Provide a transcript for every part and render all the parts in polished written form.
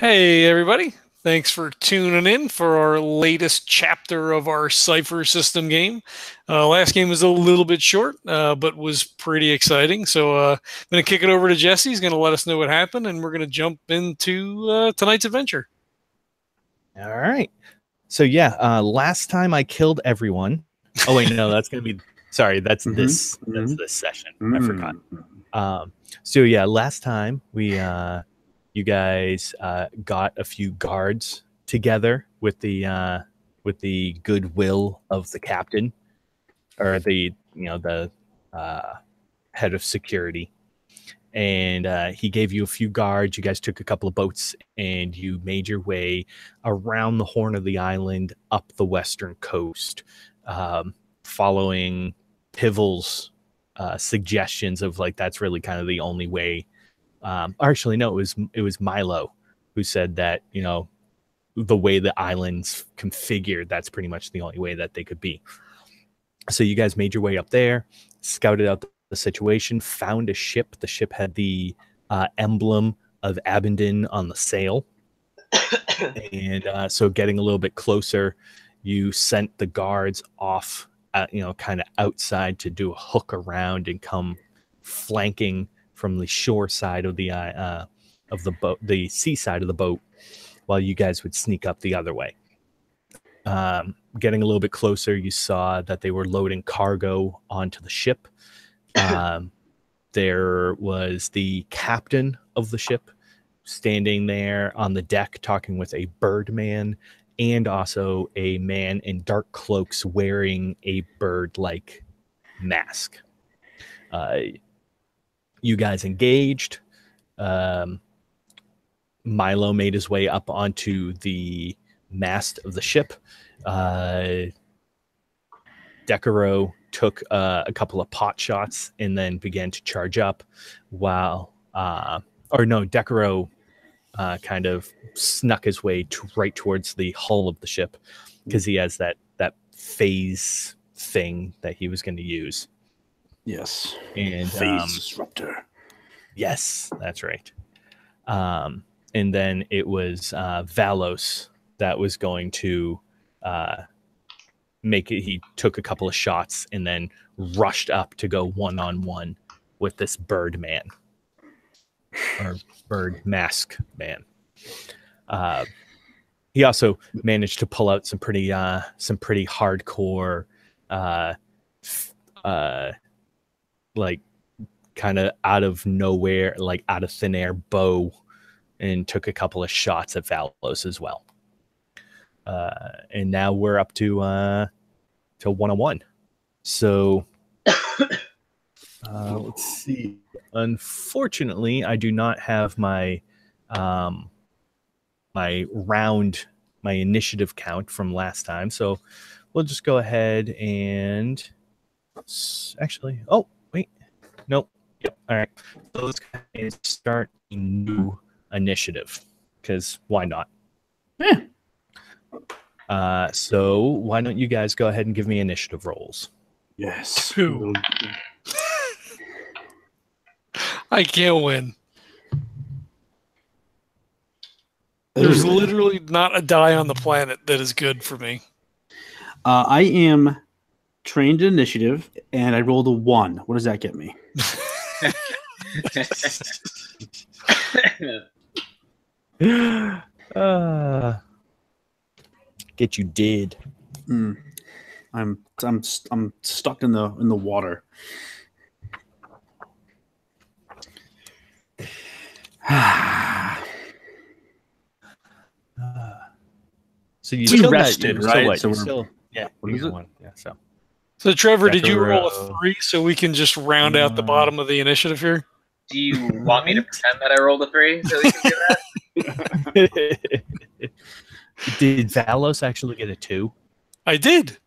Hey, everybody. Thanks for tuning in for our latest chapter of our Cypher system game. Last game was a little bit short, but was pretty exciting. So I'm going to kick it over to Jesse. He's going to let us know what happened, and we're going to jump into tonight's adventure. All right. So, last time I killed everyone. Oh, wait, no, that's going to be... Sorry, that's this session. I forgot. Last time we... you guys got a few guards together with the goodwill of the captain, or the head of security, and he gave you a few guards. You guys took a couple of boats and you made your way around the horn of the island up the western coast, following Pivel's suggestions of that's really kind of the only way. Actually, no, it was Milo who said that, the way the island's configured, that's pretty much the only way that they could be. So you guys made your way up there, scouted out the situation, found a ship. The ship had the emblem of Abingdon on the sail. And so getting a little bit closer, you sent the guards off, kind of outside to do a hook around and come flanking from the shore side of the boat, the sea side of the boat, while you guys would sneak up the other way. Getting a little bit closer, you saw that they were loading cargo onto the ship. There was the captain of the ship standing there on the deck talking with a birdman and also a man in dark cloaks wearing a bird-like mask. You guys engaged. Milo made his way up onto the mast of the ship. Decurro took a couple of pot shots and then began to charge up while... Decurro kind of snuck his way right towards the hull of the ship because he has that phase thing that he was going to use. Yes. And phase disruptor. Yes, that's right. And then it was Valos that was going to make it. He took a couple of shots and then rushed up to go one-on-one with this bird man, or bird mask man. He also managed to pull out some pretty hardcore kind of out of nowhere, out of thin air bow, and took a couple of shots at Valos as well. And now we're up to 1-on-1. So let's see. Unfortunately, I do not have my my initiative count from last time. So we'll just go ahead and actually. Oh, wait. Nope. Yep. All right. So let's go ahead and start a new initiative, because why not? Yeah. So why don't you guys go ahead and give me initiative rolls? Yes. 2. I can't win. There's literally not a die on the planet that is good for me. I am trained in initiative, and I rolled a 1. What does that get me? Get you did. I'm stuck in the water. So you rested, right? So we're still, yeah. What is it? Yeah. So Trevor, did you Decurro. roll a 3 so we can just round out the bottom of the initiative here? Do you want me to pretend that I rolled a 3 so we can do that? Did Valos actually get a 2? I did.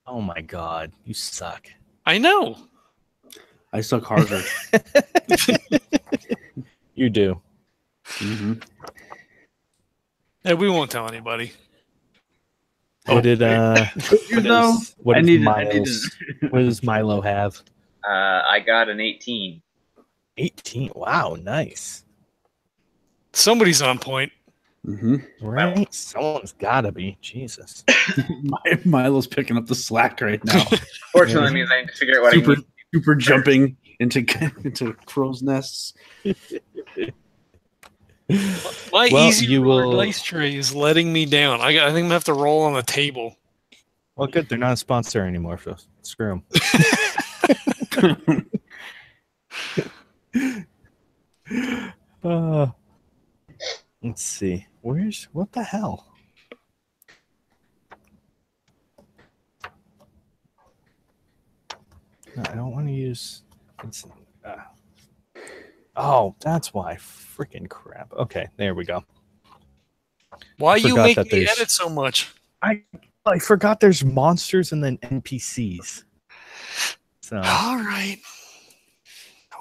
Oh my god, you suck. I know. I suck harder. You do. Mm-hmm. Yeah, we won't tell anybody. What did what does Milo have? I got an 18. 18. Wow, nice. Somebody's on point. Mm-hmm. Right? Someone's got to be. Jesus. Milo's picking up the slack right now. Fortunately, it means I need to figure out what I need. Super jumping into crow's nests. My Well, easy you roller will- dice tray is letting me down. I think I'm gonna have to roll on the table. Well, good. They're not a sponsor anymore, so screw them. Let's see. What the hell? No, I don't want to use. Oh, that's why. Freaking crap. Okay, there we go. Why you forgot make that me there's- edit so much? I forgot there's monsters and then NPCs. So, All right.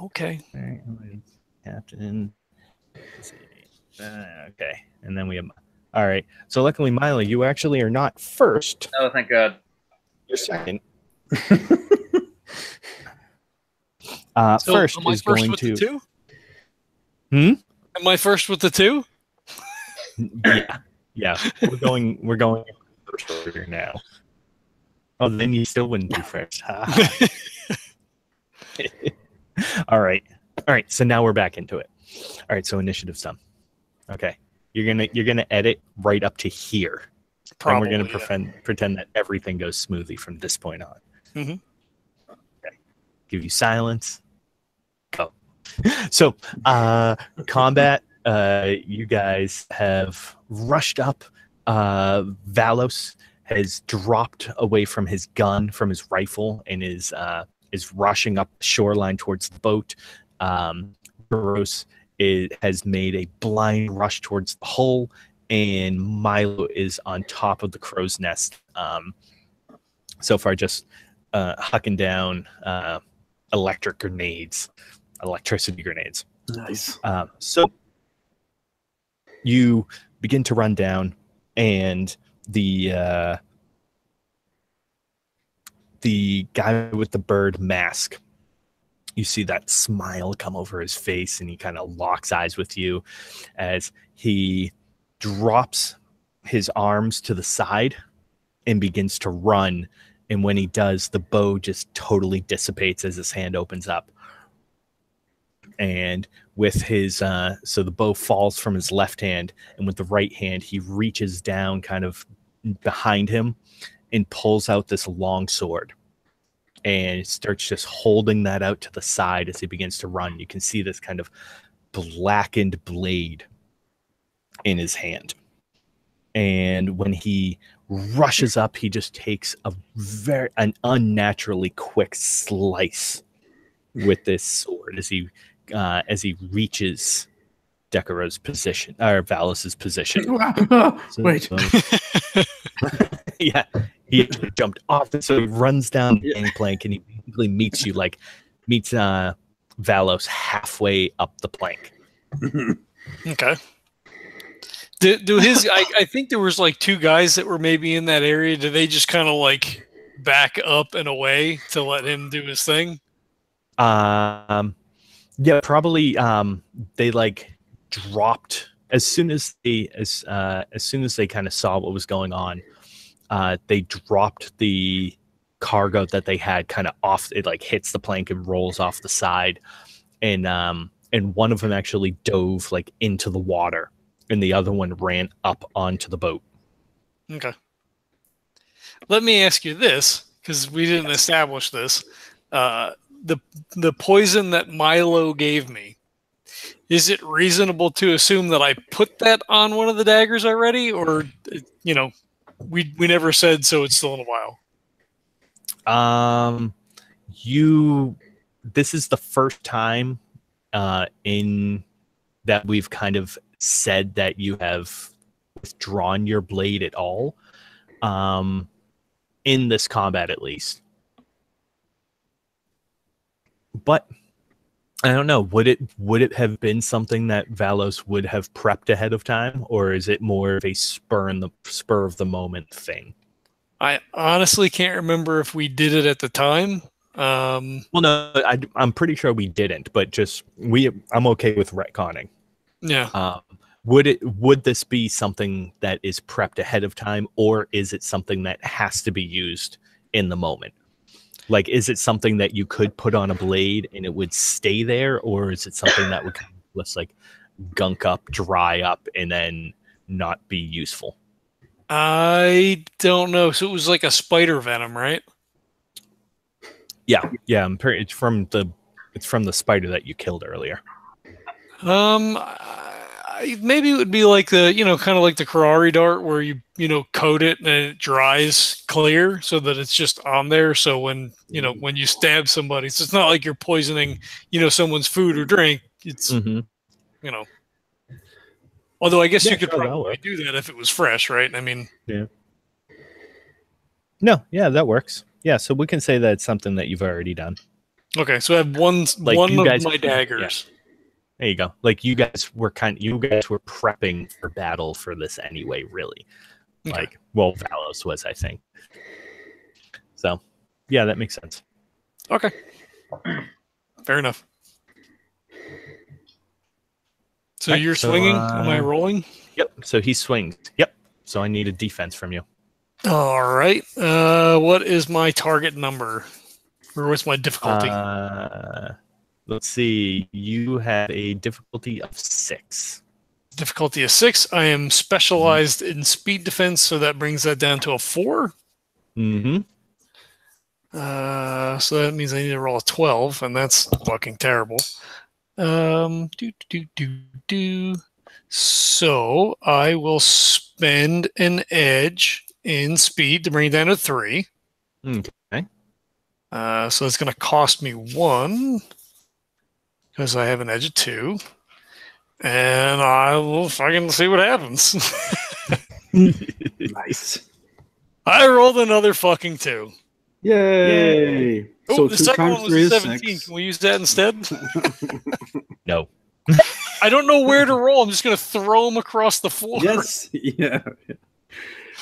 Okay. Captain. Okay, and then we have. All right. So luckily, Milo, you actually are not first. Oh, thank God. You're second. So first am I is first going with to. the 2? Hmm? Am I first with the 2? Yeah. We're going first order now. Oh, then you still wouldn't be first. All right. So now we're back into it. All right. So initiative's done. Okay. You're gonna edit right up to here. Probably. And we're gonna pretend that everything goes smoothly from this point on. Mhm. Okay. Give you silence. Go. So combat. You guys have rushed up. Valos has dropped away from his gun, from his rifle, and is rushing up the shoreline towards the boat. Gross has made a blind rush towards the hull, and Milo is on top of the crow's nest. So far, just hucking down electricity grenades. Nice. So you begin to run down, and the guy with the bird mask, you see that smile come over his face, and he kind of locks eyes with you as he drops his arms to the side and begins to run. And when he does, the bow just totally dissipates as his hand opens up. And with his so the bow falls from his left hand, and with the right hand he reaches down kind of behind him and pulls out this long sword and starts just holding that out to the side as he begins to run. You can see this kind of blackened blade in his hand, and when he rushes up, he just takes an unnaturally quick slice with this sword as he reaches Decurro's position, or Valos's position. Wait. Yeah, he jumped off, so he runs down the gangplank, and he basically meets Valos halfway up the plank. Okay. Do his? I think there was like 2 guys that were maybe in that area. Do they just kind of like back up and away to let him do his thing? Yeah, probably. They like dropped as soon as they kind of saw what was going on. They dropped the cargo that they had kind of off. It like hits the plank and rolls off the side, and one of them actually dove like into the water, and the other one ran up onto the boat. Okay. Let me ask you this, because we didn't establish this. The poison that Milo gave me, is it reasonable to assume that I put that on one of the daggers already, or we never said, so it's still in a while? This is the first time in that we've kind of said that you have withdrawn your blade at all, in this combat at least. But I don't know. Would it have been something that Valos would have prepped ahead of time, or is it more of a spur of the moment thing? I honestly can't remember if we did it at the time. Well, no, I'm pretty sure we didn't, but I'm okay with retconning. Yeah. would this be something that is prepped ahead of time, or is it something that has to be used in the moment? Like, is it something that you could put on a blade and it would stay there, or is it something that would kind of just like gunk up, dry up, and then not be useful? I don't know. So it was like a spider venom, right? Yeah. It's from the spider that you killed earlier. Maybe it would be like the, kind of like the Karari dart where you coat it and it dries clear so that it's just on there. So when you stab somebody, so it's not like you're poisoning, someone's food or drink. It's, although I guess you could probably do that if it was fresh, right? I mean, yeah. No, yeah, that works. Yeah, so we can say that it's something that you've already done. Okay, so I have one of my daggers. Yeah. There you go. Like you guys were prepping for battle for this anyway, really. Okay. Like, well, Valos was, I think. So, yeah, that makes sense. Okay. Fair enough. So you're swinging? Am I rolling? Yep. So he swings. Yep. So I need a defense from you. All right. What is my target number? Or what's my difficulty? Let's see. You have a difficulty of 6. Difficulty of 6. I am specialized in speed defense, so that brings that down to a 4. Mm-hmm. So that means I need to roll a 12, and that's fucking terrible. So I will spend an edge in speed to bring it down to 3. Okay. So it's going to cost me 1 because I have an edge of 2, and I will fucking see what happens. Nice. I rolled another fucking 2. Yay! Oh, So the 2 second times one was 3 a is 17. 6. Can we use that instead? No. I don't know where to roll. I'm just going to throw them across the floor. Yes. Yeah.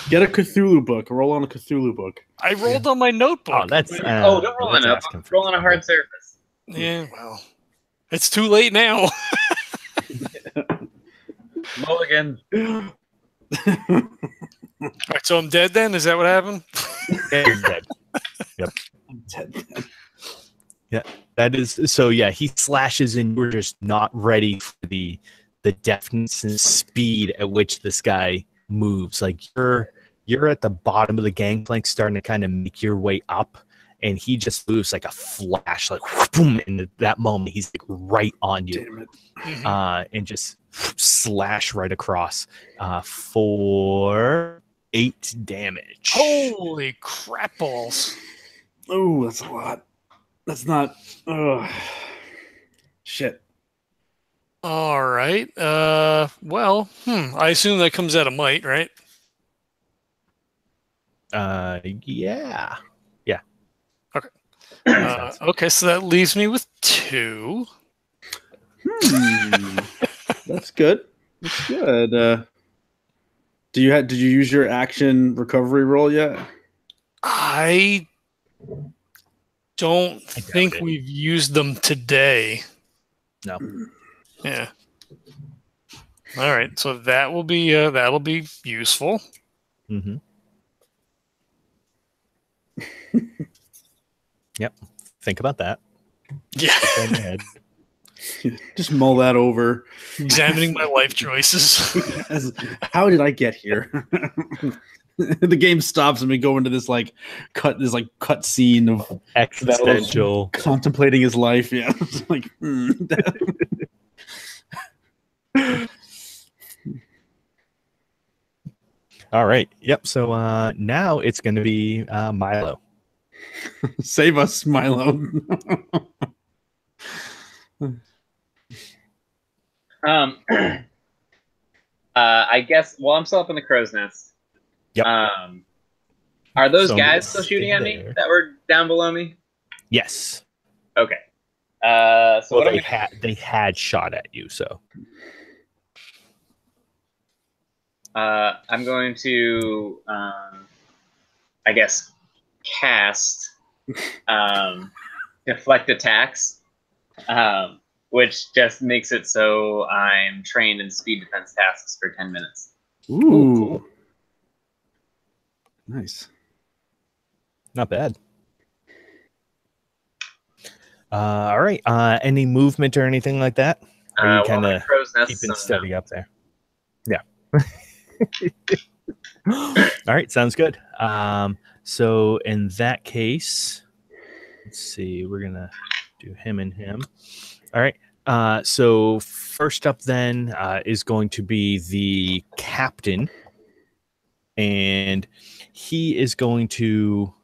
Get a Cthulhu book. Roll on a Cthulhu book. I rolled on my notebook. Oh, that's don't roll on a roll on a hard surface. Yeah, well, it's too late now. Mulligan. All right, so I'm dead then? Is that what happened? Yeah, you're dead. Yep. I'm dead. Yeah, that is so. Yeah, he slashes, and you're just not ready for the deftness and speed at which this guy moves. Like you're at the bottom of the gangplank, starting to kind of make your way up, and he just moves like a flash, like boom. And at that moment, he's like right on you, and just slash right across for 8 damage. Holy crap balls! Oh, that's a lot. That's not. Shit. All right. Well, I assume that comes out of might, right? Yeah. Okay. Okay, so that leaves me with 2. That's good. That's good. Did you use your action recovery roll yet? I don't think we've used them today. No. Yeah. All right, so that'll be useful. Mm-hmm. Yep. Think about that. Yeah. Just mull that over. Examining my life choices. How did I get here? The game stops and we go into this cut scene of existential contemplating his life. Yeah. It's like All right. Yep. So now it's going to be Milo. Save us, Milo. I guess. Well, I'm still up in the crow's nest. Yep. Are those guys still shooting at me that were down below me? Yes. Okay. So well, what they had shot at you, so. I'm going to, I guess, cast deflect attacks. which just makes it so I'm trained in speed defense tasks for 10 minutes. Ooh, cool. Nice. Not bad. All right. Any movement or anything like that? Or are you kind of keeping steady up there? Yeah. All right. Sounds good. So in that case, let's see. We're going to do him and him. All right. So first up then is going to be the captain. And he is going to...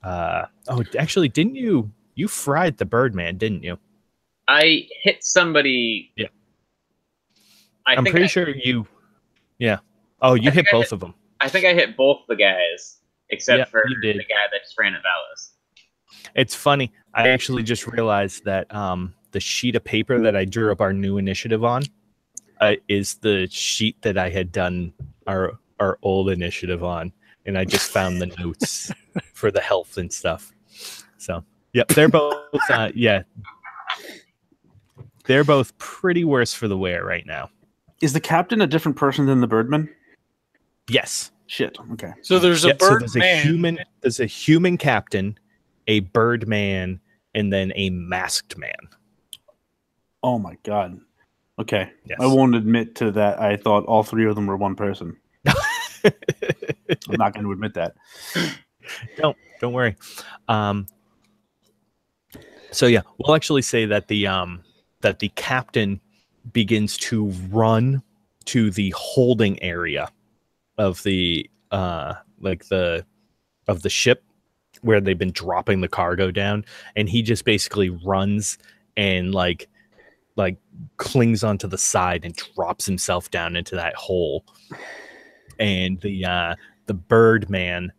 actually, didn't you... You fried the Birdman, didn't you? I hit somebody. Yeah. I'm pretty sure you... Yeah. Oh, you hit both of them. I think I hit both the guys, except for you did. the guy that just ran at Valos. It's funny. I actually just realized that the sheet of paper that I drew up our new initiative on is the sheet that I had done our old initiative on. And I just found the notes for the health and stuff. So... Yep, they're both. They're both pretty worse for the wear right now. Is the captain a different person than the Birdman? Yes. Shit. Okay. So there's a Birdman. So there's a human captain, a Birdman, and then a masked man. Oh my god. Okay. Yes. I won't admit to that. I thought all three of them were one person. I'm not going to admit that. Don't worry. So yeah, we'll actually say that the captain begins to run to the holding area of the ship where they've been dropping the cargo down, and he just basically runs and like clings onto the side and drops himself down into that hole. And the Birdman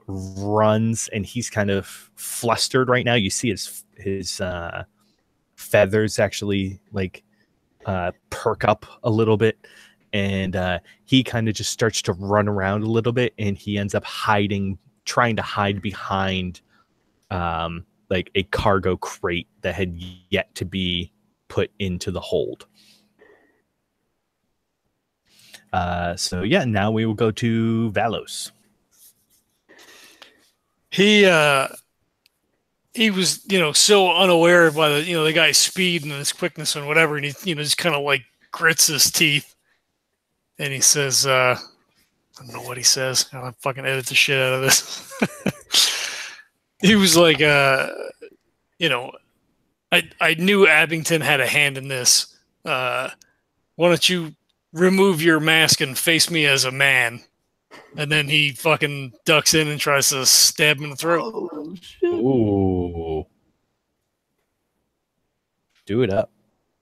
runs, and he's kind of flustered right now. You see his feathers actually perk up a little bit, and he kind of just starts to run around a little bit, and he ends up trying to hide behind a cargo crate that had yet to be put into the hold. So yeah, now we will go to Valos. He was, so unaware by the guy's speed and his quickness and whatever, and he, just kind of grits his teeth, and he says, I don't know what he says. I'll fucking edit the shit out of this. He was like, I knew Abington had a hand in this. Why don't you remove your mask and face me as a man? And then he fucking ducks in and tries to stab him in the throat. Oh, shit. Ooh. Do it up.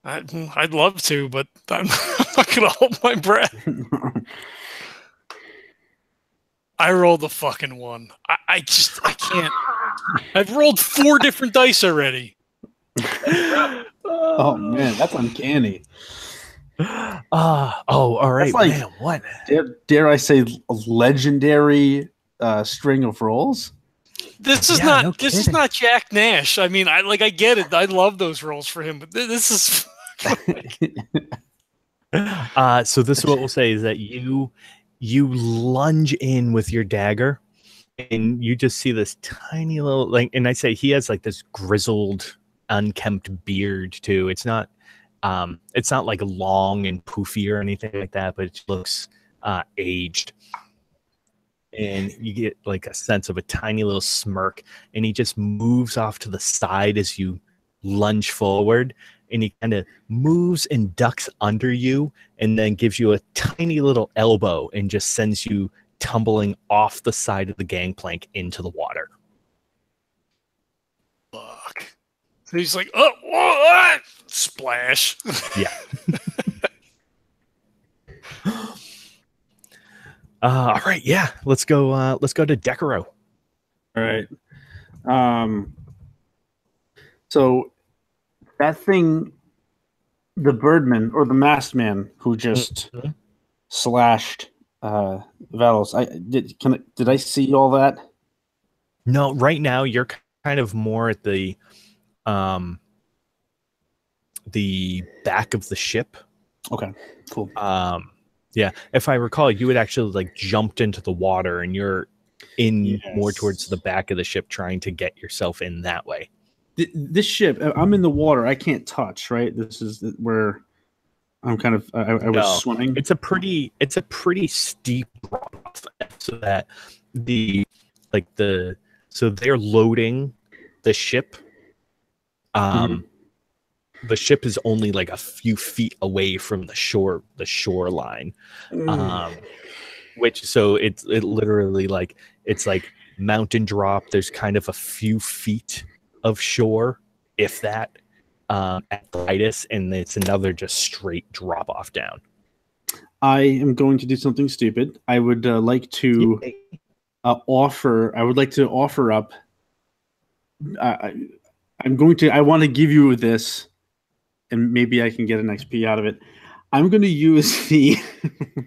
I'd love to, but I'm not going to hold my breath. I rolled a fucking 1. I can't. I've rolled 4 different dice already. Oh, man, that's uncanny. All right. That's man, what? Dare I say a legendary string of rolls? This is this is not Jack Nash. I mean, I get it. I love those rolls for him, but this is so this is what we'll say is that you lunge in with your dagger, and you just see this tiny little and I say he has this grizzled, unkempt beard too. It's not like long and poofy or anything like that, but it looks aged. And you get a sense of a tiny little smirk, and he just moves off to the side as you lunge forward, and he kind of moves and ducks under you, and then gives you a tiny little elbow and just sends you tumbling off the side of the gangplank into the water. Fuck. So he's like, oh, whoa, splash. Yeah. All right, yeah. Let's go to Decurro. All right. So that thing, the Birdman or the masked man who just slashed Valos. Did I see all that? No, right now you're kind of more at the the back of the ship. Okay, cool. Yeah, if I recall, you had actually like jumped into the water, and you're in more towards the back of the ship, trying to get yourself in that way. This ship, I'm in the water. I can't touch. Right. This is where I'm kind of. I was swimming. It's a pretty steep drop off, so that so they're loading the ship. The ship is only like a few feet away from the shoreline. Which so it literally like it's like mountain drop. There's kind of a few feet of shore, if that, at the lightest, and it's another just straight drop off down. I am going to do something stupid. I would like to offer. I would like to offer up. I want to give you this, and maybe I can get an XP out of it. I'm going to use the.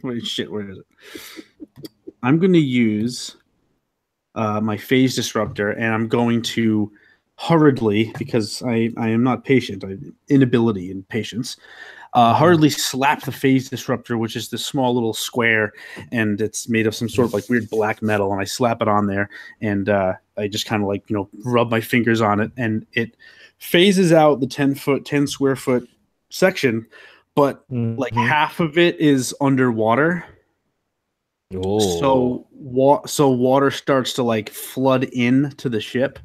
Wait, shit, where is it? I'm going to use my phase disruptor, and I'm going to hurriedly, because I am not patient. I have inability and patience. Hurriedly slap the phase disruptor, which is this small little square, and it's made of some sort of like weird black metal, and I slap it on there, and I just kind of like, rub my fingers on it, and it phases out the 10 square foot section, but like half of it is underwater. So water starts to like flood into the ship,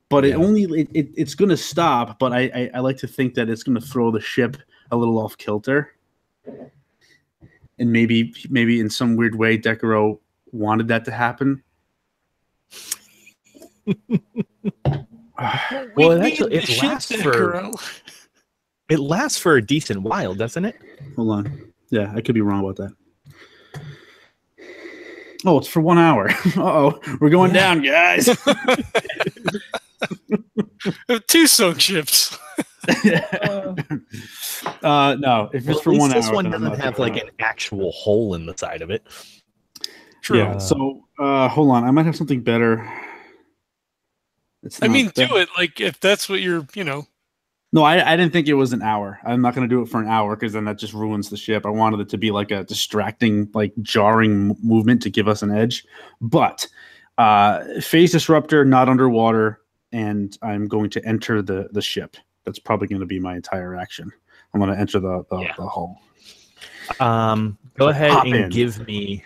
but it's going to stop. But I like to think that it's going to throw the ship a little off kilter, and maybe in some weird way, Decurro wanted that to happen. Well, actually, it lasts for a decent while, doesn't it? Hold on. Yeah, I could be wrong about that. Oh, it's for 1 hour. Uh-oh. We're going down, guys. 2 sunk ships. No, if it's for 1 hour. This one doesn't have like an actual hole in the side of it. True. Yeah, so hold on. I might have something better. Do it. Like, if that's what you're, No, I didn't think it was an hour. I'm not going to do it for an hour because then that just ruins the ship. I wanted it to be like a distracting, like jarring movement to give us an edge. But phase disruptor, not underwater, and I'm going to enter the ship. That's probably going to be my entire action. I'm going to enter the hull. Go ahead and give me.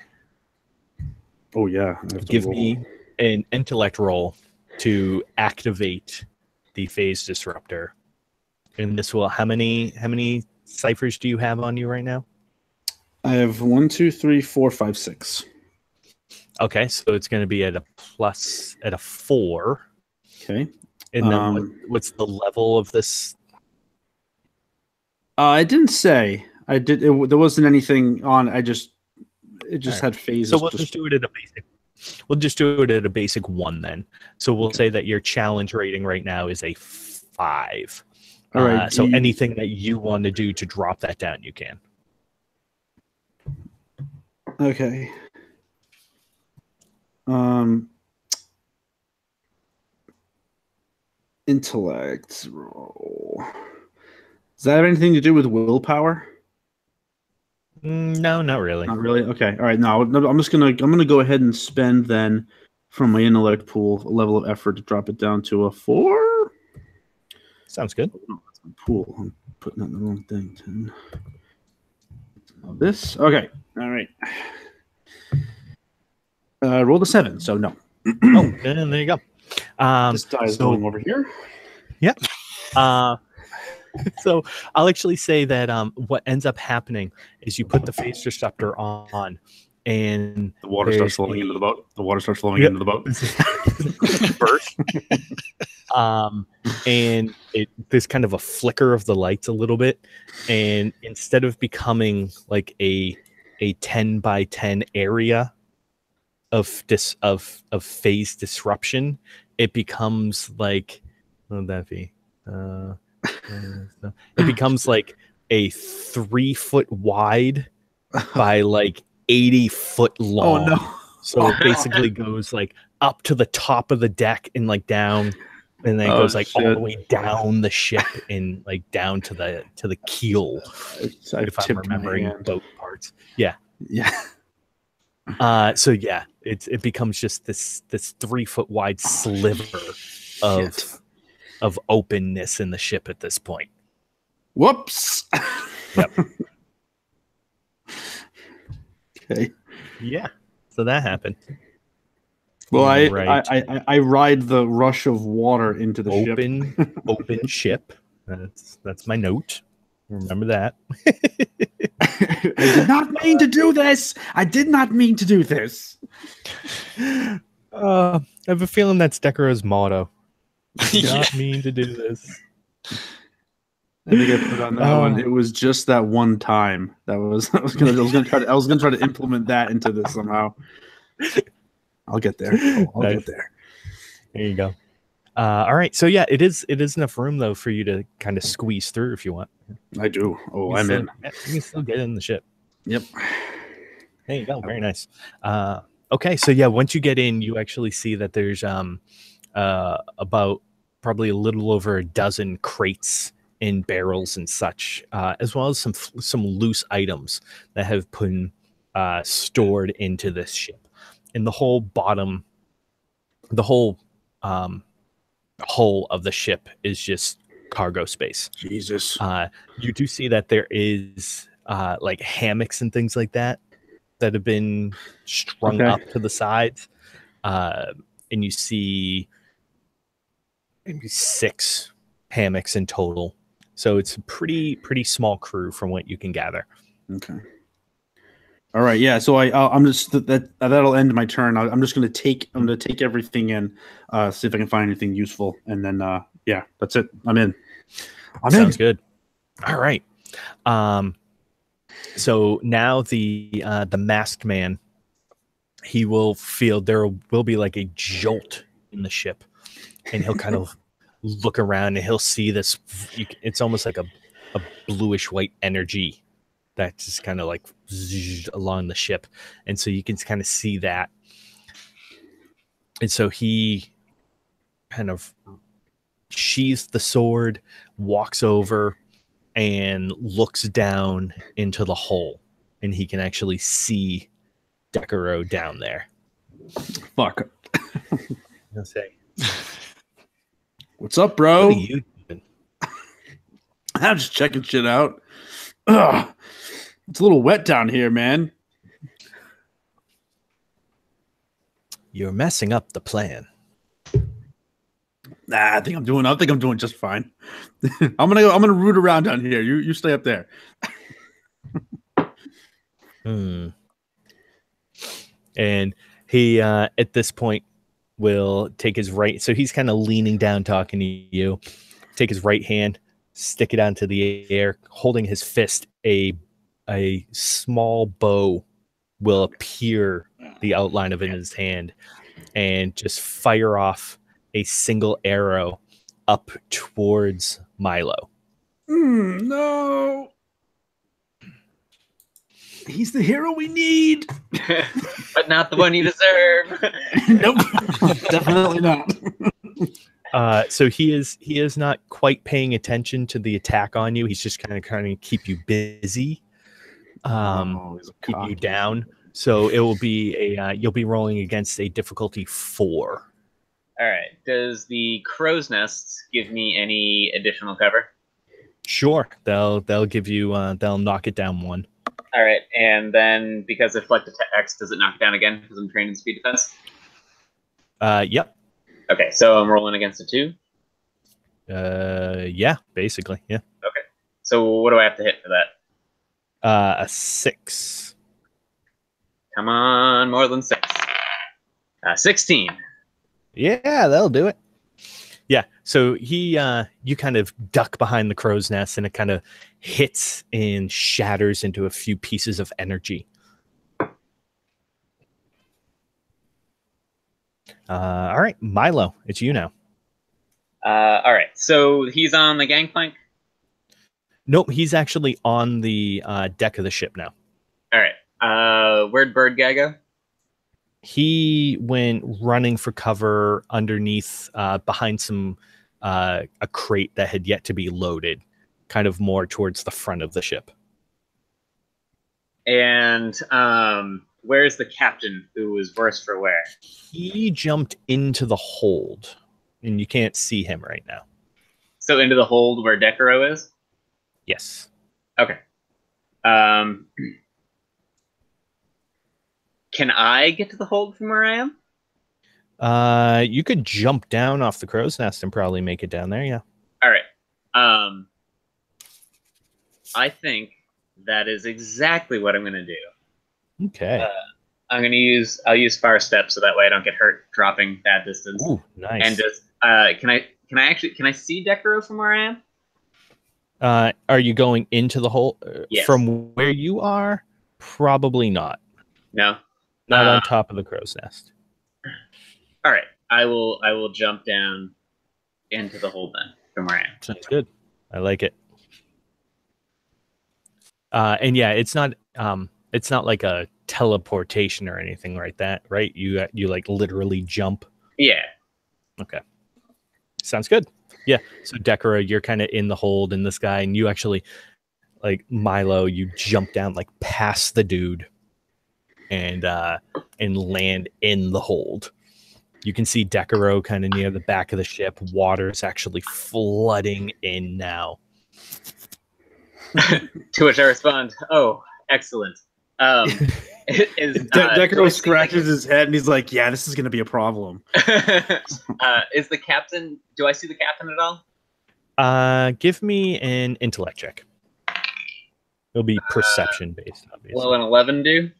Oh yeah, give me an intellect roll to activate the phase disruptor. And this will, how many ciphers do you have on you right now? I have 1, 2, 3, 4, 5, 6. Okay, so it's going to be at a 4. Okay. And then what's the level of this? I didn't say. There wasn't anything on. It just had phases. So we'll just do it at a basic. We'll just do it at a basic 1 then. So we'll say that your challenge rating right now is a 5. All right. So anything that you want to do to drop that down, you can. Okay. Intellect roll. Does that have anything to do with willpower? No, not really. Not really. Okay. All right. No, I'm gonna go ahead and spend then from my intellect pool a level of effort to drop it down to a 4. Sounds good. No, that's my pool. I'm putting on the wrong thing. 10. This. Okay. All right. Roll the 7. So no. Oh, and there you go. This die is going over here. Yep. So I'll actually say that what ends up happening is you put the phase disruptor on, and the water starts flowing into the boat. The water starts flowing into the boat. Burst. And there's kind of a flicker of the lights a little bit, and instead of becoming like a 10 by 10 area of phase disruption, it becomes like, what would that be? It becomes like a 3 foot wide by like 80 foot long. Oh no! So it basically goes like up to the top of the deck and like down and then it goes like all the way down the ship and like down to the keel. If I'm remembering boat parts, yeah. So yeah, it becomes just this 3 foot wide sliver of openness in the ship at this point. Whoops. Yep. Okay. Yeah. So that happened. Well, I ride the rush of water into the ship. Open ship. That's my note. Remember that. I did not mean to do this. I did not mean to do this. I have a feeling that's Decurro's motto. I did not mean to do this. I think I put on that one. It was just that one time. I was gonna try to implement that into this somehow. I'll get there. I'll get there. There you go. All right. So yeah, it is enough room though for you to kind of squeeze through if you want. I do. Oh, I'm in. You can still get in the ship. Yep. There you go. Very nice. Okay. So yeah, once you get in, you actually see that there's about probably a little over a dozen crates in barrels and such, as well as some loose items that have been stored into this ship. And the whole bottom, the whole hull of the ship is just cargo space. Jesus. You do see that there is like hammocks and things like that have been strung up to the sides. And you see maybe 6 hammocks in total. So it's a pretty small crew from what you can gather. Okay. All right. Yeah. So I'm just that'll end my turn. I'm just gonna take everything in, see if I can find anything useful, and then yeah, that's it. I'm in. Sounds good. All right. So now the masked man, he will feel there will be like a jolt in the ship, and he'll kind of look around and he'll see this. It's almost like a bluish white energy that's just kind of like along the ship, and so you can kind of see that. And so he kind of sheathes the sword, walks over, and looks down into the hole, and he can actually see Decurro down there. Fuck. I'll say, what's up, bro? what are you doing? I'm just checking shit out. Ugh. It's a little wet down here, man. You're messing up the plan. Nah, I think I'm doing just fine. I'm gonna root around down here. You stay up there. And he at this point will take his right, so he's kind of leaning down talking to you, take his right hand, stick it onto the air, holding his fist. A small bow will appear, the outline of it in his hand, and just fire off a single arrow up towards Milo. No. He's the hero we need. But not the one you deserve. Nope. Definitely not. So he is not quite paying attention to the attack on you. He's just kind of keep you busy. Keep you down. So it will be you'll be rolling against a difficulty 4. All right. Does the crow's nests give me any additional cover? Sure. They'll give you they'll knock it down 1. All right. And then because I deflect X, does it knock down again because I'm trained in speed defense? Yep. Okay. So I'm rolling against a 2. Yeah, basically. Yeah. Okay. So what do I have to hit for that? A 6. Come on, more than 6. 16. Yeah, that'll do it. Yeah, so he, you kind of duck behind the crow's nest, and it kind of hits and shatters into a few pieces of energy. All right, Milo, it's you now. All right, so he's on the gangplank? Nope, he's actually on the deck of the ship now. All right. Where'd Bird Guy go? he went running for cover underneath, behind some a crate that had yet to be loaded, kind of more towards the front of the ship. And where's the captain who was worse for wear? He jumped into the hold, and you can't see him right now. So into the hold where Decurro is? Yes. Okay. Can I get to the hold from where I am? You could jump down off the crow's nest and probably make it down there. Yeah. All right. I think that is exactly what I'm going to do. Okay. I'll use fire step so that way I don't get hurt dropping that distance. Ooh, nice. And just can I see Decurro from where I am? Are you going into the hole Yes. from where you are? Probably not. No. Not on top of the crow's nest. All right. I will jump down into the hole then from where I am. Sounds good. I like it. And yeah, it's not like a teleportation or anything like that, right? You like literally jump. Yeah. Okay. Sounds good. Yeah. So Decurro, you're kind of in the hold in this guy, and you actually, like Milo, you jump down like past the dude and land in the hold. You can see Decurro kind of near the back of the ship. Water's actually flooding in now. To which I respond, "Oh, excellent." Decurro scratches his head and he's like, "Yeah, this is going to be a problem." Is the captain? Do I see the captain at all? Give me an intellect check. It'll be perception based, obviously. Will an 11 do?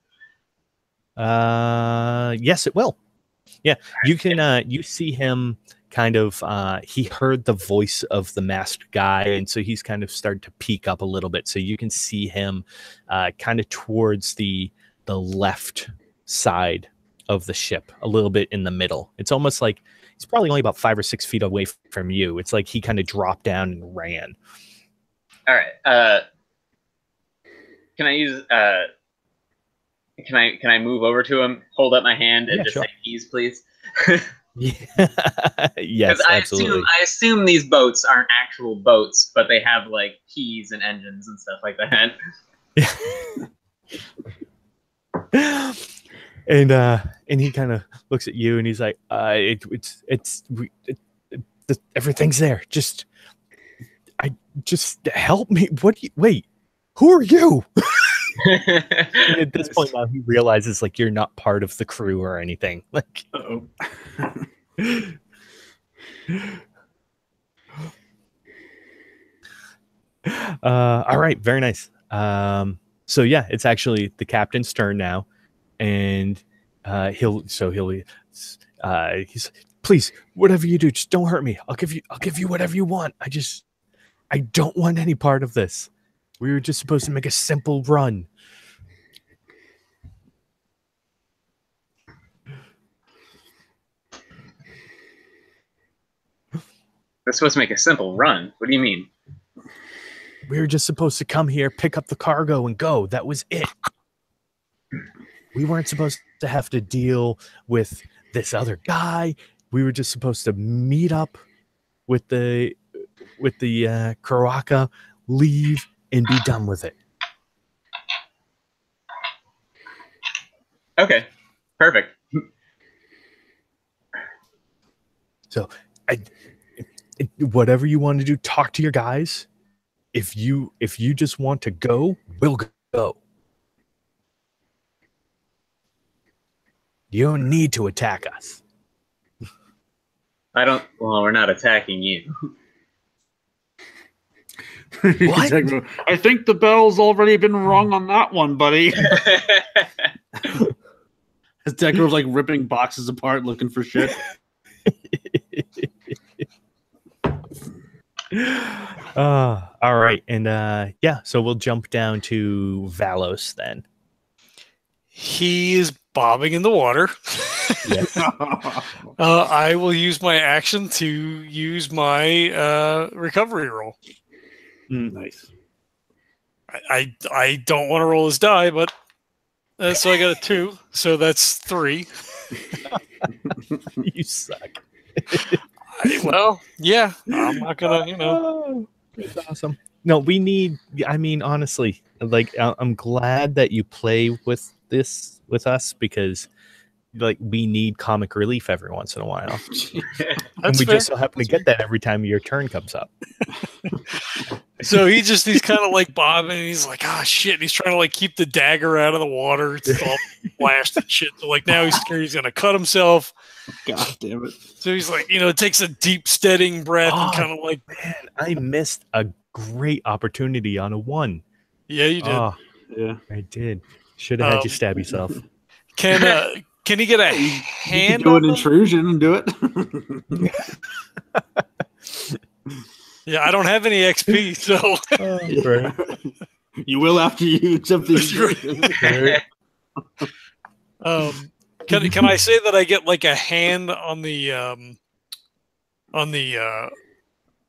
Yes, it will. Yeah, you can. You see him kind of. He heard the voice of the masked guy, and so he's kind of started to peek up a little bit. So you can see him, kind of towards the left side of the ship, a little bit in the middle. It's almost like he's probably only about 5 or 6 feet away from you. It's like he kind of dropped down and ran. All right. Can I use? Can I move over to him, hold up my hand, and just say keys, please? Yeah. Yes, absolutely. I assume these boats aren't actual boats, but they have like keys and engines and stuff like that. And he kind of looks at you and he's like, everything's there. Just help me. Wait, who are you? And at this point now he realizes like you're not part of the crew or anything. Like, Uh-oh. All right, very nice. So yeah, it's actually the captain's turn now, and he's please, whatever you do, just don't hurt me. I'll give you whatever you want. I don't want any part of this. We were just supposed to make a simple run. They're supposed to make a simple run. What do you mean? We were just supposed to come here, pick up the cargo, and go. That was it. We weren't supposed to have to deal with this other guy. We were just supposed to meet up with the Croaka, leave, and be done with it. Okay, perfect. So, whatever you want to do, talk to your guys. If you just want to go, we'll go. You don't need to attack us. Well, we're not attacking you. What? I think the bell's already been rung on that one, buddy. As Decurro's like ripping boxes apart looking for shit. All right. And yeah, so we'll jump down to Valos then. He is bobbing in the water. Yes. I will use my action to use my recovery roll. Nice. I don't want to roll his die, but So I got a 2. So that's 3. You suck. Well, yeah. I'm not gonna, Oh, it's awesome. No, we need. I mean, honestly, like I'm glad that you play with this with us because, like, we need comic relief every once in a while, and That's we fair. just so happen to get that every time your turn comes up. So he's kind of like bobbing, and he's like, ah, shit. And he's trying to like keep the dagger out of the water. It's all splashed and shit. So like now he's scared he's gonna cut himself. God damn it. So he's like, takes a deep, steadying breath and kind of like, Man, I missed a great opportunity on a 1. yeah, you did. Oh, Yeah. I did. Should have had you stab yourself. Can he get a You hand can do on an them? intrusion and do it. Yeah, I don't have any XP, so Right. You will after you accept the intrusion. can I say that I get like a hand on the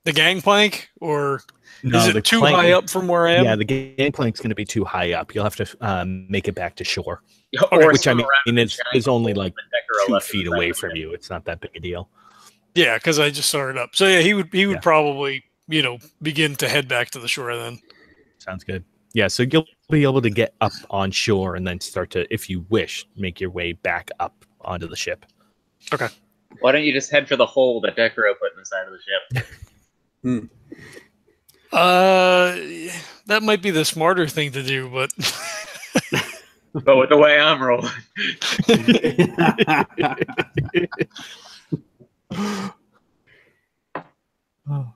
gangplank, or No, is the it too plank- high up from where I am? Yeah, the gangplank's going to be too high up. You'll have to make it back to shore, Or which I swim mean around is only giant like Decurro 2 left feet in the away side. from you. It's not that big a deal. Yeah, because I just started up. So yeah, he would Yeah. probably begin to head back to the shore then. Sounds good. Yeah, so you'll be able to get up on shore and then start to, if you wish, make your way back up onto the ship. Okay. Why don't you just head for the hole that Decurro put in the side of the ship? That might be the smarter thing to do, but But with the way I'm rolling, All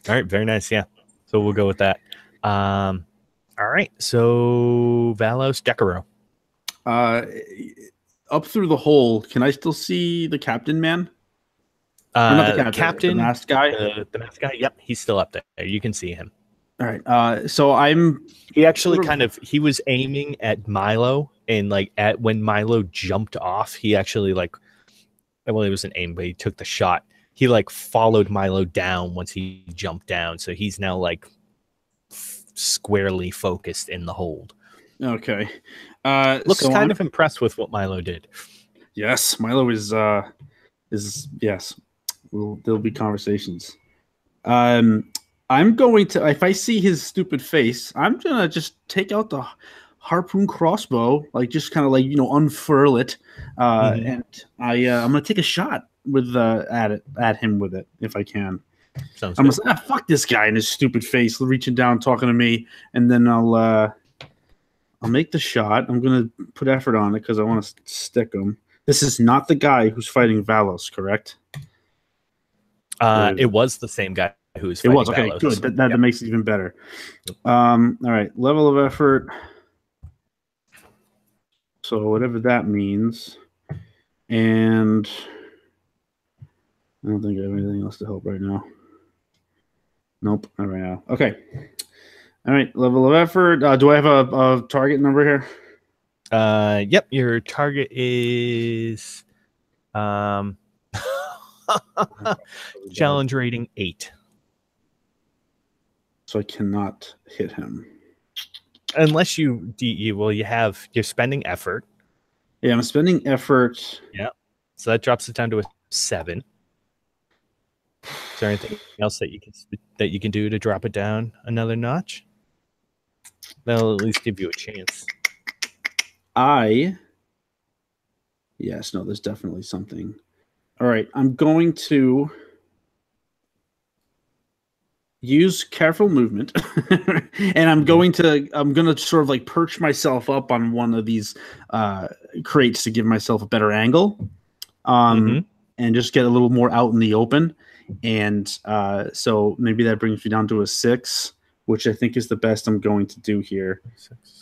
right, very nice. Yeah, so we'll go with that. All right, so Valos, Decurro. Up through the hole, can I still see the captain man? Or not the captain, the masked guy. The masked guy. Yep, he's still up there. You can see him. All right. So he actually he was aiming at Milo, and like when Milo jumped off, he actually it wasn't aim, but he took the shot. He like followed Milo down once he jumped down, so he's now like squarely focused in the hold. Okay. Looks kind of impressed with what Milo did. Yes, Milo is yes. There'll be conversations. I'm going to, if I see his stupid face, I'm gonna just take out the harpoon crossbow, like just kind of like unfurl it, and I'm gonna take a shot with at him with it if I can. I'm gonna say, fuck this guy and his stupid face, reaching down, talking to me, and then I'll make the shot. I'm gonna put effort on it because I want to stick him. This is not the guy who's fighting Valos, correct? It was the same guy who was fighting It was okay. Valos. Good. That makes it even better. All right. Level of effort. So whatever that means, and I don't think I have anything else to help right now. Nope. Not right now. Okay. All right. Level of effort. Do I have a target number here? Yep. Your target is challenge rating 8. So I cannot hit him unless you're spending effort. Yeah, I'm spending effort. Yeah. So that drops it down to a 7. Is there anything else that you can do to drop it down another notch? That'll at least give you a chance. Yes, no, there's definitely something. All right, I'm going to use careful movement, and I'm going to sort of like perch myself up on one of these crates to give myself a better angle, and just get a little more out in the open. And so maybe that brings me down to a 6, which I think is the best I'm going to do here.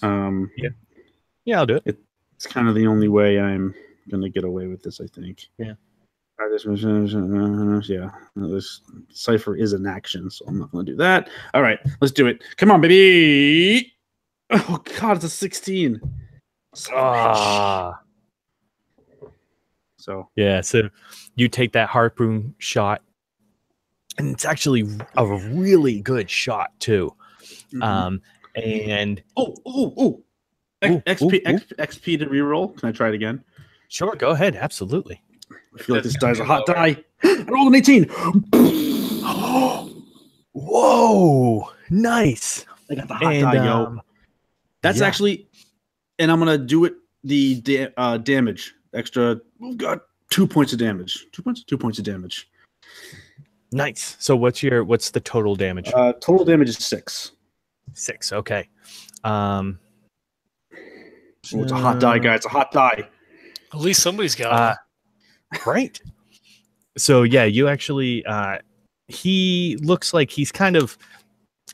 Yeah, I'll do it. It's kind of the only way I'm going to get away with this, I think. Yeah. Yeah. This Cypher is an action, so I'm not going to do that. All right, let's do it. Come on, baby. Oh, God, it's a 16. Ah. So yeah, so you take that harpoon shot, and it's actually a really good shot too. And oh, XP to reroll. Can I try it again? Sure, go ahead. Absolutely. I feel like this die's a hot die. I rolled an 18. Whoa, nice. I got the hot die, yo. That's actually, and I'm gonna do it the damage extra. We've got 2 points of damage. 2 points. 2 points of damage. Nice. So what's the total damage? Total damage is 6. 6. Okay. It's a hot die, guys. It's a hot die. At least somebody's got it. Right. So yeah, you actually he looks like he's kind of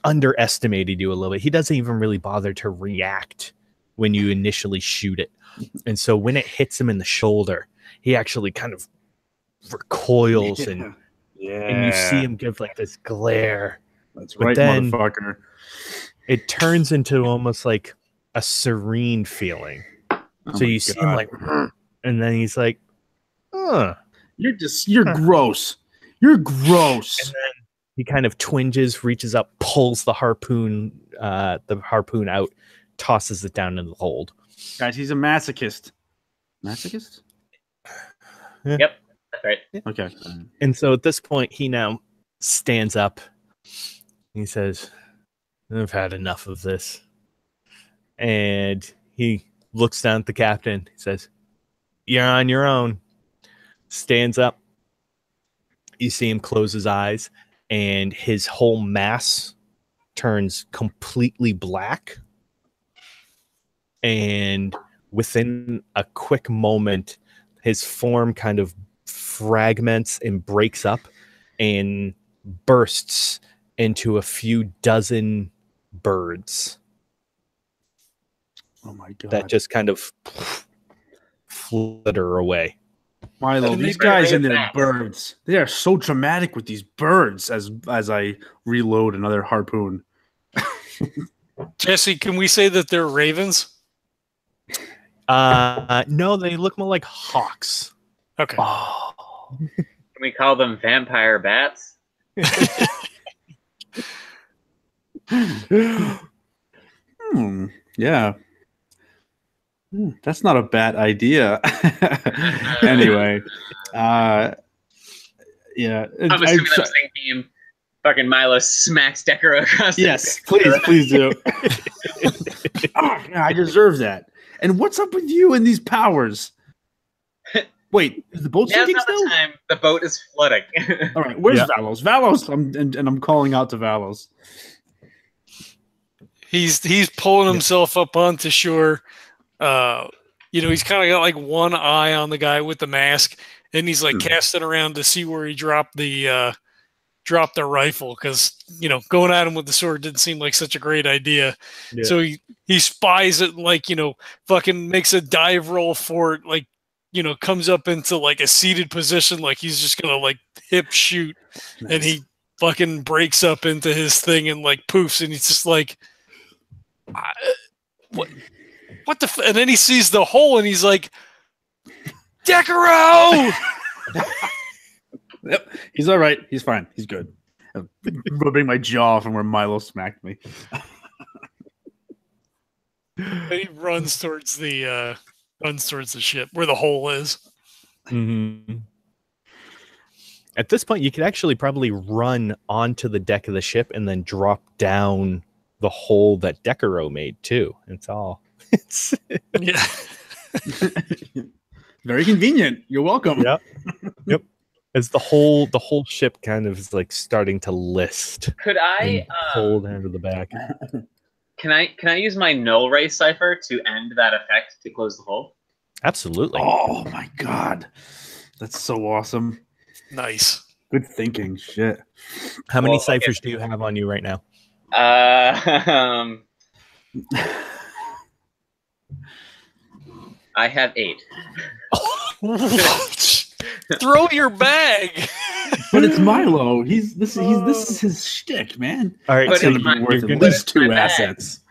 underestimated you a little bit. He doesn't even really bother to react when you initially shoot it. And so when it hits him in the shoulder, he actually kind of recoils and you see him give like this glare. That's right, then motherfucker. It turns into almost like a serene feeling. So you see him like, and then he's like, you're gross. You're gross. And then he kind of twinges, reaches up, pulls the harpoon out, tosses it down in the hold. Guys, he's a masochist. Masochist? Yep, that's right. Okay. And so at this point, he now stands up. He says, I've had enough of this. And he looks down at the captain. He says, you're on your own. Stands up. You see him close his eyes, and his whole mass turns completely black. And within a quick moment, his form kind of fragments and breaks up and bursts into a few dozen birds. Oh my God. That just kind of flitter away. Milo, these guys and their birds, they are so dramatic with these birds as I reload another harpoon. Jesse, can we say that they're ravens? No, they look more like hawks. Okay. Oh. Can we call them vampire bats? Yeah. That's not a bad idea. Anyway, yeah. I'm assuming that same team. Fucking Milo smacks Decurro across. Yes, please do. Oh, yeah, I deserve that. And what's up with you and these powers? Wait, is the boat sinking still? The boat is flooding. All right, where's Valos? Valos, I'm calling out to Valos. He's pulling himself up onto shore. He's kind of got like one eye on the guy with the mask, and he's like casting around to see where he dropped the rifle, because going at him with the sword didn't seem like such a great idea. Yeah. So he spies it, like fucking makes a dive roll for it, like comes up into like a seated position, like he's just gonna like hip shoot. Nice. And he fucking breaks up into his thing and like poofs, and he's just like, what the and then he sees the hole and he's like, Decurro! Yep, he's all right. He's fine. He's good. I'm rubbing my jaw from where Milo smacked me. And he runs towards the ship where the hole is. Mm-hmm. At this point, you could actually probably run onto the deck of the ship and then drop down the hole that Decurro made too. Yeah. Very convenient. You're welcome. Yep. As the whole ship kind of is like starting to list. Could I pull down to the back? Can I use my null ray cipher to end that effect to close the hole? Absolutely. Oh my God, that's so awesome. Nice. Good thinking. Shit. How many ciphers do you have on you right now? I have 8. Throw your bag. But it's Milo. This is his shtick, man. All right, it's gonna be worth at least 2 assets.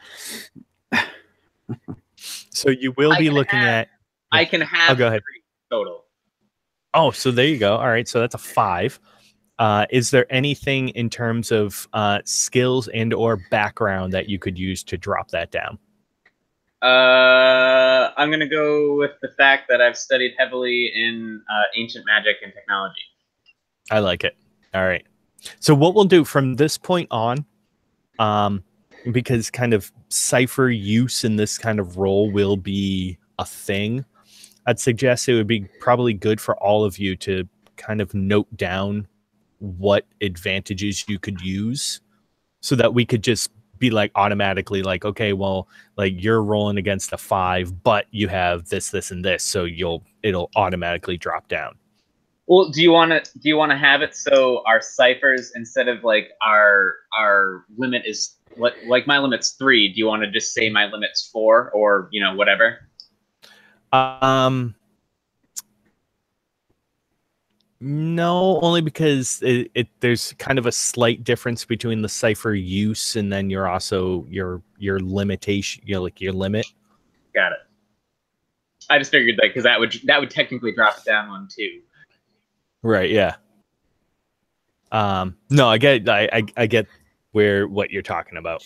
So you will be looking at. I can have 3 total. Oh, so there you go. All right, so that's a 5. Is there anything in terms of skills and or background that you could use to drop that down? I'm gonna go with the fact that I've studied heavily in ancient magic and technology. I like it. All right. So what we'll do from this point on, because kind of Cypher use in this kind of role will be a thing, I'd suggest it would be probably good for all of you to kind of note down what advantages you could use so that we could just be like automatically like, okay, well, like you're rolling against a 5, but you have this, this, and this, so it'll automatically drop down. Well, do you want to have it so our ciphers, instead of like our limit is like my limit's 3, do you want to just say my limit's 4 or whatever? No, only because there's kind of a slight difference between the cipher use and then you're also your limitation, like your limit. Got it. I just figured that because that would technically drop it down 1 too. Right. Yeah. No, I get what you're talking about.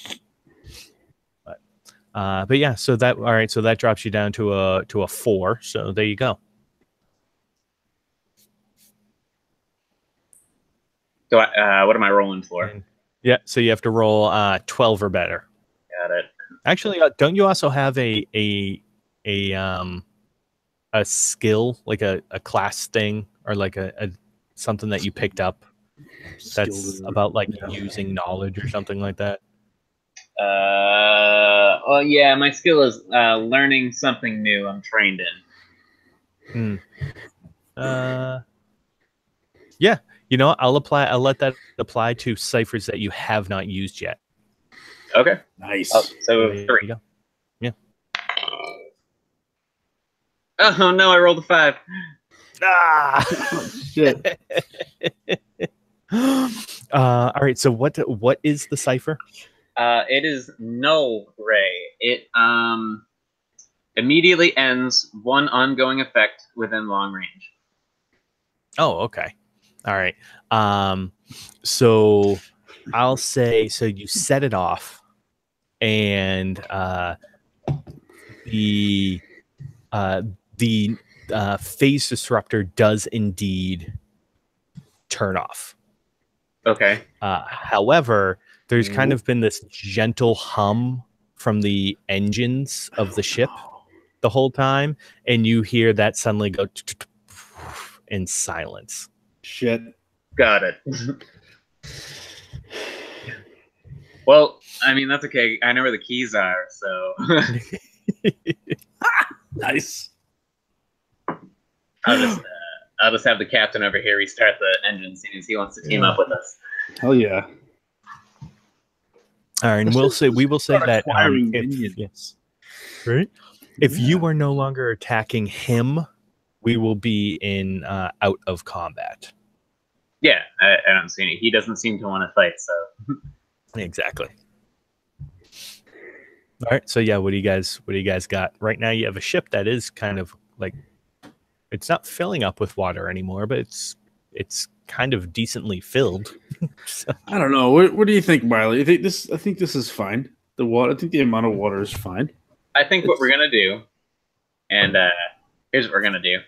But yeah, so that all right. So that drops you down to a 4. So there you go. So what am I rolling for? Yeah. So you have to roll 12 or better. Got it. Actually, don't you also have a skill, like a class thing, or like a something that you picked up that's about like using knowledge or something like that? Well, yeah, my skill is learning something new I'm trained in. Yeah, I'll let that apply to ciphers that you have not used yet. Okay. Nice. Oh, so There 3. you go. Yeah. Oh no, I rolled a 5. Ah! Shit. All right. So what is the cipher? It is null ray. It immediately ends one ongoing effect within long range. Oh, okay. All right. So I'll say, so you set it off, and the phase disruptor does indeed turn off. Okay. However, there's kind of been this gentle hum from the engines of the ship the whole time, and you hear that suddenly go in silence. Shit. Got it. Well, I mean, that's okay. I know where the keys are, so. Nice. I'll just have the captain over here restart the engine as soon as he wants to team up with us. Hell yeah. All right, and we will say that if you are no longer attacking him, we will be in out of combat. Yeah, I don't see any. He doesn't seem to want to fight, so. Exactly. All right, so yeah, what do you guys got right now? You have a ship that is kind of like, it's not filling up with water anymore, but it's kind of decently filled. So. I don't know. What do you think, Milo? I think this is fine. The water. I think the amount of water is fine. I think what we're gonna do, and here's what we're gonna do.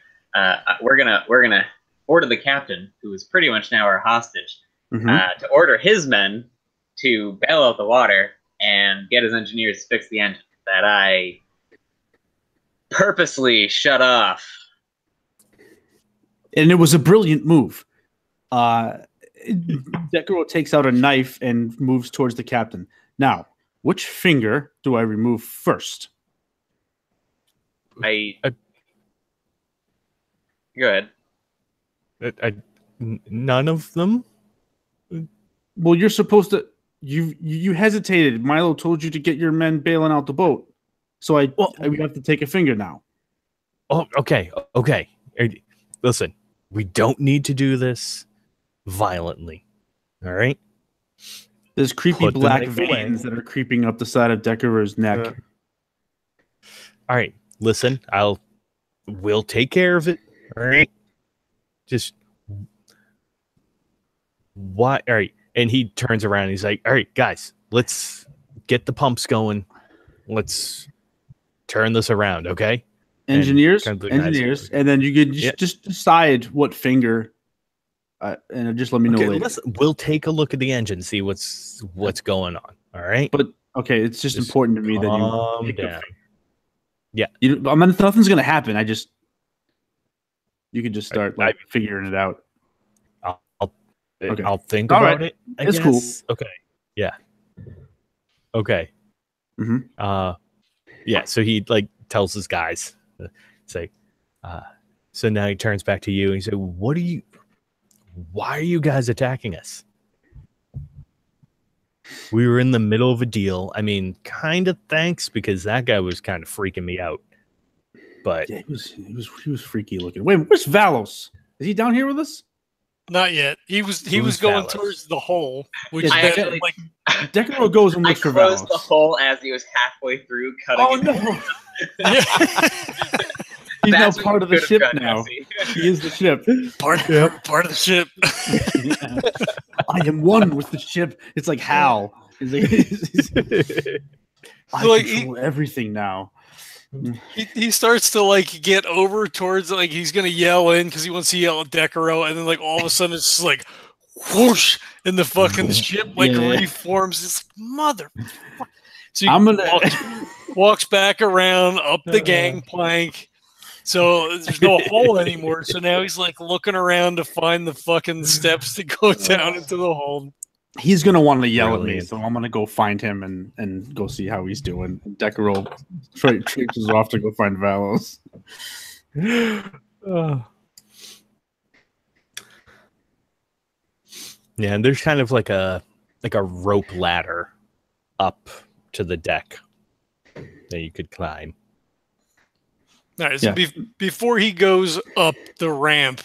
We're gonna order the captain, who is pretty much now our hostage, to order his men to bail out the water and get his engineers to fix the engine that I purposely shut off. And it was a brilliant move. Decurro takes out a knife and moves towards the captain. Now, which finger do I remove first? Go ahead. None of them? Well, you're supposed to. You hesitated. Milo told you to get your men bailing out the boat, so we have to take a finger now. Oh, okay. Listen, we don't need to do this violently. All right. There's creepy black veins that are creeping up the side of Decurro's neck. All right. Listen, we'll take care of it. All right. Just what? All right. And he turns around and he's like, all right, guys, let's get the pumps going. Let's turn this around, okay? Engineers, and then you could just decide what finger, and just let me know later. Listen, we'll take a look at the engine, see what's going on. All right, but okay, it's just important to me that you calm down. Yeah, nothing's gonna happen. You can just start figuring it out. I'll think about it. It's cool. Okay. Yeah. Okay. Mm-hmm. Yeah. So he tells his guys, say, so now he turns back to you and he said, why are you guys attacking us? We were in the middle of a deal. I mean, kind of thanks, because that guy was kind of freaking me out. But yeah, he was freaky looking. Wait, where's Valos? Is he down here with us? Not yet. He was going Valos? Towards the hole, which Decurro goes and looks for Valos. I closed the hole as he was halfway through cutting. Oh no! He's now part of the ship now. He is the ship. Part of the ship. I am one with the ship. It's like Hal. I control everything now. He starts to get over towards he's gonna yell in because he wants to yell at Decurro, and then all of a sudden it's just whoosh, and the fucking ship reforms. It's mother. So he walks back around up the gangplank. So there's no hole anymore. So now he's looking around to find the fucking steps to go down into the hole. He's gonna want to yell at me, so I'm gonna go find him and go see how he's doing. Decurro traipses off to go find Valos. Yeah, and there's kind of like a rope ladder up to the deck that you could climb. All right, so before he goes up the ramp,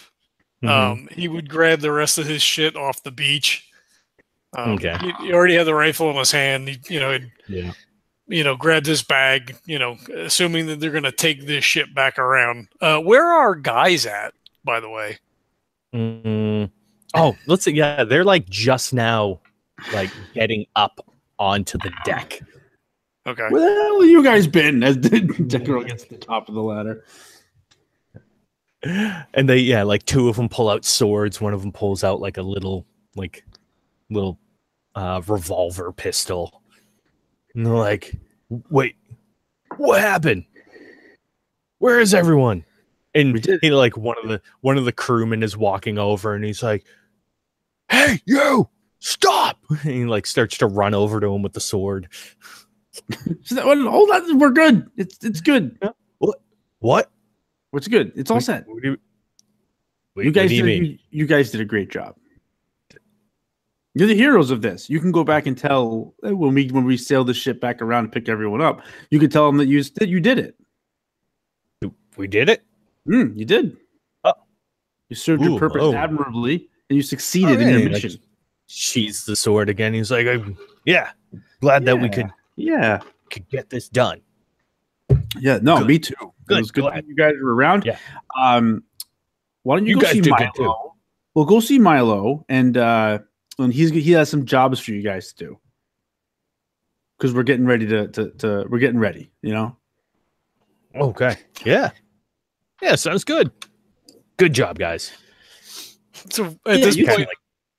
he would grab the rest of his shit off the beach. Okay. He already had the rifle in his hand. He grabbed his bag, assuming that they're going to take this ship back around. Where are our guys at, by the way? Oh, let's see. Yeah, they're just now, getting up onto the deck. Okay. Where the hell have you guys been? As Decurro gets to the top of the ladder. And they, two of them pull out swords. One of them pulls out a little revolver pistol. And they're like, wait, what happened? Where is everyone? And one of the crewmen is walking over and he's like, hey, you, stop! And he starts to run over to him with the sword. Hold on, we're good. It's good. What? What's good? It's all set. You guys did a great job. You're the heroes of this. You can go back and tell when we sail the ship back around and pick everyone up. You can tell them that you did it. We did it. You did. Oh, you served your purpose admirably, and you succeeded in your mission. She's the sword again. He's like, glad that we could get this done. Yeah, no, good. Me too. Good. It was good that you guys were around. Yeah. Why don't you go see Milo? We'll go see Milo, and he has some jobs for you guys to do. Because we're getting ready we're getting ready, Okay. Yeah. Yeah, sounds good. Good job, guys. So at this point,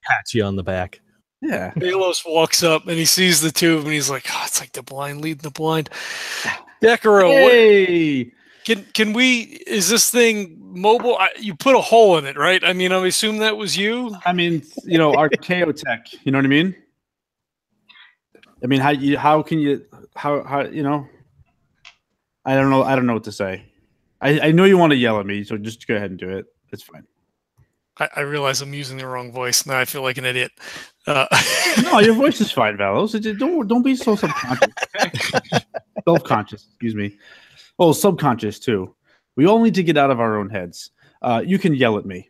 pats you on the back. Yeah. Valos walks up and he sees the two of them and he's like, it's like the blind leading the blind. Decurro, hey! Can we, is this thing mobile? You put a hole in it, right? I mean, I assume that was you. I mean, Archaeo tech, you know what I mean? I mean, how can you I don't know what to say. I know you want to yell at me, so just go ahead and do it. It's fine. I realize I'm using the wrong voice. Now I feel like an idiot. No, your voice is fine, Valos. Don't be so subconscious. Self-conscious, excuse me. Oh, subconscious too. We all need to get out of our own heads. You can yell at me.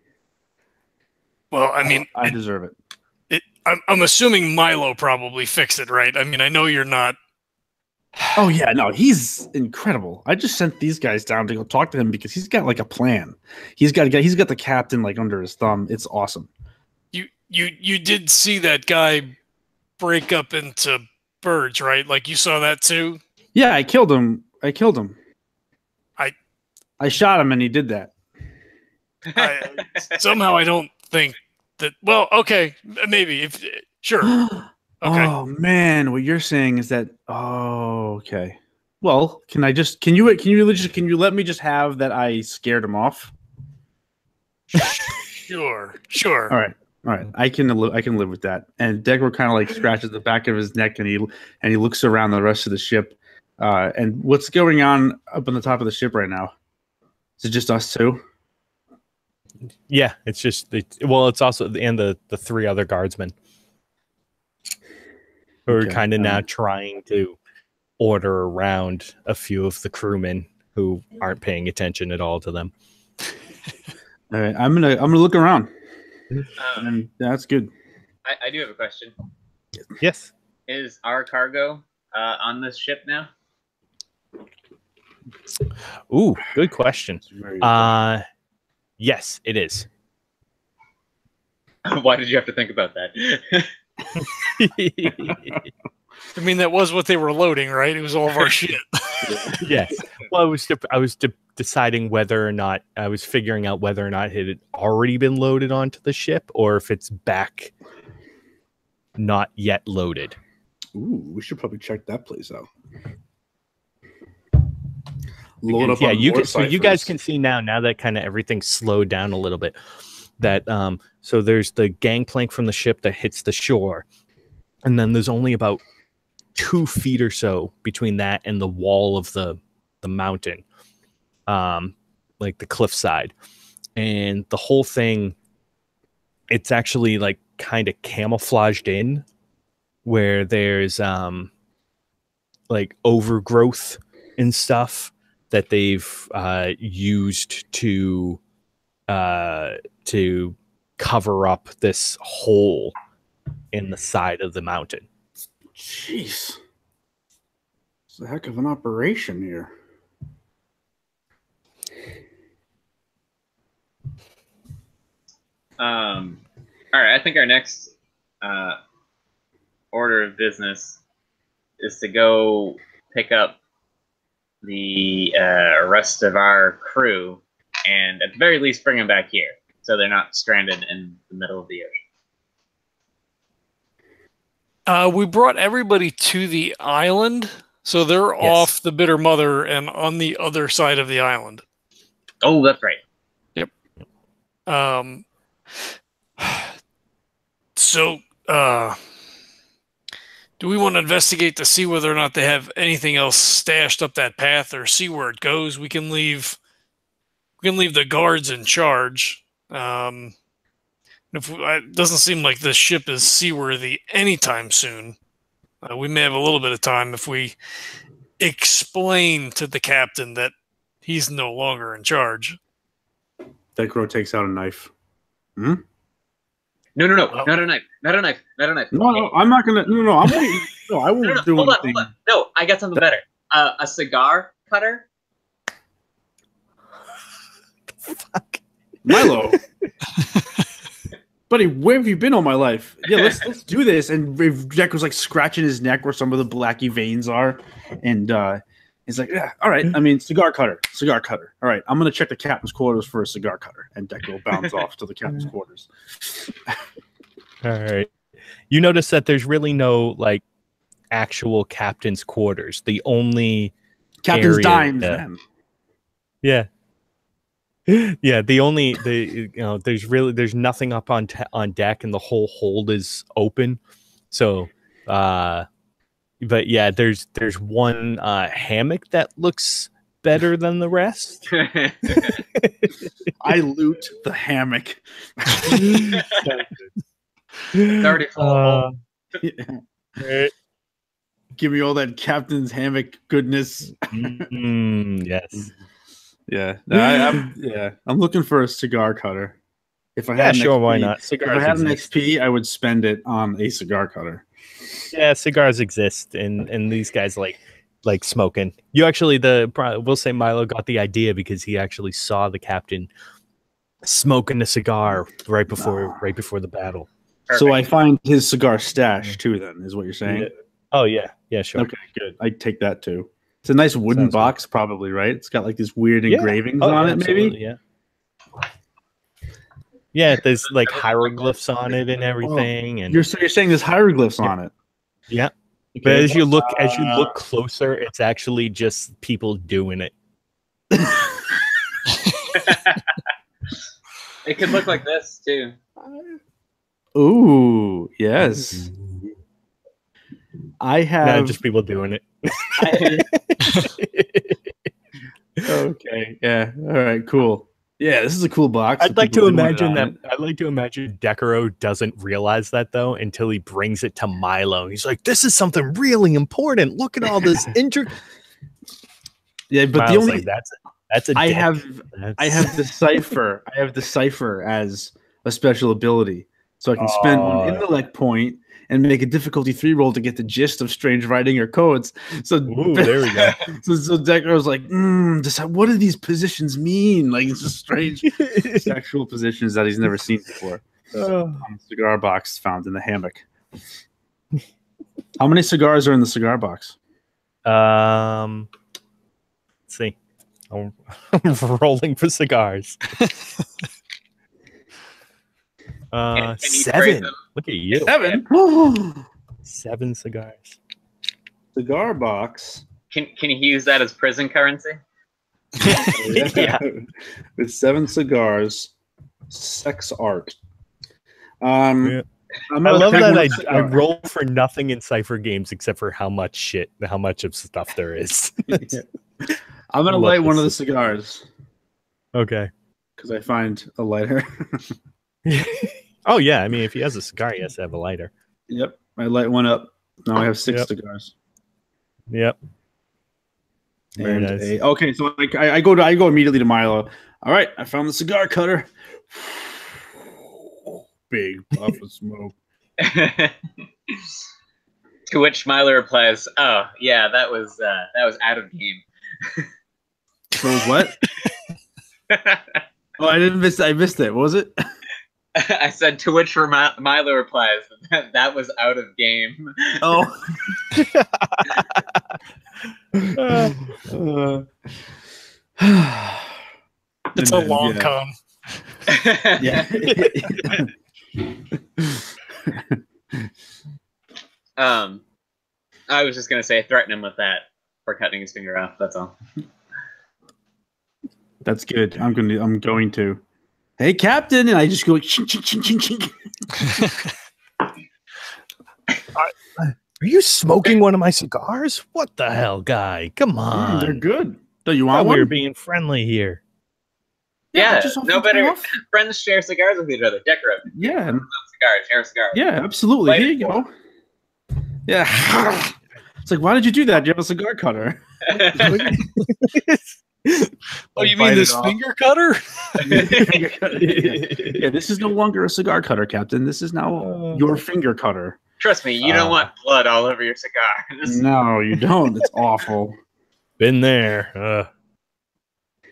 Well, I mean, I deserve it. I'm assuming Milo probably fixed it, right? I mean, I know you're not. Oh yeah, no, he's incredible. I just sent these guys down to go talk to him because he's got a plan. He's got the captain under his thumb. It's awesome. You did see that guy break up into birds, right? You saw that too? Yeah, I killed him. I shot him and he did that. Somehow I don't think that. Well, okay, maybe if sure. Okay. Oh man, what you're saying is that. Oh, okay. Well, can you let me just have that? I scared him off. Sure. All right. I can live with that. And Decurro kind of like scratches the back of his neck and he looks around the rest of the ship. And what's going on up on the top of the ship right now? Is it just us two? Yeah, it's also the 3 other guardsmen who are kind of now trying to order around a few of the crewmen who aren't paying attention at all to them. All right, I'm gonna look around. And that's good. I do have a question. Yes. Is our cargo on this ship now? Ooh, good question. Yes, it is. Why did you have to think about that? I mean, that was what they were loading, right? It was all of our shit. Yes. Well, I was deciding whether or not I was figuring out whether or not it had already been loaded onto the ship or if it's back not yet loaded. Ooh, we should probably check that place out. Load up. Yeah, you guys can see now that kind of everything's slowed down a little bit. That so there's the gangplank from the ship that hits the shore, and then there's only about 2 feet or so between that and the wall of the mountain, like the cliffside, and the whole thing. It's actually like kind of camouflaged in, where there's like overgrowth and stuff that they've used to cover up this hole in the side of the mountain. Jeez, it's a heck of an operation here. All right, I think our next order of business is to go pick up the rest of our crew and at the very least bring them back here so they're not stranded in the middle of the ocean. We brought everybody to the island, so they're off the Bitter Mother and on the other side of the island. Oh, that's right. Yep. So, do we want to investigate to see whether or not they have anything else stashed up that path, or see where it goes? We can leave the guards in charge. It doesn't seem like this ship is seaworthy anytime soon. We may have a little bit of time if we explain to the captain that he's no longer in charge. Decurro takes out a knife. Hmm? No, not a knife. No, I'm not gonna. No, I'm waiting. No, I won't do anything. Hold on. No, I got something better. A cigar cutter. Fuck, Milo. Buddy, where have you been all my life? Yeah, let's do this. And Jack was like scratching his neck where some of the blacky veins are, and he's like, "Yeah, all right. I mean, cigar cutter. All right, I'm gonna check the captain's quarters for a cigar cutter." And Deck will bounce off to the captain's quarters. All right. You notice that there's really no like actual captain's quarters. The only captain's area, dimes, man. Yeah. Yeah, there's nothing up on deck, and the whole hold is open. So, but yeah, there's one hammock that looks better than the rest. I loot the hammock. It's already full. Yeah. Give me all that captain's hammock goodness. Yes. Yeah, I'm looking for a cigar cutter. If I had why not? Cigars if I had an XP, I would spend it on a cigar cutter. Yeah, cigars exist, and these guys like smoking. You actually, we'll say Milo got the idea because he actually saw the captain smoking a cigar right before the battle. Perfect. So I find his cigar stash too. Then is what you're saying? Oh yeah, sure. Okay, good. I take that too. It's a nice wooden box, probably, right? It's got like these weird engravings on it, maybe. Yeah. Yeah, there's like hieroglyphs on it and everything. And you're saying there's hieroglyphs on it. Yeah. Okay. But as you look closer, it's actually just people doing it. It could look like this too. Ooh, yes. I have not just people doing it. Okay. Yeah. All right. Cool. Yeah, this is a cool box. I'd like to imagine Decurro doesn't realize that though until he brings it to Milo. He's like, "This is something really important. Look at all this Yeah, but Milo's the only like, that's a. I have the Cypher. I have the Cypher as a special ability, so I can spend one intellect point and make a difficulty 3 roll to get the gist of strange writing or codes. So there we go. So Decurro's like, what do these positions mean? Like, it's just strange sexual positions that he's never seen before. On the cigar box found in the hammock. How many cigars are in the cigar box? Let's see. I'm rolling for cigars. 7. Look at you. 7. 7 cigars. Cigar box. Can you use that as prison currency? Yeah. With 7 cigars, sex art. I love that I roll for nothing in Cypher games except for how much of stuff there is. I'm gonna light one of the cigars. Okay. Because I find a lighter. Oh yeah, I mean if he has a cigar, he has to have a lighter. Yep. I light one up. Now I have 6 cigars. Yep. Very nice. Okay, so I go immediately to Milo. All right, I found the cigar cutter. Big puff of smoke. To which Milo replies, "Oh yeah, that was out of game." So what? Oh, I missed it. What was it? I said, to which Milo replies, that was out of game. Oh. It's a long con. Yeah. I was just gonna say, threaten him with that for cutting his finger off. That's all. That's good. I'm going to. Hey, Captain, and I just go ching, ching, ching, ching, ching. Are you smoking one of my cigars? What the hell, guy? Come on. They're good. Do you want one? We're being friendly here. Yeah, no better. Friends share cigars with each other. Decurro. Yeah. Cigars, share cigars. Yeah, absolutely. Here you go. Yeah. It's like, why did you do that? Do you have a cigar cutter? Oh, you mean this finger cutter? Yeah, this is no longer a cigar cutter, Captain. This is now your finger cutter. Trust me, you don't want blood all over your cigar. No, you don't. It's awful. Been there.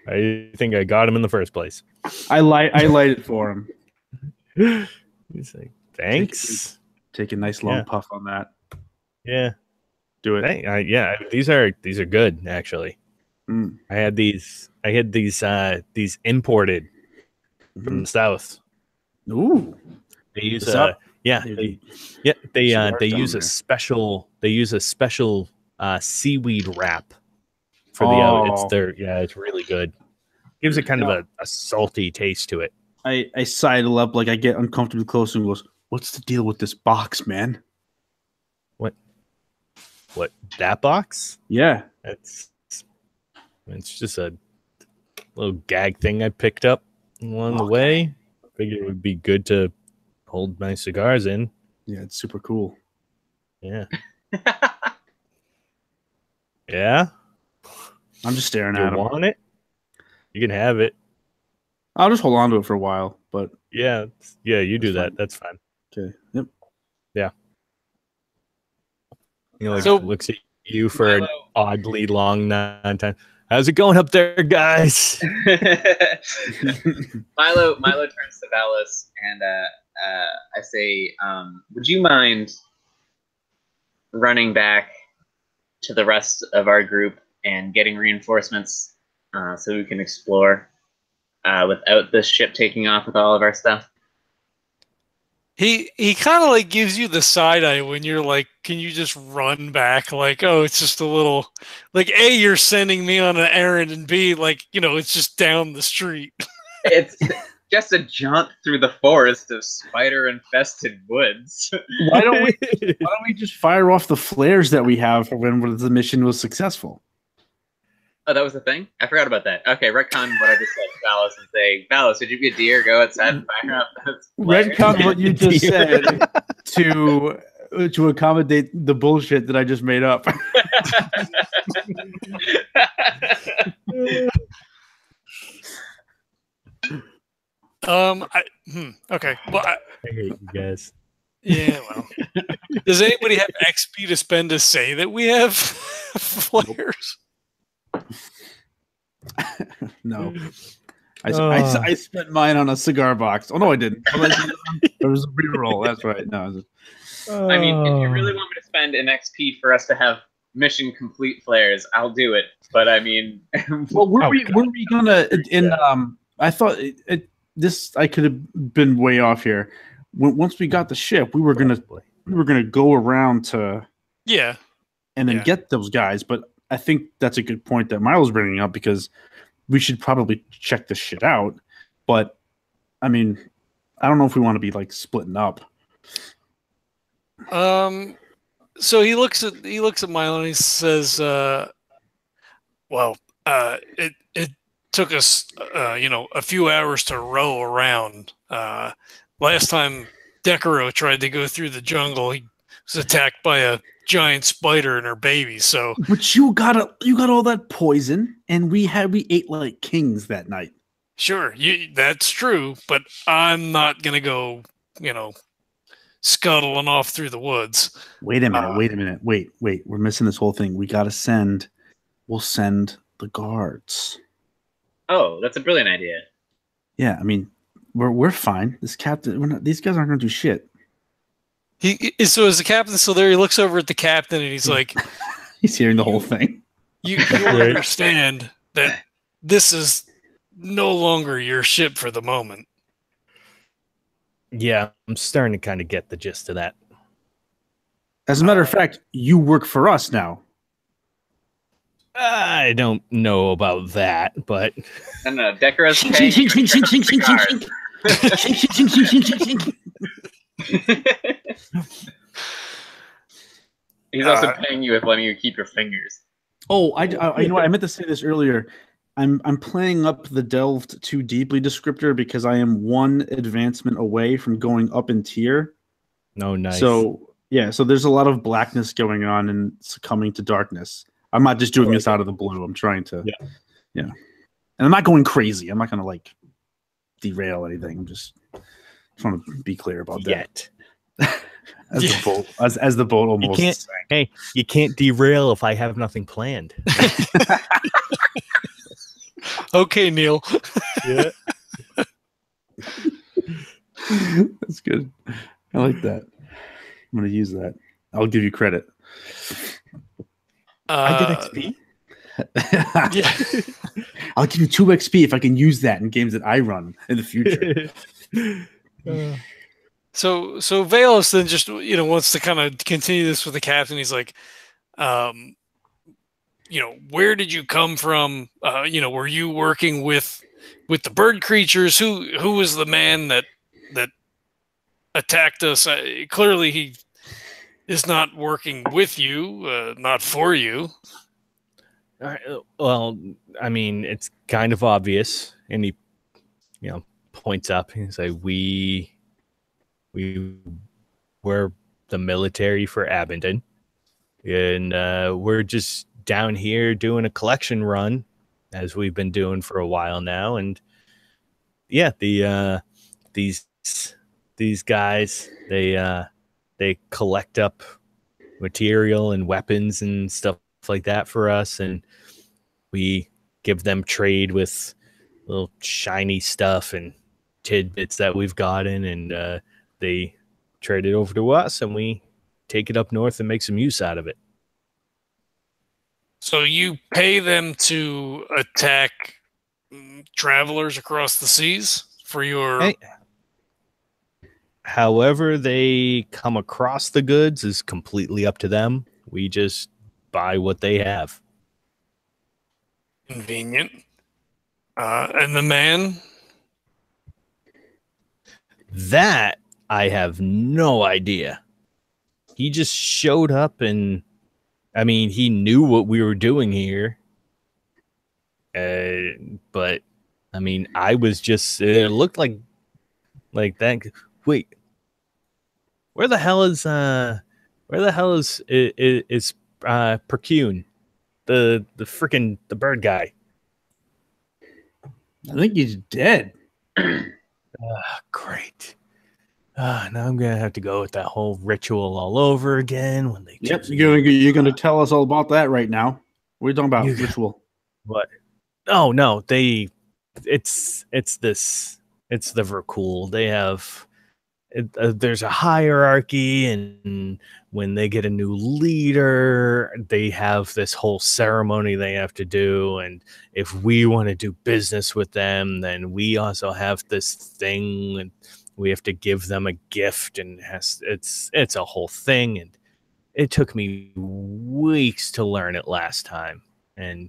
I think I got him in the first place. I light it for him. He's like, thanks. Take a nice long puff on that. Yeah. Do it. Hey, yeah, these are good actually. I had these imported from the south. Ooh. They use they use a special seaweed wrap for the out. It's really good. Gives it kind of a salty taste to it. I sidle up, like I get uncomfortably close and goes, "What's the deal with this box, man?" What, that box? Yeah. It's just a little gag thing I picked up along the way. Figured it would be good to hold my cigars in. Yeah, it's super cool. Yeah. Yeah? I'm just staring at it. You want it? You can have it. I'll just hold on to it for a while, but... Yeah, you do that. That's fine. Okay, yep. Yeah. Looks at you for an oddly long time. How's it going up there, guys? Milo turns to Valos and I say, would you mind running back to the rest of our group and getting reinforcements so we can explore without the ship taking off with all of our stuff. He kind of like gives you the side eye when you're like, can you just run back? Like, oh, it's just a little, like, A, you're sending me on an errand, and B, like, it's just down the street. It's just a jaunt through the forest of spider-infested woods. Why don't we just fire off the flares that we have for when the mission was successful? Oh, that was the thing? I forgot about that. Okay, retcon what I just said to Valos and say, Valos, did you be a deer? Go outside and fire up those flares. Retcon what you just said to accommodate the bullshit that I just made up. Okay. Well, I hate you guys. Yeah, well. Does anybody have XP to spend to say that we have flares? No. I spent mine on a cigar box. Oh, no, I didn't. There was a reroll. That's right. No. I mean, if you really want me to spend an XP for us to have mission complete flares, I'll do it. But I mean, well, were we gonna? I thought this. I could have been way off here. Once we got the ship, we were gonna go around to and then get those guys. But I think that's a good point that Milo's bringing up, because we should probably check this shit out. But I mean, I don't know if we want to be like splitting up. So he looks at Milo and he says, "Well, it took us, a few hours to row around. Last time Decurro tried to go through the jungle, he was attacked by a giant spider and her baby. So, but you got all that poison, and we ate like kings that night. Sure, that's true, but I'm not gonna go, scuttling off through the woods. Wait a minute. Wait. We're missing this whole thing. We'll send the guards. Oh, that's a brilliant idea. Yeah, I mean, we're fine. This captain, these guys aren't going to do shit. So is the captain still there? He looks over at the captain and he's like, he's hearing the whole thing. You understand that this is no longer your ship for the moment. Yeah, I'm starting to kind of get the gist of that. As a matter of fact, you work for us now. I don't know about that, but no, Decurro's paying He's also paying you with letting you keep your fingers. Oh, I you know what? I meant to say this earlier. I'm playing up the delved too deeply descriptor because I am one advancement away from going up in tier. No, nice. So yeah, so there's a lot of blackness going on and succumbing to darkness. I'm not just doing this out of the blue. I'm trying to, yeah. And I'm not going crazy. I'm not going to like derail anything. I'm just want to be clear about that. As the boat almost. You can't derail if I have nothing planned. Okay, Neil. Yeah. That's good. I like that. I'm going to use that. I'll give you credit. I get XP? Yeah. I'll give you 2 XP if I can use that in games that I run in the future. So Valos then just wants to kind of continue this with the captain. He's like, where did you come from? Were you working with the bird creatures? Who was the man that attacked us? Clearly he is not working with you, not for you. Well, I mean, it's kind of obvious. And he, points up. He's like, we were the military for Abingdon, and we're just down here doing a collection run, as we've been doing for a while now. And yeah, these guys, they collect up material and weapons and stuff like that for us, and we give them trade with little shiny stuff and tidbits that we've gotten, and they trade it over to us, and we take it up north and make some use out of it. So you pay them to attack travelers across the seas for your... Hey. However they come across the goods is completely up to them. We just buy what they have. Convenient. And the man? That I have no idea. He just showed up and, I mean, he knew what we were doing here. But, I mean, I was just, it looked like that. Wait, where the hell is Percune? The freaking the bird guy. I think he's dead. Great. Now I'm gonna have to go with that whole ritual all over again when they. Yep, you're gonna tell us all about that right now. What are you talking about? Ritual. What? Oh no, it's the Vercool. They have there's a hierarchy, and when they get a new leader, they have this whole ceremony they have to do. And if we want to do business with them, then we also have this thing, and we have to give them a gift, and it's a whole thing. And it took me weeks to learn it last time, and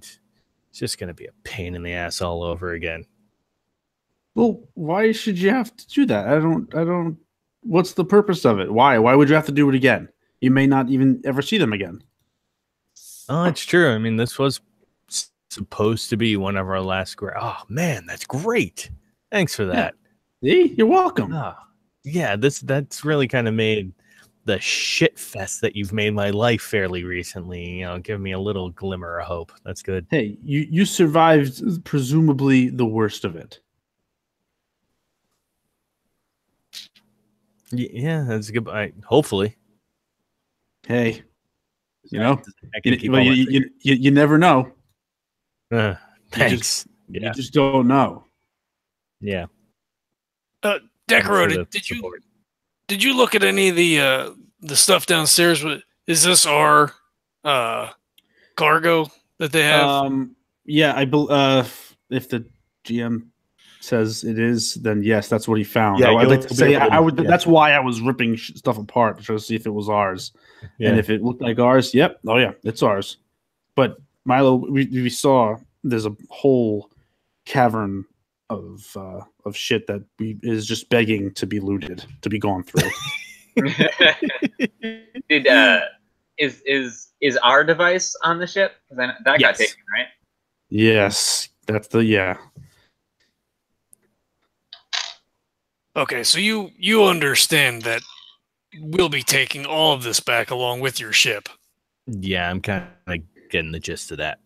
it's just going to be a pain in the ass all over again. Well, why should you have to do that? I don't. What's the purpose of it? Why? Why would you have to do it again? You may not even ever see them again. Oh, it's true. I mean, this was supposed to be one of our last. Oh man, that's great. Thanks for that. Yeah. See, you're welcome. Yeah, that's really kind of made the shit fest that you've made my life fairly recently. You know, give me a little glimmer of hope. That's good. Hey, you survived presumably the worst of it. Yeah, that's a good. Hopefully. Hey, you know, you never know. Thanks. You just don't know. Yeah. Decurro, did you look at any of the stuff downstairs? Is this our cargo that they have? Yeah, if the GM says it is, then yes, that's what he found. Yeah, I'd like to say I would. Yeah. That's why I was ripping stuff apart to try to see if it was ours, and if it looked like ours, yep, oh yeah, it's ours. But Milo, we saw there's a whole cavern of shit that is just begging to be looted, to be gone through. Is our device on the ship? Because that got taken, right? Yes, that's the Okay, so you understand that we'll be taking all of this back along with your ship. Yeah, I'm kind of getting the gist of that.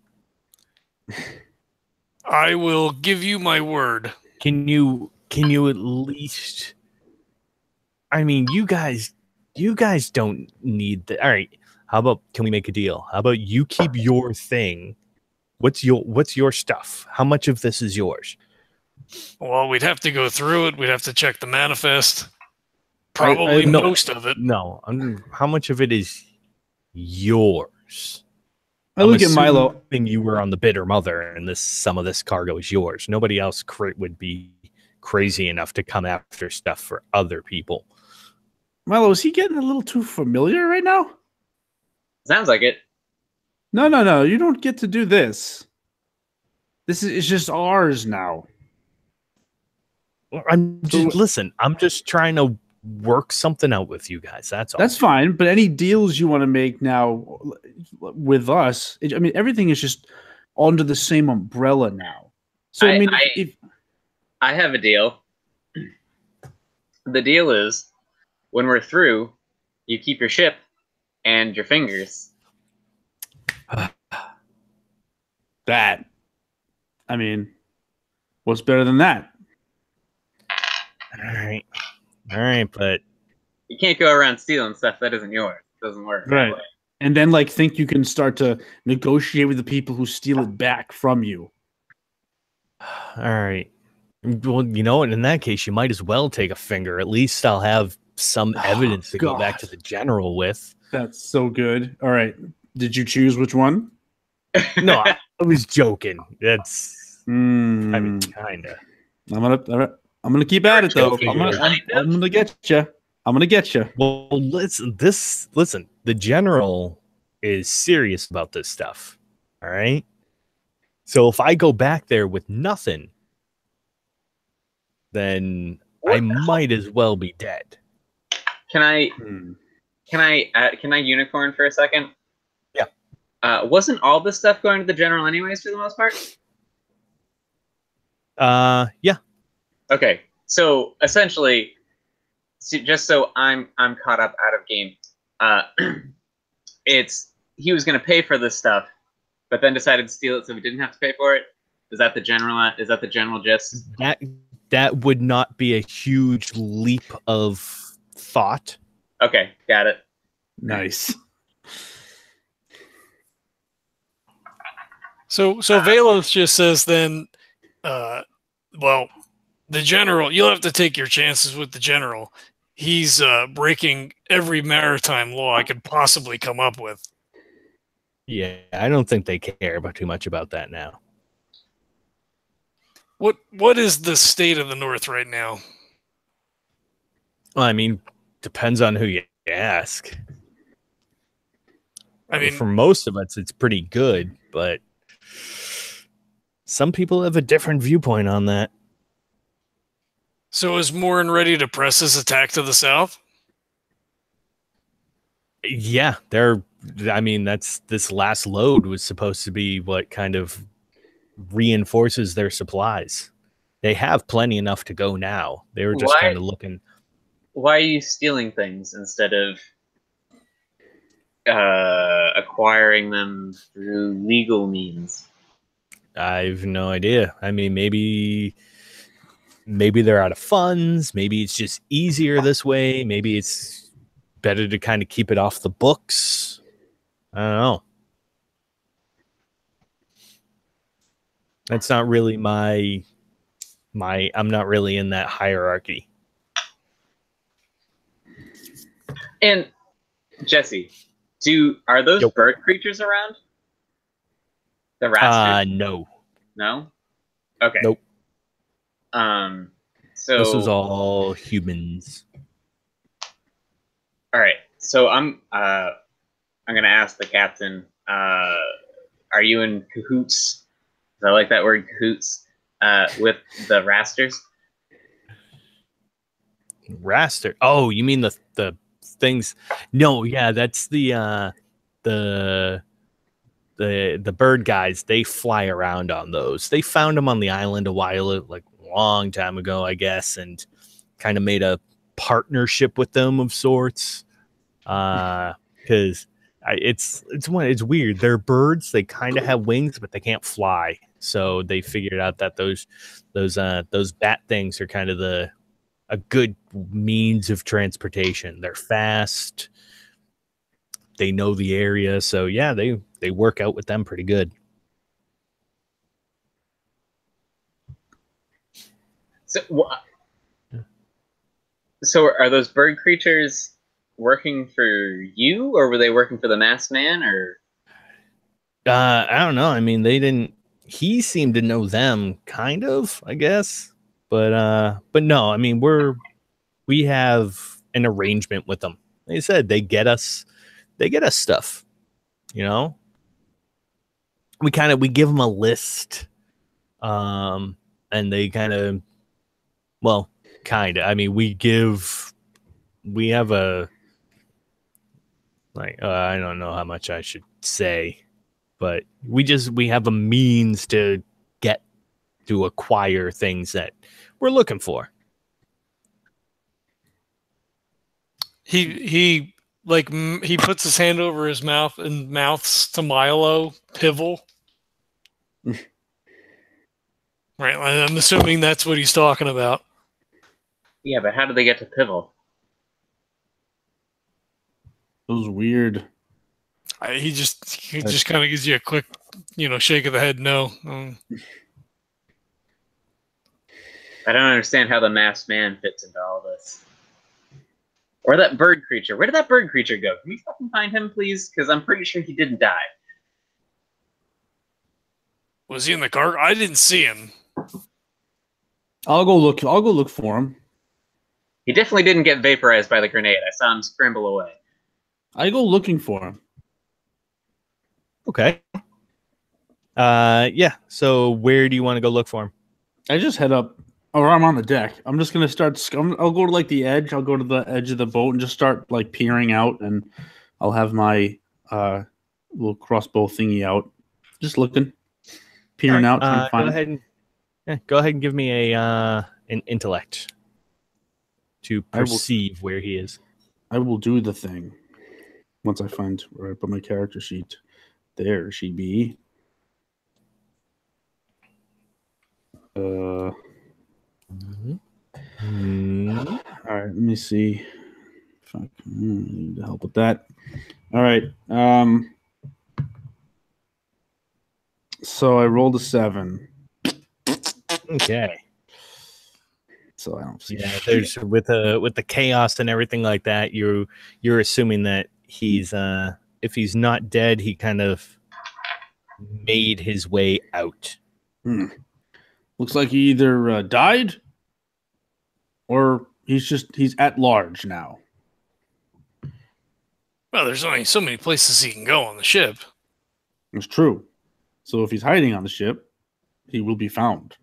I will give you my word. Can you at least? I mean, you guys don't need the. All right, how about can we make a deal? How about you keep your thing? What's your stuff? How much of this is yours? Well, we'd have to go through it. We'd have to check the manifest. Probably most of it. No, how much of it is yours? I look at Milo. You were on the Bitter Mother, and some of this cargo is yours. Nobody else would be crazy enough to come after stuff for other people. Milo, is he getting a little too familiar right now? Sounds like it. No. You don't get to do this. It's just ours now. Listen. I'm just trying to work something out with you guys. That's all. That's fine. But any deals you want to make now with us, I mean, everything is just under the same umbrella now. So I have a deal. The deal is, when we're through, you keep your ship and your fingers. That. I mean, what's better than that? All right, but you can't go around stealing stuff that isn't yours. It doesn't work. Right. And then think you can start to negotiate with the people who steal it back from you. All right. Well, in that case, you might as well take a finger. At least I'll have some evidence to go back to the general with. That's so good. All right. Did you choose which one? No, I was joking. That's I mean, Mm, kinda. I'm gonna keep at it though. joking, I'm gonna get you. I'm gonna get you. Well, listen. The general is serious about this stuff. All right. So if I go back there with nothing, then I might as well be dead. Can I Hmm. can I unicorn for a second? Yeah. Wasn't all this stuff going to the general anyways for the most part? Yeah. Okay, so essentially, just so I'm caught up out of game, it's he was going to pay for this stuff, but then decided to steal it so he didn't have to pay for it. Is that the general? Is that the general gist? That would not be a huge leap of thought. Okay, got it. Nice. So Valos just says then, well, the general, you'll have to take your chances with the general. He's breaking every maritime law I could possibly come up with. Yeah, I don't think they care about too much about that now. What is the state of the North right now? Well, I mean, depends on who you ask. I mean, for most of us, it's pretty good, but some people have a different viewpoint on that. so is Morran ready to press his attack to the south? Yeah, I mean, this last load was supposed to be what kind of reinforces their supplies. They have plenty enough to go now. They were just kind of looking. Why are you stealing things instead of acquiring them through legal means? I have no idea. I mean, maybe they're out of funds. Maybe it's just easier this way. Maybe it's better to kind of keep it off the books. I don't know. That's not really my I'm not really in that hierarchy. And Jesse, are those bird creatures around? The rasters? No. No? Okay. Nope. So this was all humans. All right. So I'm gonna ask the captain, are you in cahoots? I like that word, cahoots, with the rasters? Raster. Oh, you mean the things? No, yeah, that's the bird guys. They fly around on those. They found them on the island a long time ago, I guess, and kind of made a partnership with them of sorts. Because it's weird. They're birds. They kind of have wings, but they can't fly. So they figured out that those bat things are kind of a good means of transportation. They're fast. They know the area, so yeah, they work out with them pretty good. So are those bird creatures working for you, or were they working for the masked man, or? I don't know. I mean, they didn't. He seemed to know them, kind of, I guess. But no. I mean, we have an arrangement with them. Like I said, they get us stuff. You know, we give them a list, and they kind of, well, kind of. I mean, we have a I don't know how much I should say, but we have a means to get to acquire things that we're looking for. He puts his hand over his mouth and mouths to Milo Pivel. Right, I'm assuming that's what he's talking about. Yeah, but how do they get to Pivel? It was weird. He just kind of gives you a quick, shake of the head. No. I don't understand how the masked man fits into all this. Or that bird creature. Where did that bird creature go? Can we fucking find him, please? Because I'm pretty sure he didn't die. Was he in the car? I didn't see him. I'll go look for him. He definitely didn't get vaporized by the grenade. I saw him scramble away. I go looking for him. Okay. Yeah. So where do you want to go look for him? I just head up, or I'm on the deck. I'm just gonna start. I'll go to like the edge. I'll go to the edge of the boat and just start like peering out, and I'll have my little crossbow thingy out, just looking, peering out, trying to find. Go ahead and give me an intellect to perceive where he is. I will do the thing once I find where I put my character sheet. There she be. All right, let me see. Fuck, I need help with that. All right. So I rolled a 7. Okay. So I don't see. Yeah, there's with the chaos and everything like that. You're assuming that he's if he's not dead, he kind of made his way out. Looks like he either died or he's at large now. Well, there's only so many places he can go on the ship. It's true. So if he's hiding on the ship, he will be found.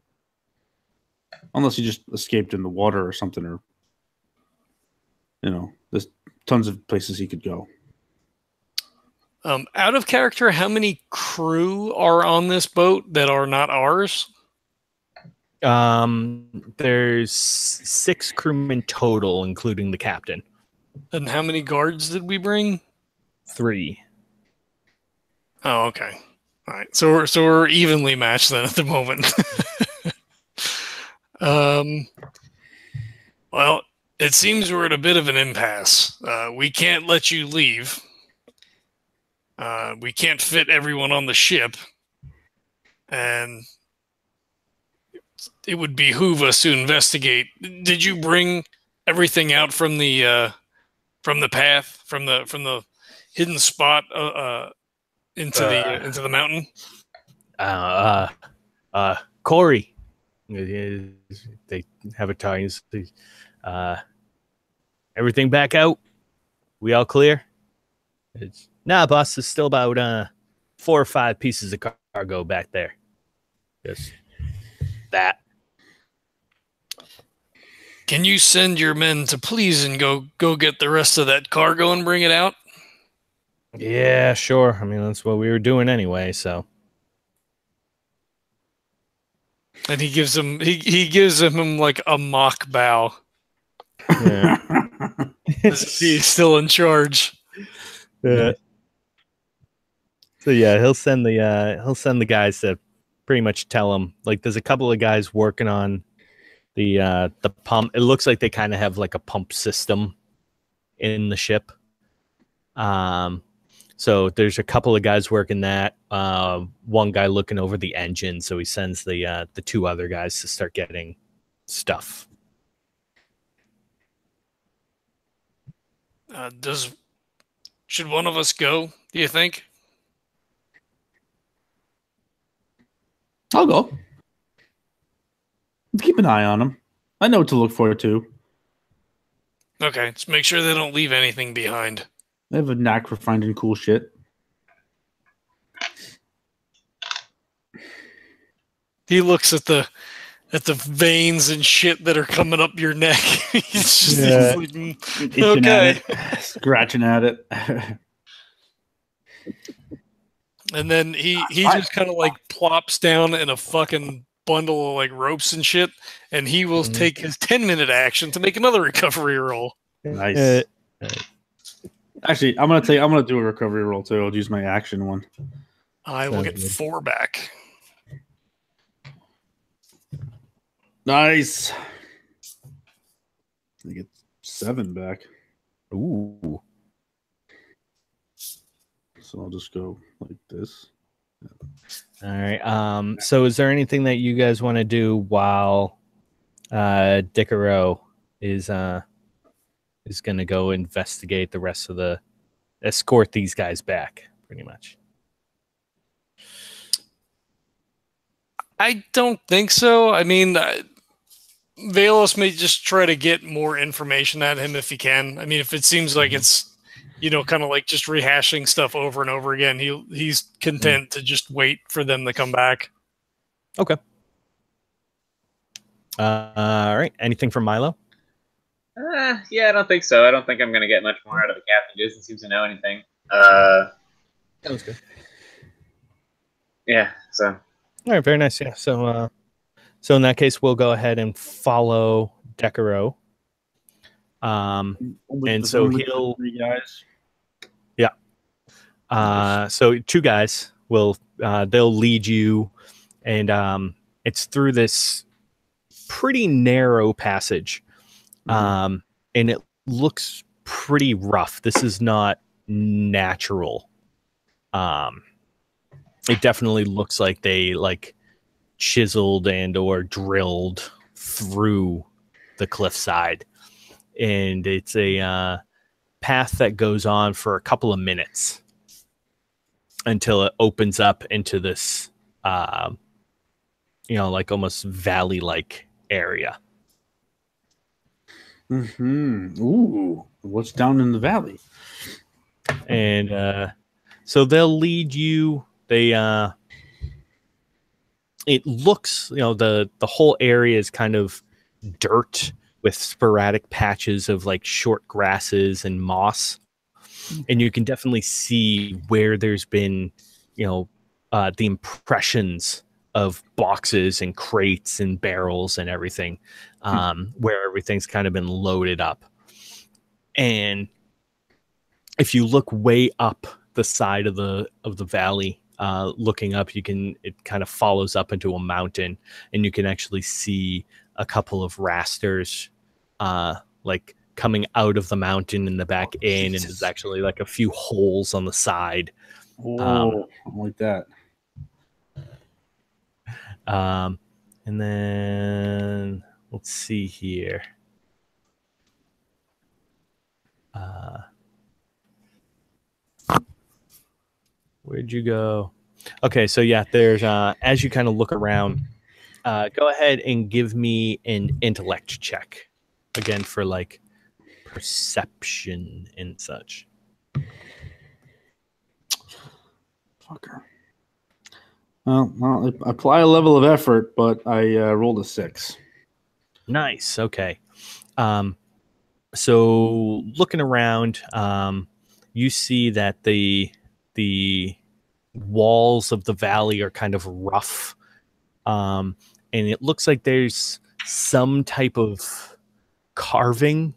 Unless he just escaped in the water or something, or there's tons of places he could go. Out of character, how many crew are on this boat that are not ours? There's 6 crewmen total, including the captain. And how many guards did we bring? 3. Oh, okay. All right. So we're evenly matched then at the moment. Well, it seems we're at a bit of an impasse. We can't let you leave. We can't fit everyone on the ship, and it would behoove us to investigate. Did you bring everything out from the path, from the hidden spot into the mountain? Corey, they have a tie. Everything back out. We all clear? Nah, boss. There's still about 4 or 5 pieces of cargo back there. Just that. Can you send your men to please and go get the rest of that cargo and bring it out? Yeah, sure. I mean, that's what we were doing anyway, so. And he gives him like a mock bow. Yeah. He's still in charge. Yeah. So yeah, he'll send the guys to pretty much tell him, like, there's a couple of guys working on the pump. It looks like they kind of have like a pump system in the ship. So there's a couple of guys working that. One guy looking over the engine. So he sends the 2 other guys to start getting stuff. Should one of us go, do you think? I'll go. Keep an eye on them. I know what to look for, too. Okay, just make sure they don't leave anything behind. They have a knack for finding cool shit. He looks at the veins and shit that are coming up your neck. He's just like, okay. Scratching at it. And then he just kind of like plops down in a fucking bundle of like ropes and shit, and he will take his 10-minute action to make another recovery roll. Nice. Actually, I'm gonna do a recovery roll too. I'll use my action one. I will get 4 back. Nice. I get 7 back. Ooh. So I'll just go like this. All right. So is there anything that you guys want to do while Decurro is going to go investigate the rest of escort these guys back, pretty much? I don't think so. I mean, Valos may just try to get more information at him if he can. I mean, if it seems like it's, kind of like just rehashing stuff over and over again, he's content to just wait for them to come back. Okay. All right. Anything from Milo? Yeah, I don't think so. I don't think I'm going to get much more out of the captain. He doesn't seem to know anything. That was good. Yeah, so. All right, very nice. Yeah, so in that case, we'll go ahead and follow Decurro. And so he'll. Three guys. Yeah. So two guys will they'll lead you, and it's through this pretty narrow passage. And it looks pretty rough. This is not natural. It definitely looks like they chiseled and or drilled through the cliffside, and it's a path that goes on for a couple of minutes until it opens up into this almost valley-like area. Ooh, what's down in the valley? And so they'll lead you. It looks, the whole area is kind of dirt with sporadic patches of short grasses and moss. And you can definitely see where there's been, the impressions of boxes and crates and barrels and everything, where everything's kind of been loaded up. And if you look way up the side of the valley, looking up, it kind of follows up into a mountain, and you can actually see a couple of rasters coming out of the mountain in the back end, and there's actually a few holes on the side. Oh, like that. And then let's see here. Where'd you go? Okay, so yeah, there's as you kind of look around, go ahead and give me an intellect check again for perception and such. Fucker. Well, I apply a level of effort, but I rolled a 6. Nice. Okay. So looking around, you see that the walls of the valley are kind of rough, and it looks like there's some type of carving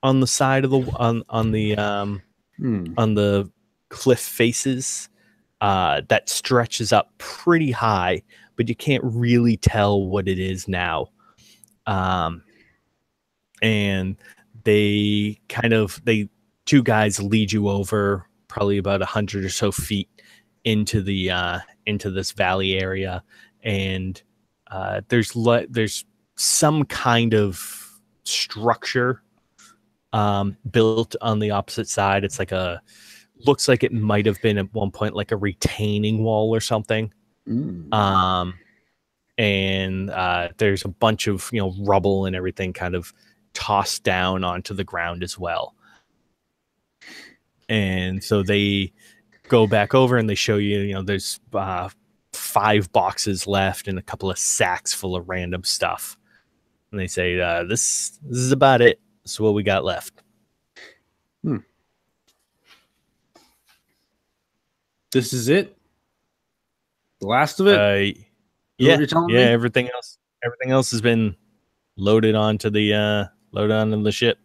on the side of on the cliff faces that stretches up pretty high, but you can't really tell what it is now. And two guys lead you over probably about 100 or so feet into this valley area, and there's some kind of structure built on the opposite side. It's looks like it might have been at one point a retaining wall or something. And there's a bunch of rubble and everything kind of tossed down onto the ground as well. And so they go back over and they show you, there's 5 boxes left and a couple of sacks full of random stuff. And they say, this is about it. This is what we got left. This is it? The last of it? Yeah. Everything else has been loaded onto the ship.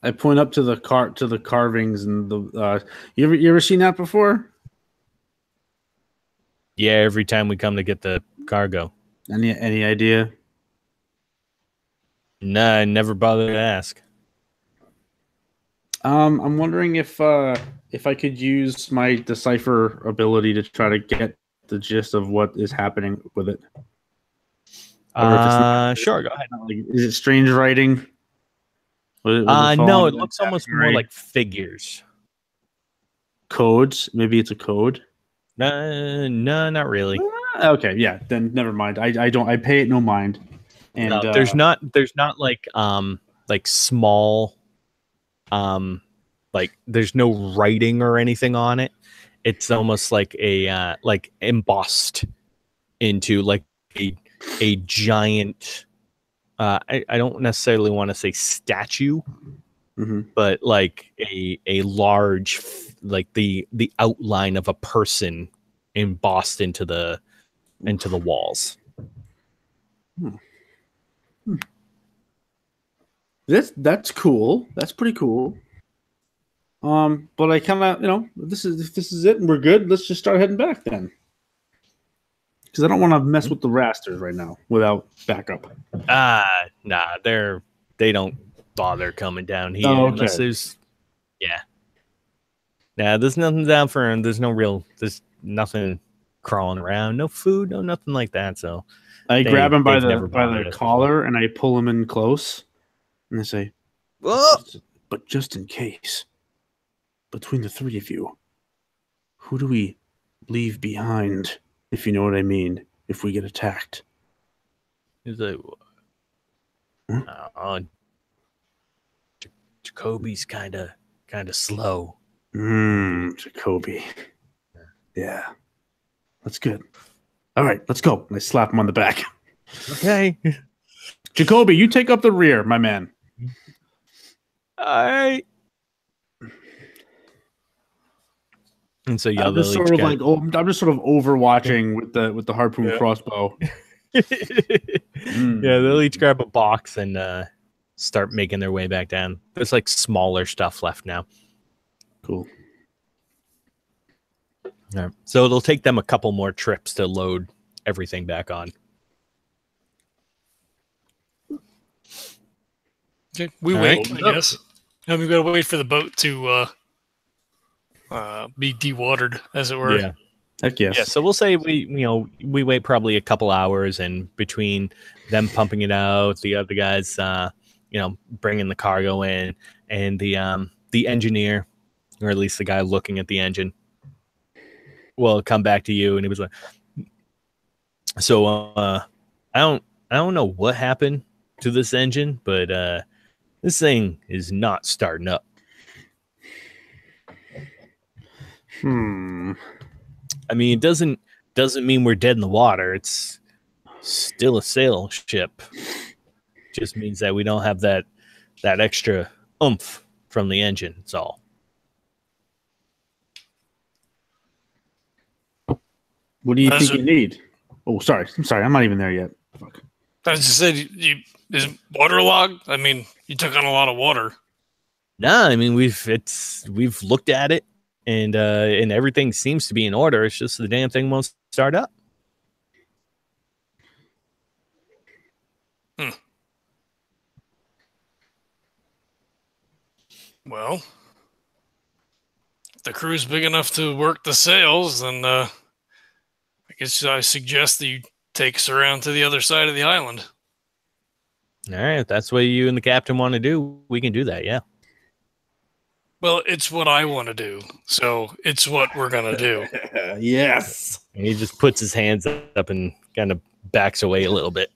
I point up to the carvings and the. You ever seen that before? Yeah, every time we come to get the cargo. Any idea? Nah, I never bothered to ask. I'm wondering if I could use my decipher ability to try to get the gist of what is happening with it. Sure, go ahead. Is it strange writing? No, it looks almost more like figures. Codes? Maybe it's a code? No, not really. Okay, yeah, then never mind. I don't. I pay it no mind. And no, there's not like small like there's no writing or anything on it. It's almost like a like embossed into like a giant I don't necessarily want to say statue, but like a large like the outline of a person embossed into the walls. That's cool. That's pretty cool. But I kind of, this is it, and we're good. Let's just start heading back then, because I don't want to mess with the rasters right now without backup. Nah, they don't bother coming down here unless there's there's nothing down for him. There's nothing crawling around, no food, no nothing like that. So I grab him by the collar and I pull him in close, and I say, "But just in case, between the three of you, who do we leave behind, if you know what I mean, if we get attacked?" He's like, Jacoby's kind of slow. Jacoby. Yeah. That's good. All right, let's go. And I slap him on the back. Okay. Jacoby, you take up the rear, my man. All right. And so I'm just sort of like, I'm just sort of overwatching with the harpoon crossbow. Yeah, they'll each grab a box and start making their way back down. There's like smaller stuff left now. Cool. All right. So it'll take them a couple more trips to load everything back on. Okay, we wait, I guess. And we've got to wait for the boat to be dewatered, as it were. Yeah. Heck yes. Yeah, so we'll say we wait probably a couple hours, and between them pumping it out, the other guys bringing the cargo in, and the engineer, or at least the guy looking at the engine, will come back to you, and he was like, "So I don't know what happened to this engine, but this thing is not starting up." I mean, it doesn't mean we're dead in the water. It's still a sail ship. Just means that we don't have that extra oomph from the engine. It's all. What do you think you need? Oh, sorry. I'm sorry. I'm not even there yet. Fuck. I just said, is it waterlogged? I mean, you took on a lot of water. Nah, I mean we've looked at it, and everything seems to be in order. It's just the damn thing won't start up. Well, if the crew's big enough to work the sails, then I guess I suggest that you take us around to the other side of the island. All right, if that's what you and the captain want to do, we can do that, yeah. Well, it's what I want to do, so it's what we're going to do. Yes. And he just puts his hands up and kind of backs away a little bit.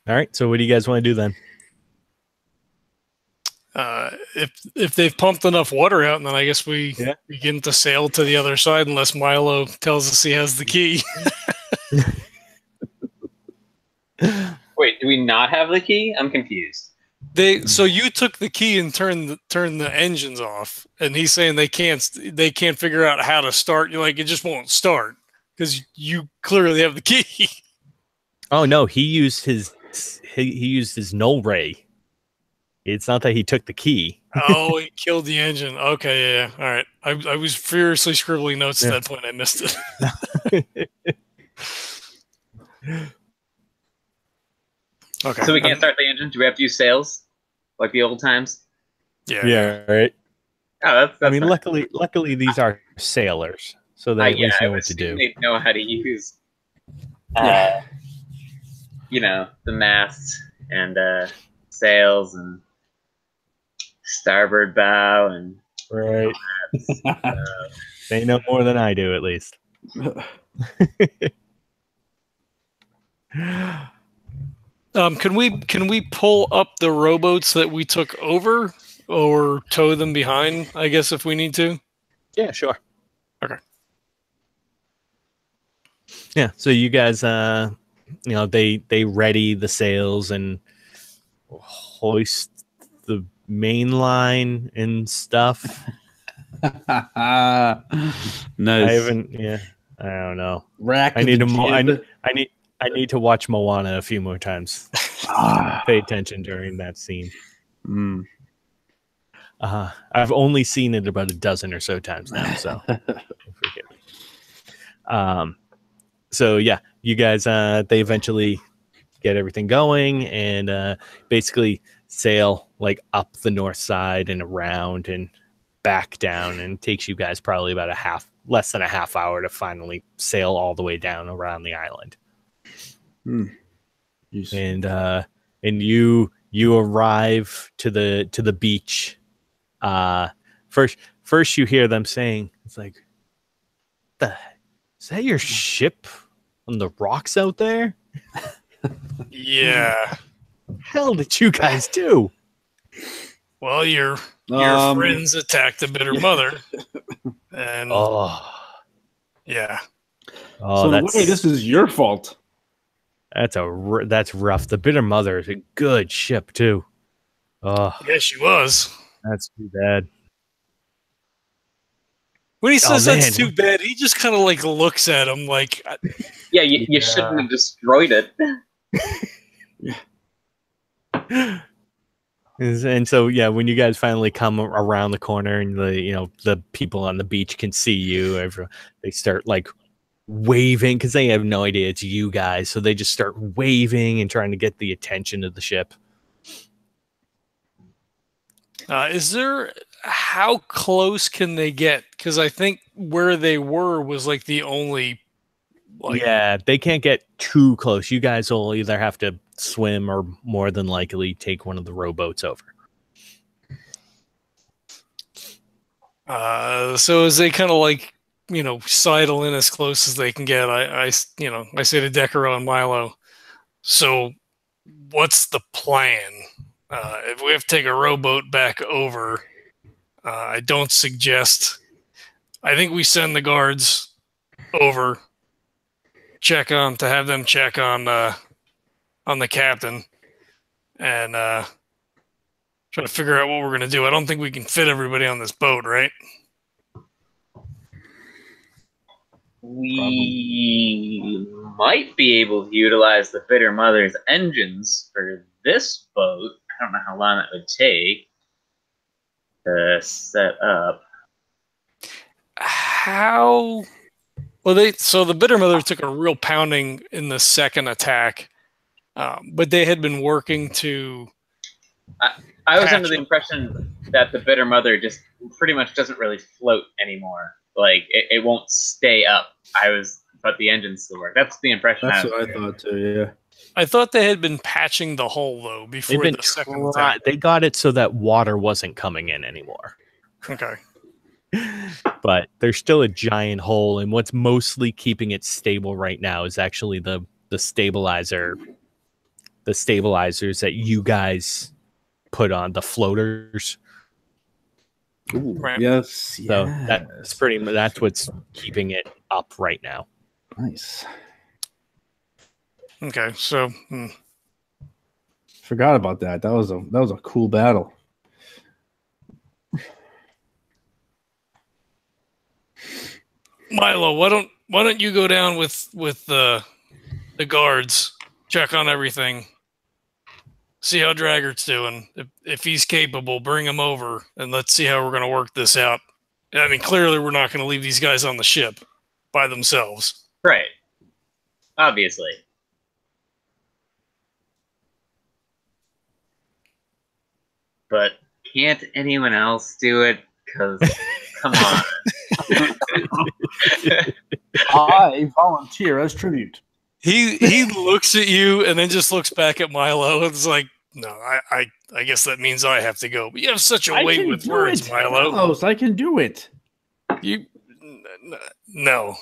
All right, so what do you guys want to do then? If they've pumped enough water out, then I guess we begin to sail to the other side, unless Milo tells us he has the key. Wait, do we not have the key? I'm confused. So you took the key and turned the engines off, and he's saying they can't figure out how to start. You're like, it just won't start because you clearly have the key. Oh no, he used his null ray. It's not that he took the key. Oh, he killed the engine. Okay, yeah. All right. I was furiously scribbling notes at that point. I missed it. Okay. So we can't start the engine? Do we have to use sails? Like the old times? Yeah, right. Oh, that's I mean, fine. luckily these are sailors, so they at least know what to do. They know how to use the masts and sails and starboard bow and Right. They know more than I do, at least. Can we pull up the rowboats that we took over, or tow them behind? I guess if we need to. Yeah, sure. Okay. Yeah. So you guys, they ready the sails and hoist the main line and stuff. Nice. I haven't. Yeah. I don't know. Rack I need the to. jib. I need to watch Moana a few more times. Pay attention during that scene. Mm. I've only seen it about a dozen or so times now, so forgive me. So yeah, you guys, they eventually get everything going and basically sail like up the north side and around and back down, and it takes you guys probably about less than a half hour to finally sail all the way down around the island. And you arrive to the beach. First you hear them saying, it's like, is that your ship on the rocks out there? Yeah. Hell did you guys do? Well, your friends attacked the bitter mother, and yeah. So wait, this is your fault. That's rough. The bitter mother is a good ship too. Oh, yeah, she was. That's too bad. When he says that's too bad, he just kind of like looks at him like, yeah, you shouldn't have destroyed it. And so, yeah, when you guys finally come around the corner and the people on the beach can see you, they start like waving because they have no idea it's you guys. So they just start waving and trying to get the attention of the ship. How close can they get? Because I think where they were was like the only. Yeah, they can't get too close. You guys will either have to swim or more than likely take one of the rowboats over. So as they kind of like, sidle in as close as they can get, I say to Decurro and Milo, so what's the plan? If we have to take a rowboat back over, I don't suggest. I think we send the guards over, to have them check on the captain, and try to figure out what we're going to do. I don't think we can fit everybody on this boat, right? We might be able to utilize the Bitter Mother's engines for this boat. I don't know how long it would take to set up. How? Well, so the Bitter Mother took a real pounding in the second attack, but they had been working to. I was under the impression that the Bitter Mother just pretty much doesn't really float anymore. Like it won't stay up. But the engines still work. That's the impression. That's what I thought too. Yeah. I thought they had been patching the hole though before the second attack. They got it so that water wasn't coming in anymore. Okay. But there's still a giant hole, and what's mostly keeping it stable right now is actually the stabilizers that you guys put on the floaters. Ooh, right. Yes. So that's what's keeping it up right now. Nice. Okay, so forgot about that. That was a cool battle. Milo, why don't you go down with the guards, check on everything, see how Draggert's doing. If he's capable, bring him over, and let's see how we're going to work this out. I mean, clearly we're not going to leave these guys on the ship by themselves. Right. Obviously. But can't anyone else do it? Because, come on. I volunteer as tribute. He looks at you and then just looks back at Milo and is like, No, I guess that means I have to go. But you have such a I way can with do words, it, Milo. Valos, I can do it. No,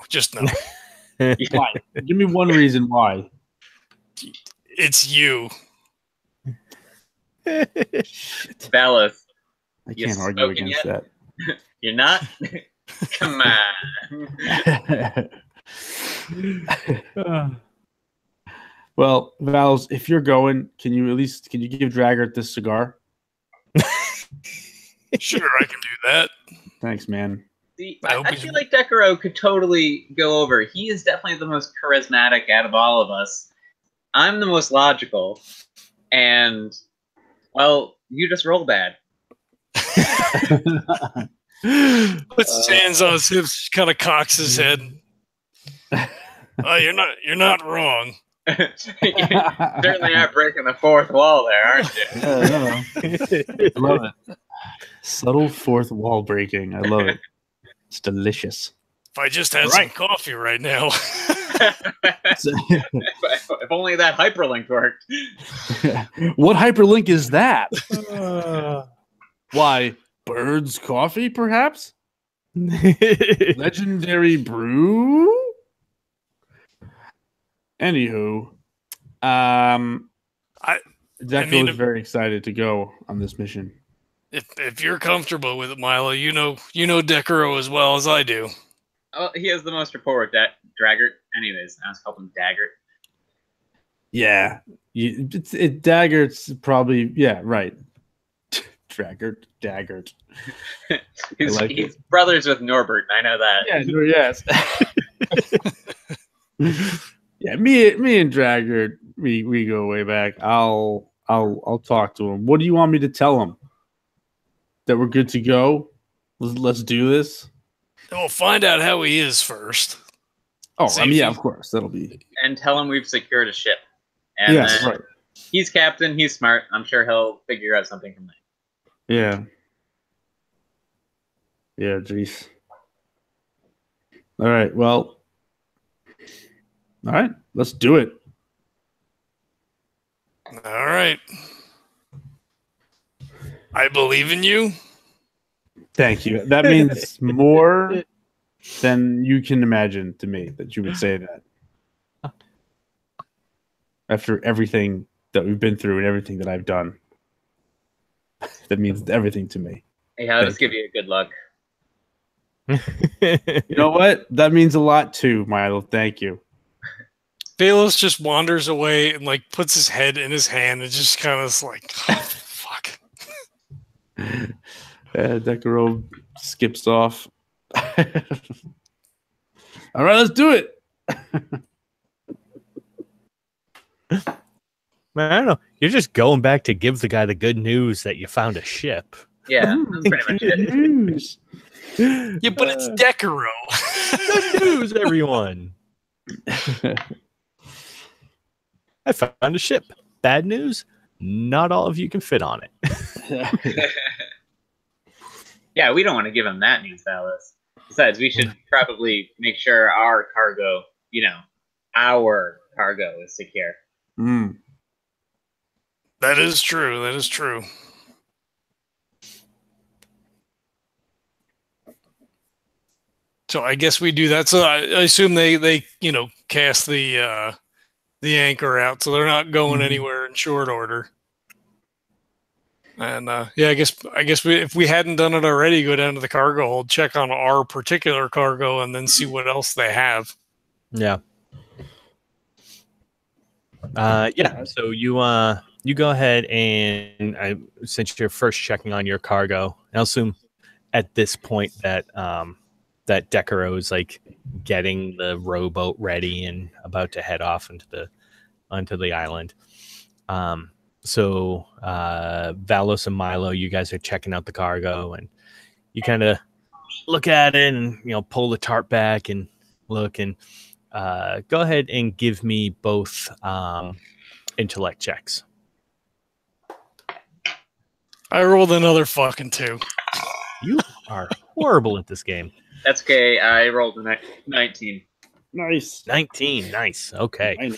just no. Why? Give me one reason why. It's you. Shit. Dallas, I You can't argue spoken against yet? You're not? Come on. that. Well, Valos, if you're going, can you give Draggart this cigar? Sure, I can do that. Thanks, man. See, I I hope feel like Decurro could totally go over. He is definitely the most charismatic out of all of us. I'm the most logical. And, well, you just roll bad. Puts his hands on his hips, kind of cocks his head. Oh, you're not wrong. You certainly are breaking the fourth wall there, aren't you? I love it. Subtle fourth wall breaking. I love it. It's delicious. If I just had some coffee right now. If only that hyperlink worked. What hyperlink is that? Why? Bird's coffee, perhaps? Legendary brew? Anywho, Decurro is very excited to go on this mission. If you're comfortable with it, Milo, you know Decurro as well as I do. Oh, he has the most rapport with Draggart. Anyways, I was called him Daggart. Yeah, Daggert's probably right. Daggart. He's brothers with Norbert. I know that. Yeah, yes. Yeah, me and Draggart, we go way back. I'll talk to him. What do you want me to tell him? That we're good to go? Let's do this. We'll find out how he is first. Oh, of course. That'll be. And tell him we've secured a ship. And yes, right. He's captain. He's smart. I'm sure he'll figure out something from there. Yeah. Yeah, jeez. All right, well. All right, let's do it. All right. I believe in you. Thank you. That means more than you can imagine to me that you would say that. After everything that we've been through and everything that I've done. That means everything to me. Hey, I'll just give you a good luck. You know what? That means a lot too, Milo. Thank you. Valos just wanders away and puts his head in his hand and just kind of like, oh, fuck. Decurro skips off. All right, let's do it. Man, I don't know. You're just going back to give the guy the good news that you found a ship. Yeah, that's pretty much it. News. Yeah, but it's Decurro. Good news, everyone. I found a ship. Bad news, not all of you can fit on it. Yeah, we don't want to give him that news, Valos. Besides, we should probably make sure our cargo, our cargo is secure. Mm. That is true. That is true. So I guess we do that. So I assume they cast the anchor out, so they're not going anywhere in short order. And I guess if we hadn't done it already, go down to the cargo hold, check on our particular cargo, and then see what else they have. Yeah. So you go ahead and since you're first checking on your cargo, I'll assume at this point that that Decurro is getting the rowboat ready and about to head off onto the island. So Valos and Milo, you guys are checking out the cargo, and you kind of look at it and pull the tarp back and look, and go ahead and give me both intellect checks. I rolled another fucking 2. You are horrible at this game. That's okay. I rolled a 19. Nice. 19. Nice. Okay.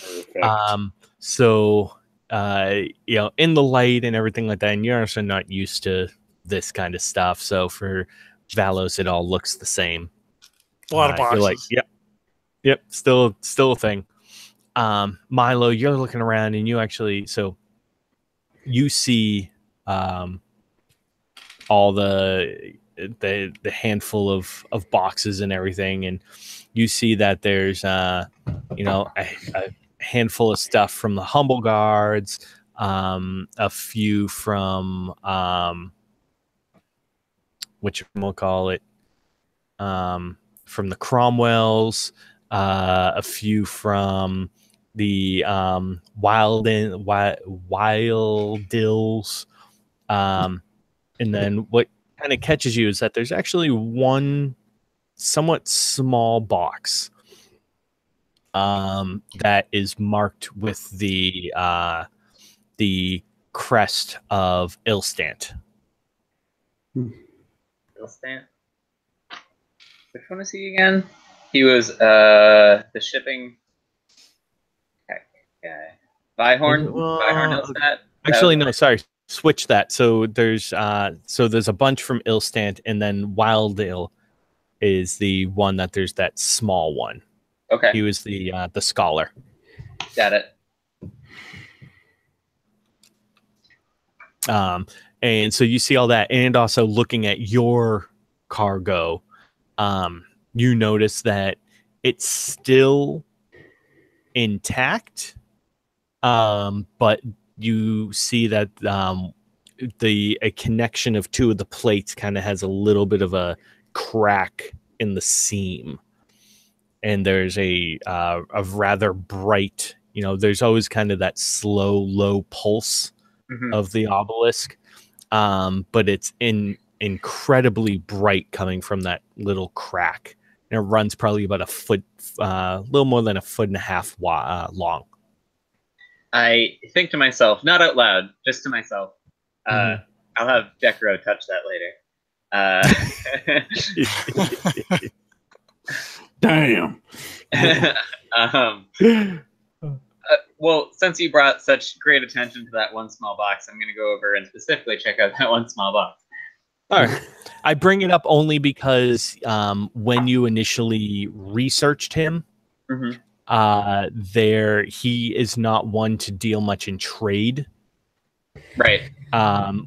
So in the light and everything like that, and you're also not used to this kind of stuff. So for Valos, it all looks the same. A lot of boxes. You're like, yep, still a thing. Milo, you're looking around, and you see all the handful of boxes and everything, and you see that there's a handful of stuff from the humble guards, a few from from the Cromwells, a few from the Wild Dills, and then what kind of catches you is that there's actually one somewhat small box that is marked with the crest of Ilstant. Ilstant? Which one is he again? He was the shipping guy. Vihorn? Vihorn Ilstant? Actually, no, sorry. Switch that. So there's a bunch from Ilstant, and then Wild Ill is the one that there's that small one. Okay. He was the scholar. Got it. And so you see all that, and also looking at your cargo, you notice that it's still intact, but you see that a connection of two of the plates kind of has a little bit of a crack in the seam, and there's a rather bright, there's always kind of that slow, low pulse of the obelisk, but it's incredibly bright coming from that little crack, and it runs probably about a little more than 1.5 feet long. I think to myself, not out loud, just to myself, I'll have Decurro touch that later. Damn. Well, since you brought such great attention to that one small box, I'm going to go over and specifically check out that one small box. All right. I bring it up only because when you initially researched him, he is not one to deal much in trade. Right.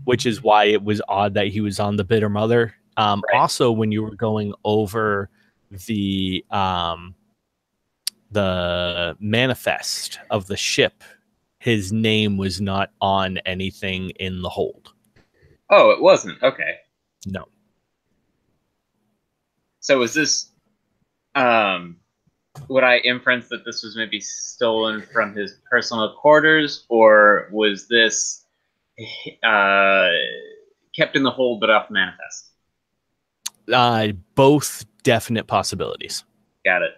Which is why it was odd that he was on the Bitter Mother. Right. Also, when you were going over the manifest of the ship, his name was not on anything in the hold. Oh, it wasn't? Okay. No. So was this... would I inference that this was maybe stolen from his personal quarters, or was this kept in the hold but off manifest? Both definite possibilities. Got it.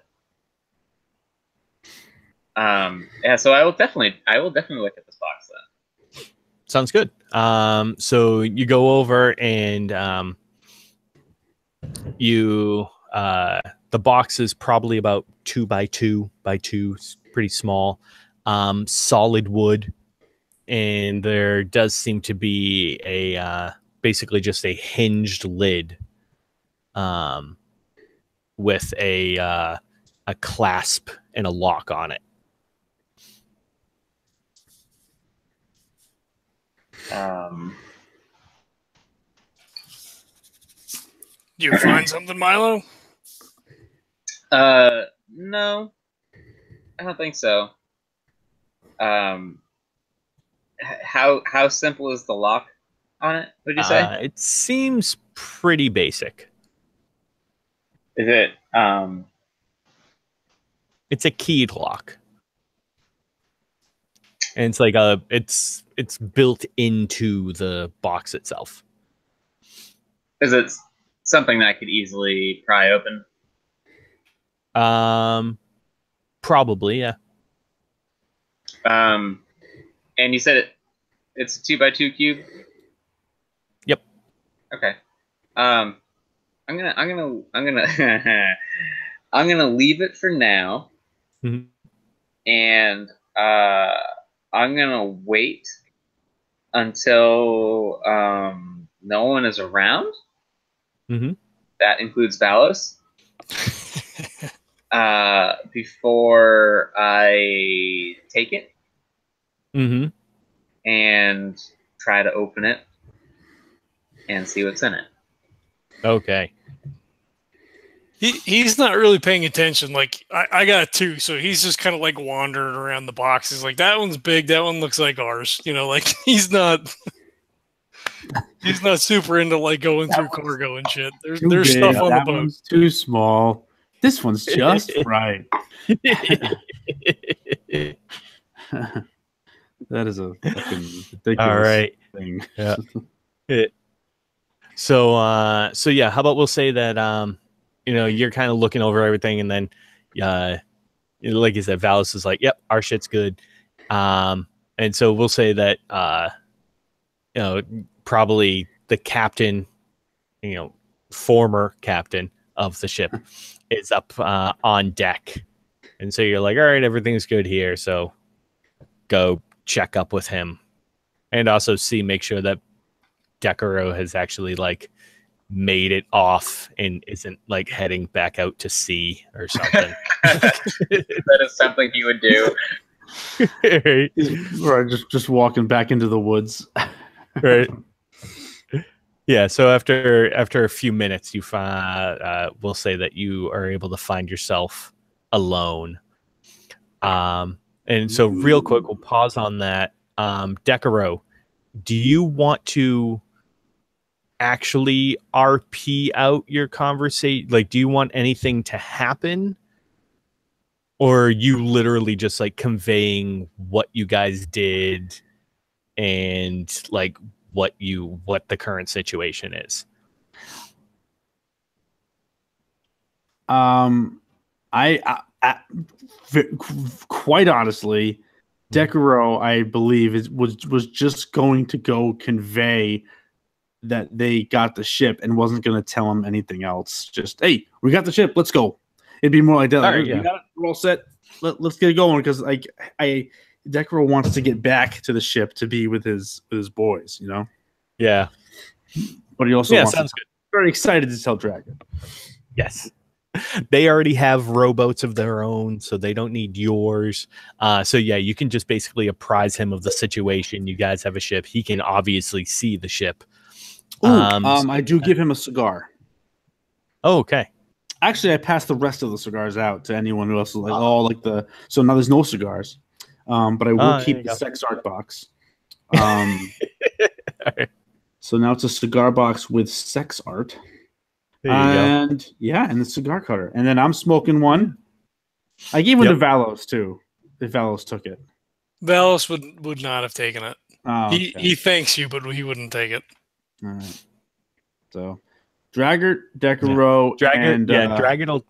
Yeah, so I will definitely look at this box then. Sounds good. So you go over and the box is probably about 2 by 2 by 2, pretty small, solid wood, and there does seem to be basically just a hinged lid, with a clasp and a lock on it. Do you find something, Milo? No, I don't think so. How simple is the lock on it, would you say? It seems pretty basic. Is it, It's a keyed lock. And it's like it's built into the box itself. is it something that I could easily pry open? Probably, yeah. And you said it's a 2 by 2 cube? Yep. Okay. I'm gonna I'm gonna leave it for now. Mm-hmm. And I'm gonna wait until no one is around. Mm-hmm. That includes Valos. Before I take it Mm-hmm. and try to open it and see what's in it. Okay. He's not really paying attention. Like I got two, so he's just kind of like wandering around the boxes. Like that one's big, that one looks like ours. You know, like he's not super into like going through cargo and shit. There's stuff on the boat. One's too small. This one's just right. That is a fucking ridiculous All right. thing. Yeah. So yeah, how about we'll say that you're kind of looking over everything, and then like you said, Valos is like, yep, our shit's good. And so we'll say that probably the captain, former captain of the ship is up on deck. And so you're like, all right, everything's good here. So go check up with him and also make sure that Decurro has actually like made it off and isn't like heading back out to sea or something. That is something he would do. Right. Or just walking back into the woods. Right. Yeah. So after a few minutes, you we'll say that you are able to find yourself alone. And so real quick, we'll pause on that. Decurro, do you want to actually RP out your conversation? Like, do you want anything to happen? Or are you literally just like conveying what you guys did and like what the current situation is? Quite honestly, Decurro, I believe, was just going to go convey that they got the ship and wasn't going to tell him anything else. Just, hey, we got the ship, let's go. It'd be more like that. Like, right, yeah. We got it, we're all set. Let's get it going, because like Decurro wants to get back to the ship to be with his boys, you know. Yeah, but he also sounds good. Very excited to tell Dragon. Yes. They already have rowboats of their own, so they don't need yours. So yeah, you can just basically apprise him of the situation. You guys have a ship. He can obviously see the ship. I do give him a cigar. Oh, okay. Actually, I passed the rest of the cigars out to anyone who else is like, so now there's no cigars. But I will keep the sex art box. Right. So now it's a cigar box with sex art. There you go. And the cigar cutter. And then I'm smoking one. I gave one to Valos too, if Valos took it. Valos would not have taken it. Oh, okay. He thanks you, but he wouldn't take it. All right. So Draggart, Decurro, and Draggart will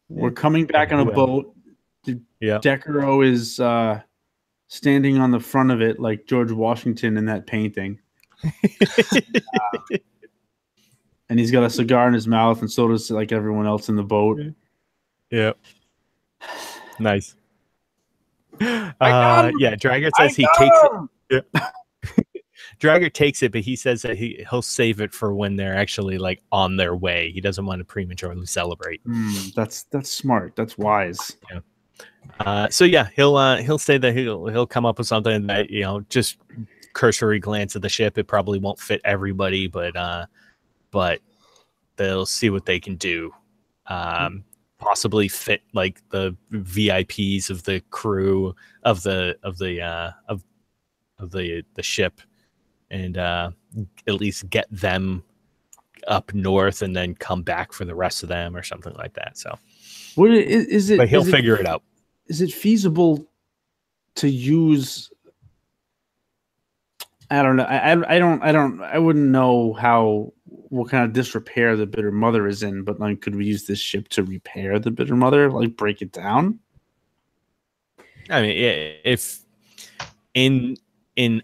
we're coming back on a boat. Decurro is standing on the front of it like George Washington in that painting. And he's got a cigar in his mouth, and so does like everyone else in the boat. Yep. Nice. Draggart says he takes it. Yeah. Draggart takes it, but he says that he'll save it for when they're actually like on their way. He doesn't want to prematurely celebrate. That's smart. That's wise. Yeah. So yeah, he'll say that he'll come up with something that just cursory glance at the ship. It probably won't fit everybody, but they'll see what they can do. Possibly fit like the VIPs of the crew of the ship, and at least get them up north and then come back for the rest of them or something like that. So what is it? But he'll figure it out. Is it feasible to use? I don't know. I wouldn't know what kind of disrepair the Bitter Mother is in, but like, could we use this ship to repair the Bitter Mother? Like, break it down? I mean, if in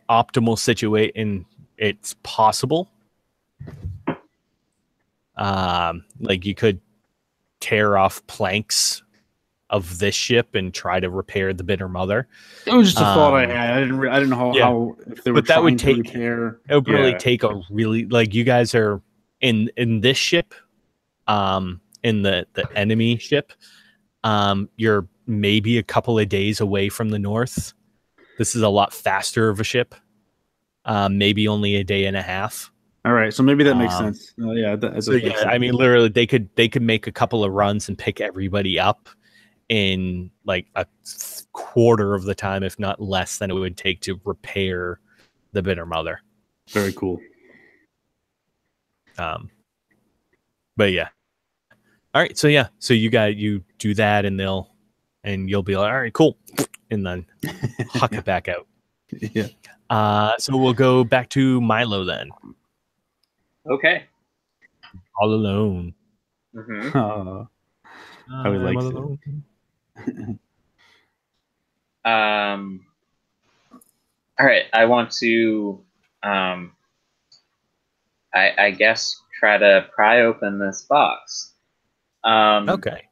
optimal situation, it's possible. Like you could tear off planks of this ship and try to repair the Bitter Mother. It was just a thought I had. I didn't know how if they were but that would trying take to repair. It would probably take a really, like, you guys are in this ship, in the enemy ship, you're maybe a couple of days away from the north. This is a lot faster of a ship. Maybe only a day and a half. All right, so maybe that makes sense. Yeah, I mean, literally, they could make a couple of runs and pick everybody up in like a quarter of the time, if not less, than it would take to repair the Bitter Mother. Very cool. But yeah. All right, so yeah, so you do that, and you'll be like, all right, cool, and then huck it back out. Yeah. So we'll go back to Milo then. Okay. All alone. Mm-hmm. I would like to. All right. I want to, I guess, try to pry open this box. Okay.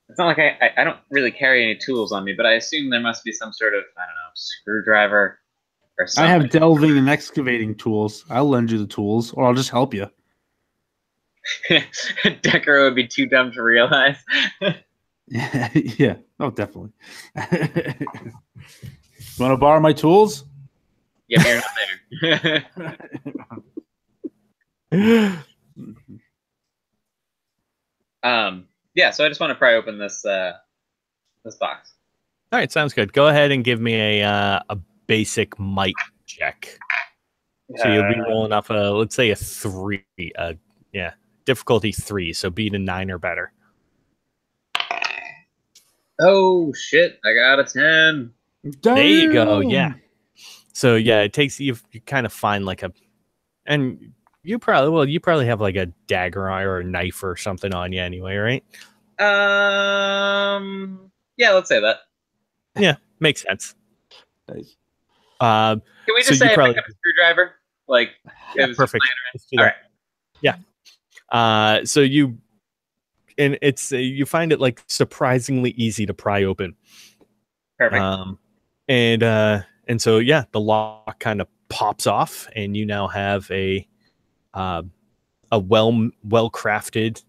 It's not like I don't really carry any tools on me, but I assume there must be some sort of, I don't know, screwdriver or something. I have delving and excavating tools. I'll lend you the tools, or I'll just help you. Decurro would be too dumb to realize. Yeah. Oh, definitely. Want to borrow my tools? Yeah, you're not there. Yeah, so I just want to pry open this this box. All right, sounds good. Go ahead and give me a basic might check. So you'll be rolling off let's say a 3. Yeah, difficulty 3. So beat a 9 or better. Oh shit! I got a 10. Damn. There you go. Yeah. So yeah, it takes you kind of find like and you probably have like a dagger or a knife or something on you anyway, right? Yeah, let's say that. Yeah, makes sense. Nice. Can we just say I picked up a screwdriver? Like, yeah, perfect. All right. Yeah. So you find it like surprisingly easy to pry open. Perfect. And so yeah, the lock kind of pops off, and you now have a well crafted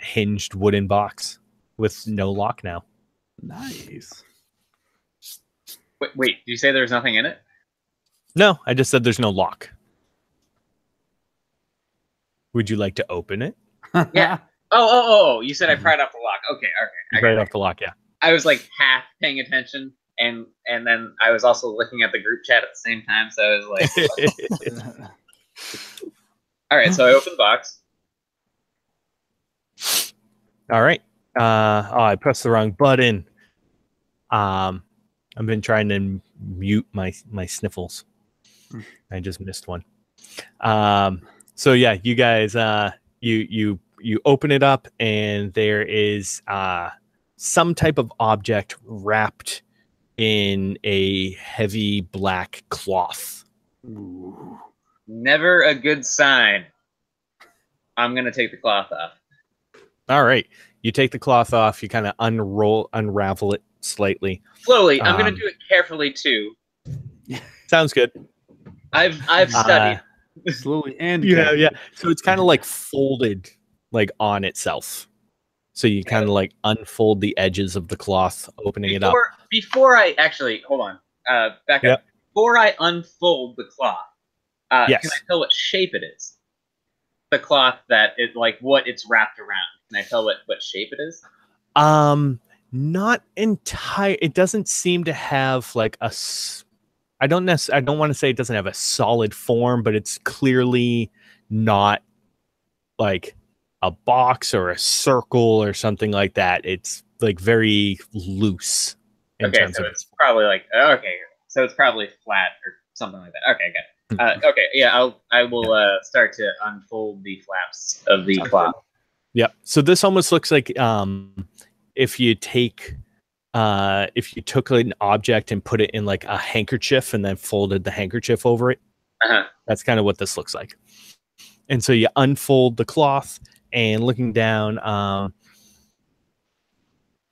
hinged wooden box with no lock now. Nice. Wait, did you say there's nothing in it? No, I just said there's no lock. Would you like to open it? Yeah. Oh! You said I pried off the lock. Okay. You pried off the lock, yeah. I was like half paying attention, and then I was also looking at the group chat at the same time, so I was like, all right, so I opened the box. All right. I pressed the wrong button. I've been trying to mute my sniffles. I just missed one. So yeah, you guys, you open it up, and there is some type of object wrapped in a heavy black cloth. Ooh. Never a good sign. I'm gonna take the cloth off. All right, you take the cloth off. You kind of unravel it slightly. Slowly. I'm gonna do it carefully too. Sounds good. I've studied. Slowly and yeah. So it's kind of like folded, like on itself. So you kind of like unfold the edges of the cloth, opening it up. Before I actually hold on, back up. Before I unfold the cloth, yes. Can I tell what shape it is? The cloth that it like what it's wrapped around. Can I tell what shape it is? Not entire. It doesn't seem to have like a. I don't want to say it doesn't have a solid form, but it's clearly not like a box or a circle or something like that. It's like very loose. Okay, so it's probably like so it's probably flat or something like that. Okay, good. Okay, yeah, I will start to unfold the flaps of the cloth. Yeah. So this almost looks like if you took an object and put it in like a handkerchief and then folded the handkerchief over it. That's kind of what this looks like. And so you unfold the cloth, and looking down,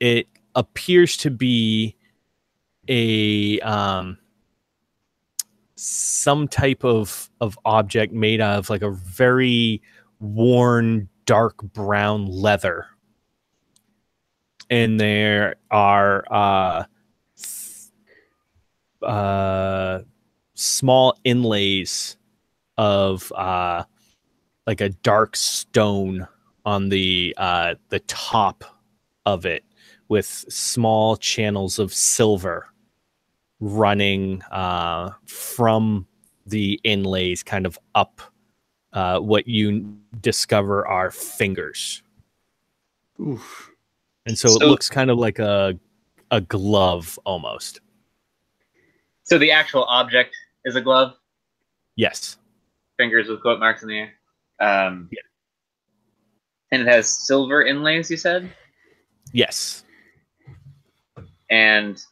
it appears to be a some type of object made out of like a very worn dark brown leather, and there are small inlays of like a dark stone on the top of it, with small channels of silver running from the inlays kind of up what you discover are fingers. Oof. And so it looks kind of like a glove almost. So the actual object is a glove? Yes. Fingers with quote marks in the air? Yeah. And it has silver inlays, you said? Yes. And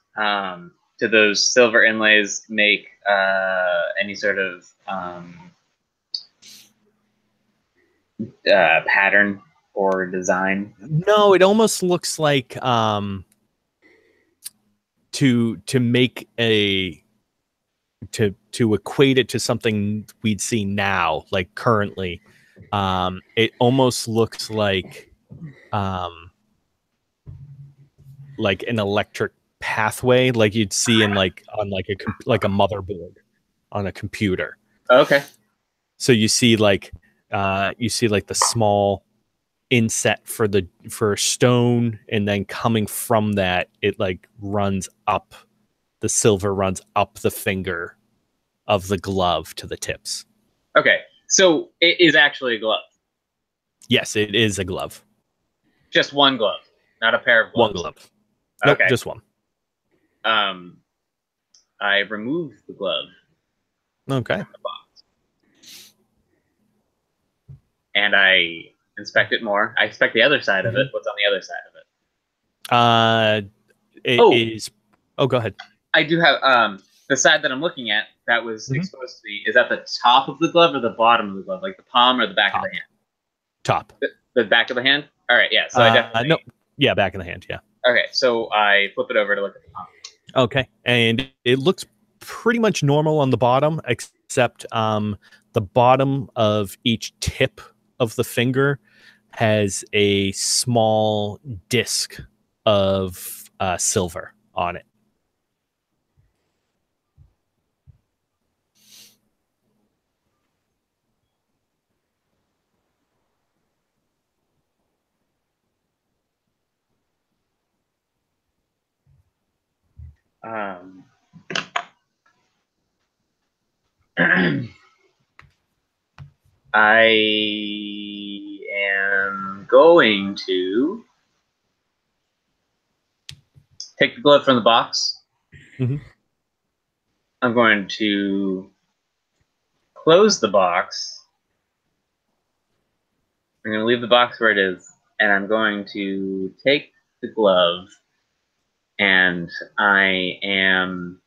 do those silver inlays make any sort of pattern or design? No, it almost looks like to make a to equate it to something we'd see now, like currently. It almost looks like an electric pathway, like you'd see in like on like a motherboard on a computer. Okay. So you see like the small inset for stone, and then coming from that, it like runs up, the silver runs up the finger of the glove to the tips. Okay, so it is actually a glove. Yes, it is a glove. Just one glove, not a pair of gloves. One glove. Nope, Okay. just one. I remove the glove. Okay. From the box. And I inspect it more. I inspect the other side of it. What's on the other side of it? Oh, go ahead. I do have the side that I'm looking at that was exposed to me. Is that the top of the glove or the bottom of the glove, like the palm or the back of the hand? Top. The back of the hand. All right. Yeah. So I definitely. No. Yeah, back of the hand. Yeah. Okay. So I flip it over to look at the palm. Okay, and it looks pretty much normal on the bottom, except the bottom of each tip of the finger has a small disc of silver on it. I am going to take the glove from the box. Mm-hmm. I'm going to close the box. I'm going to leave the box where it is, and I'm going to take the glove, and I am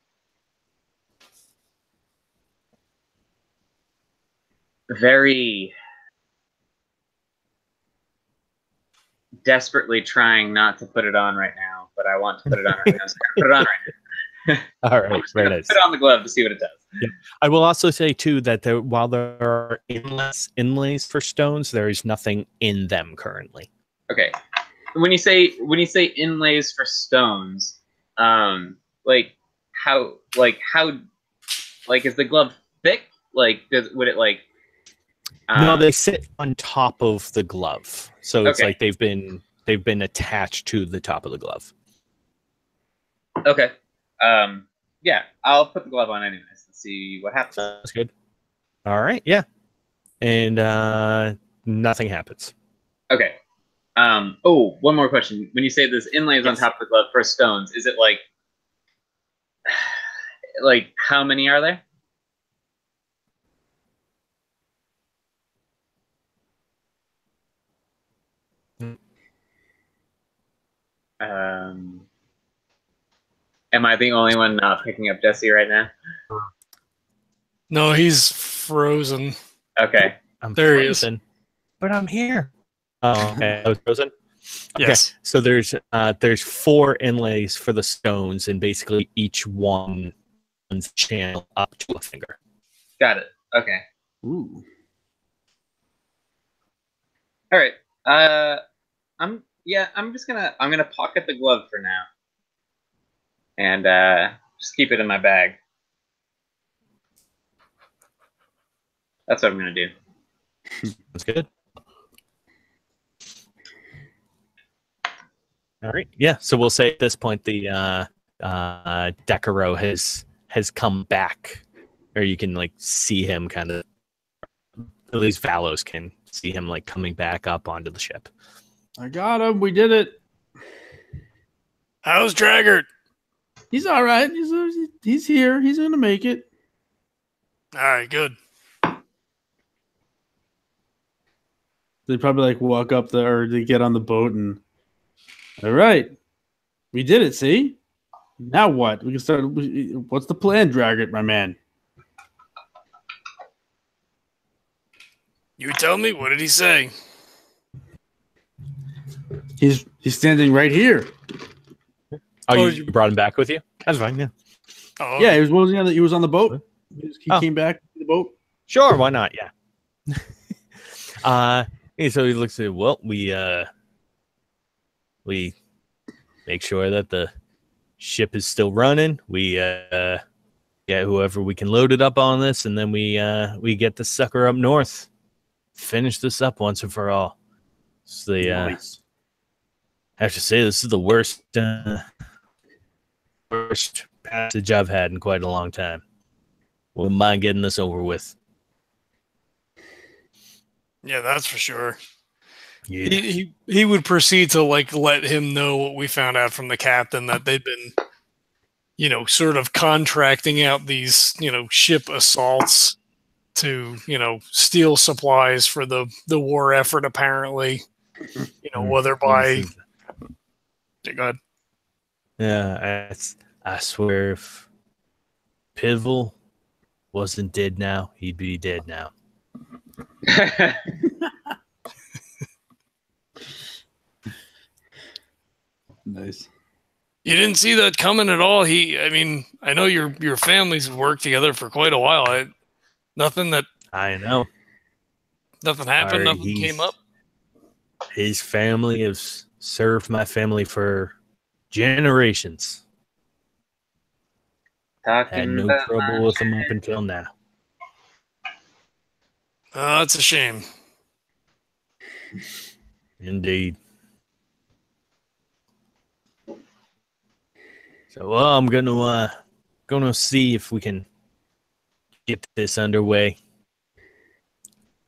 very desperately trying not to put it on right now, but I want to put it on right now, so I'm going to put it on right now. All right, very nice. Put it on the glove to see what it does. Yeah. I will also say too that while there are inlays for stones, there is nothing in them currently. Okay. When you say inlays for stones, like how is the glove thick? Like would it like? No, they sit on top of the glove, so it's Okay. like they've been attached to the top of the glove. Okay. Yeah, I'll put the glove on anyways and see what happens. That's good. All right, yeah, and nothing happens. Okay. Oh, one more question. When you say there's inlays on top of the glove for stones, is it like how many are there? Am I the only one not picking up Jesse right now? No, he's frozen. Okay. I'm There he frozen, but I'm here. Oh, okay. I was frozen. Okay, Yes. so there's 4 inlays for the stones, and basically each one channel up to a finger. Got it. Okay. Ooh. All right. I'm gonna pocket the glove for now, and just keep it in my bag. That's what I'm gonna do. That's good. All right. Yeah. So we'll say at this point the Decurro has come back, or you can like see him kind of. At least Valos can see him like coming back up onto the ship. I got him. We did it. How's Draggart? He's all right. He's here. He's gonna make it. All right, good. They probably like walk up there or they get on the boat and. All right, we did it. See, now what? We can start. What's the plan, Draggart, my man? You tell me. What did he say? He's standing right here. Oh, you brought him back with you? That's fine. Yeah. Oh, Yeah, he was on the boat. He came back to the boat. Sure. Why not? Yeah. So he looks at. Well, we make sure that the ship is still running. We get whoever we can load it up on this, and then we get the sucker up north. Finish this up once and for all. So Nice. I have to say this is the worst passage I've had in quite a long time. Wouldn't mind getting this over with. yeah, that's for sure. Yeah. He would proceed to like let him know what we found out from the captain, that they'd been, sort of contracting out these, ship assaults to, steal supplies for the war effort, apparently. Whether by... Go ahead. Yeah, I swear if Pivel wasn't dead now, he'd be dead now. Nice. You didn't see that coming at all. I know your families have worked together for quite a while. Nothing I know. Nothing happened. Nothing came up. His family has served my family for generations. Had no trouble with him up until now. That's a shame. Indeed. So, I'm gonna see if we can get this underway.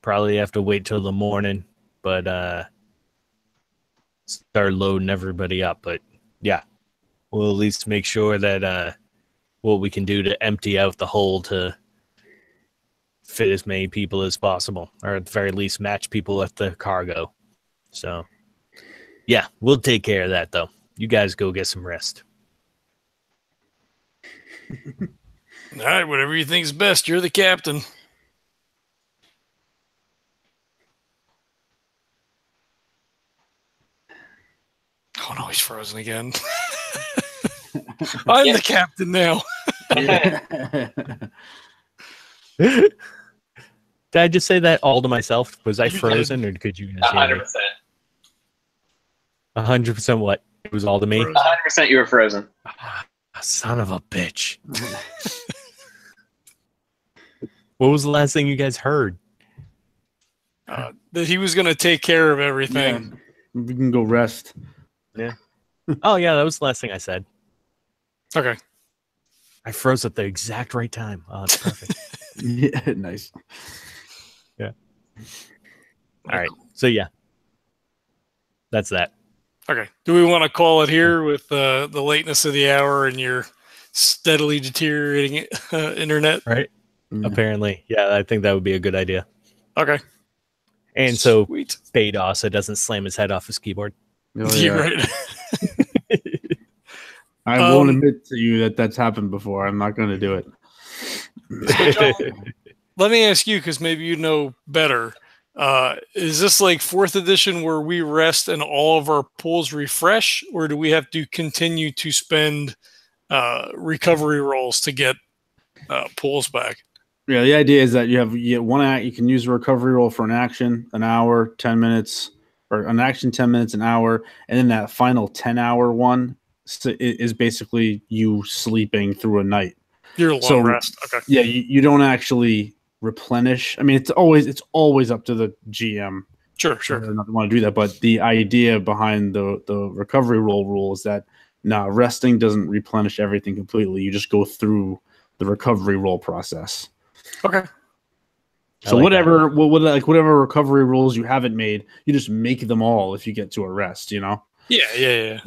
Probably have to wait till the morning, but start loading everybody up. But yeah, we'll at least make sure that what we can do to empty out the hold to fit as many people as possible, or at the very least match people with the cargo. So yeah, we'll take care of that though. You guys go get some rest. All right, whatever you think's best. You're the captain. Oh no, he's frozen again. I'm the captain now. Did I just say that all to myself? Was I frozen, or could you guys hear me? 100%. 100% what? It was all to me? 100% you were frozen. Son of a bitch. What was the last thing you guys heard? That he was going to take care of everything. Yeah. We can go rest. Yeah. Oh, yeah, that was the last thing I said. Okay. I froze at the exact right time. Oh, it's perfect. Yeah, nice. Yeah. All right. So, yeah. That's that. Okay. Do we want to call it here with the lateness of the hour and your steadily deteriorating internet? Right. Yeah. Apparently. Yeah, I think that would be a good idea. Okay. And so Sweet. Spade also doesn't slam his head off his keyboard. Oh, You're yeah. right. I won't admit to you that that's happened before. I'm not going to do it. Let me ask you, because maybe you know better. Is this like 4th edition where we rest and all of our pools refresh, or do we have to continue to spend recovery rolls to get pools back? Yeah, the idea is that you get one act. You can use a recovery roll for an action, an hour, 10 minutes, or an action, 10 minutes, an hour, and then that final 10-hour one is basically you sleeping through a night. Your long rest. Okay. Yeah, you don't actually replenish. I mean, it's always up to the GM. Sure. Not want to do that, but the idea behind the recovery roll rule is that resting doesn't replenish everything completely. You just go through the recovery roll process. Okay. So whatever recovery rolls you haven't made, you just make them all if you get to a rest. You know. Yeah.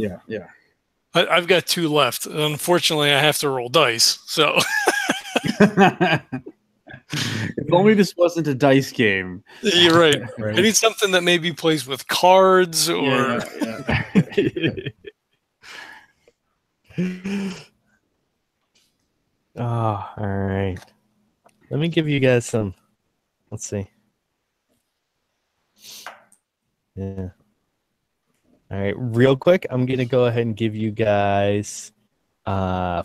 I've got 2 left. Unfortunately, I have to roll dice. So. If only this wasn't a dice game. You're right. I need something that maybe plays with cards or. Oh, all right. Let me give you guys some. Let's see. Yeah. All right, real quick, I'm gonna go ahead and give you guys 4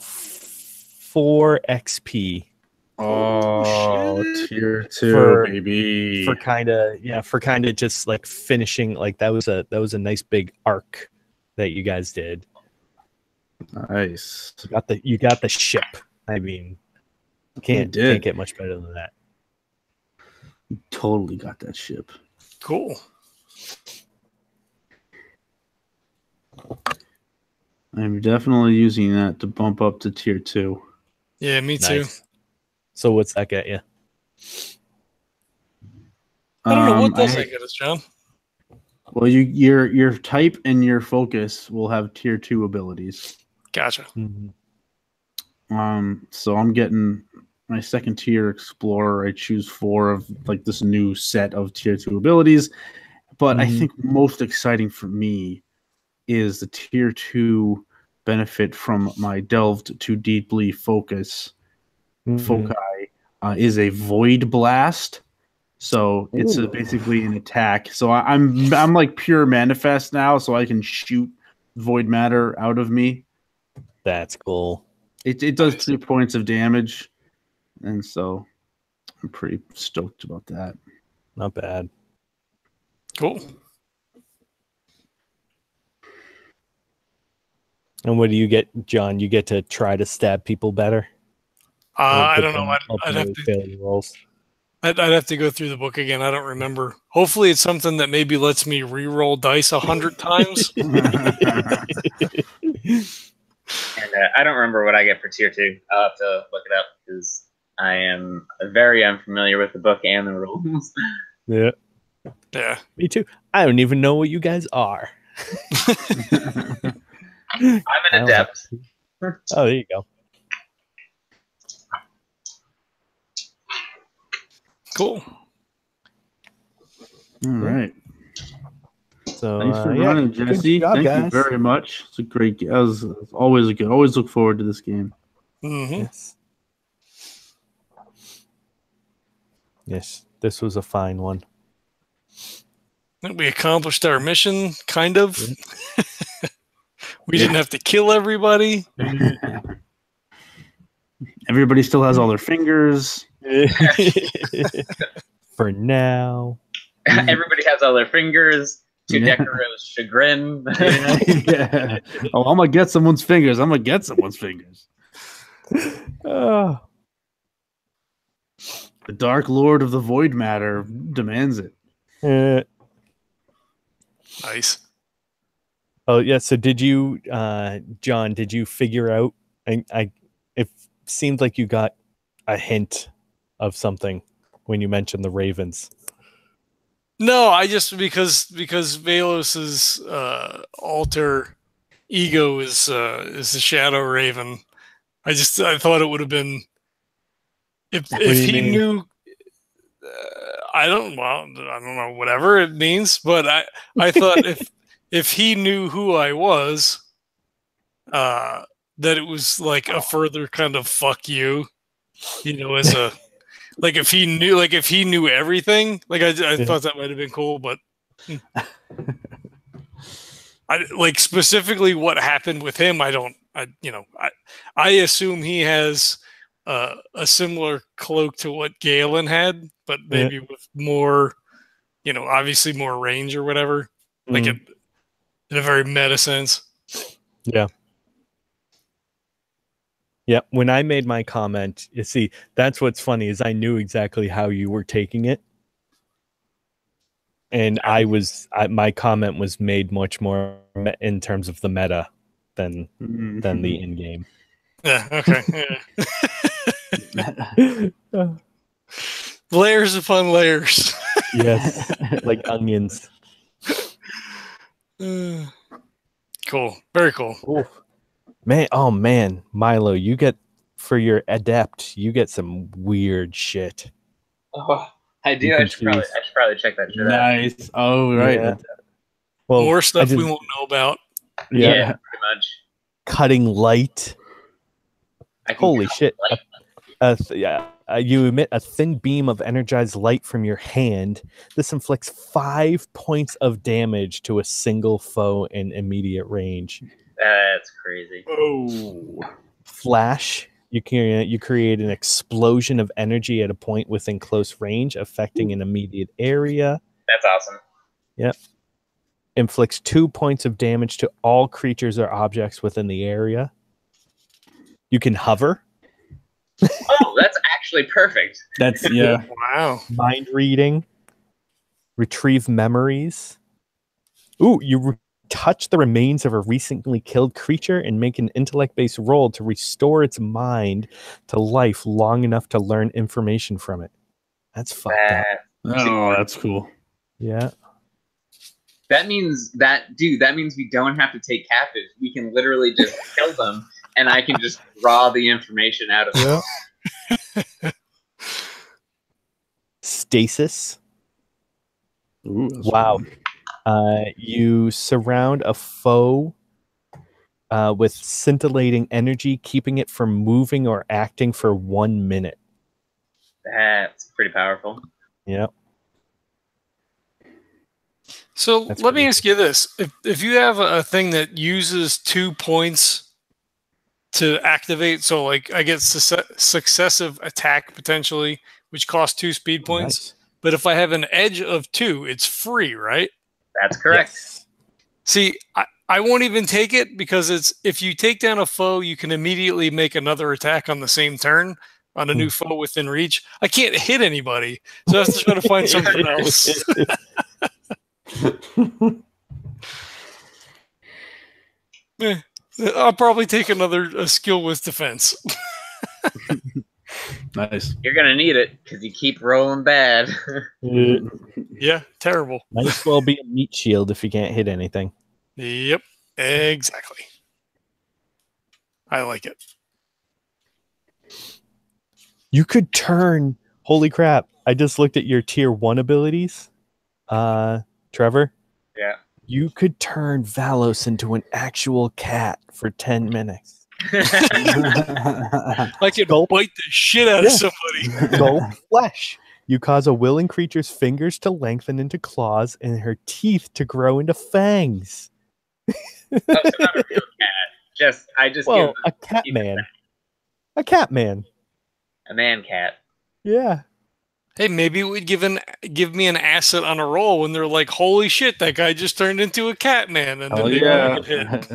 XP. Oh, tier 2, baby. For kind of just like finishing, like that was a nice big arc that you guys did. Nice. You got the ship. I mean, can't get much better than that. You totally got that ship. Cool. I'm definitely using that to bump up to tier 2. Yeah, me too. Nice. So what's that get you? I don't know. What does that get us, John? Well, your type and your focus will have tier 2 abilities. Gotcha. Mm-hmm. So I'm getting my 2nd tier explorer. I choose 4 of like this new set of tier 2 abilities. But I think most exciting for me is the tier 2 benefit from my delved too deeply foci is a void blast. So it's basically an attack. So I'm like pure manifest now, so I can shoot void matter out of me. That's cool. It does 3 points of damage, and so I'm pretty stoked about that. Not bad. Cool. And what do you get, John? You get to try to stab people better? I don't know. I'd have to failure rolls. I'd have to go through the book again. I don't remember. Hopefully, it's something that maybe lets me re-roll dice 100 times. And I don't remember what I get for tier 2. I'll have to look it up because I am very unfamiliar with the book and the rules. Yeah. Me too. I don't even know what you guys are. I'm an adept. Oh, there you go. Cool. All right. So thanks for running, Jesse. Job, Thank guys. you very much. It's a great game. Always always look forward to this game. Mm-hmm. Yes, this was a fine one. We accomplished our mission, kind of. We didn't have to kill everybody. Everybody still has all their fingers. For now. Everybody has all their fingers. To Decurro's chagrin. Yeah. Oh, I'm gonna get someone's fingers. Oh. The Dark Lord of the Void Matter demands it. Nice. Oh yeah. So did you, John? Did you figure out? It seemed like you got a hint of something when you mentioned the ravens. No, I just because Valos's alter ego is the Shadow Raven. I thought it would have been if he knew. I don't know whatever it means, but I thought if he knew who I was, that it was like a further kind of fuck you, as a like if he knew everything, like I thought that might have been cool, but I like specifically what happened with him. I assume he has a similar cloak to what Galen had, but maybe with more, obviously more range or whatever, like in a very meta sense. Yeah. Yeah. When I made my comment, you see, that's what's funny is I knew exactly how you were taking it. And my comment was made much more in terms of the meta than the in game. Yeah. Okay. Yeah. Layers upon layers. Yes, like onions. Cool. Very cool. Ooh. Man, Milo, you get for your adept, you get some weird shit. Oh, I do. I should probably check that shit out. Nice. Oh, right. Yeah. Well, more stuff we won't know about. Yeah, pretty much. Cutting light. Holy shit. You emit a thin beam of energized light from your hand. This inflicts 5 points of damage to a single foe in immediate range. That's crazy. Oh. Flash. You create an explosion of energy at a point within close range, affecting an immediate area. That's awesome. Yep. Inflicts 2 points of damage to all creatures or objects within the area. You can hover. Oh, that's actually perfect. That's, yeah. Wow. Mind reading. Retrieve memories. Ooh, you touch the remains of a recently killed creature and make an intellect-based roll to restore its mind to life long enough to learn information from it. That's fucked up. Oh, that's cool. Yeah. That means we don't have to take captives. We can literally just kill them, and I can just draw the information out of them. Yeah. Stasis. Ooh, wow. You surround a foe with scintillating energy, keeping it from moving or acting for 1 minute. That's pretty powerful. Yep. So let me ask you this. If you have a thing that uses 2 points to activate, so like I get successive attack potentially, which costs 2 speed points. Nice. But if I have an edge of 2, it's free, right? That's correct. Yes. See, I won't even take it because if you take down a foe, you can immediately make another attack on the same turn on a new foe within reach. I can't hit anybody, so I have to try to find something else. I'll probably take a skill with defense. Nice. You're gonna need it because you keep rolling bad. Yeah, terrible. Might as well be a meat shield if you can't hit anything. Yep, exactly. I like it. You could turn. Holy crap! I just looked at your tier 1 abilities, Trevor. Yeah. You could turn Valos into an actual cat for 10 minutes. I could bite the shit out of somebody. Gulp flesh. You cause a willing creature's fingers to lengthen into claws and her teeth to grow into fangs. Oh, so not a real cat. I just give a cat man. A cat man. A man cat. Yeah. Hey, maybe it would give me an asset on a roll when they're like, "Holy shit, that guy just turned into a cat man," and then they get hit.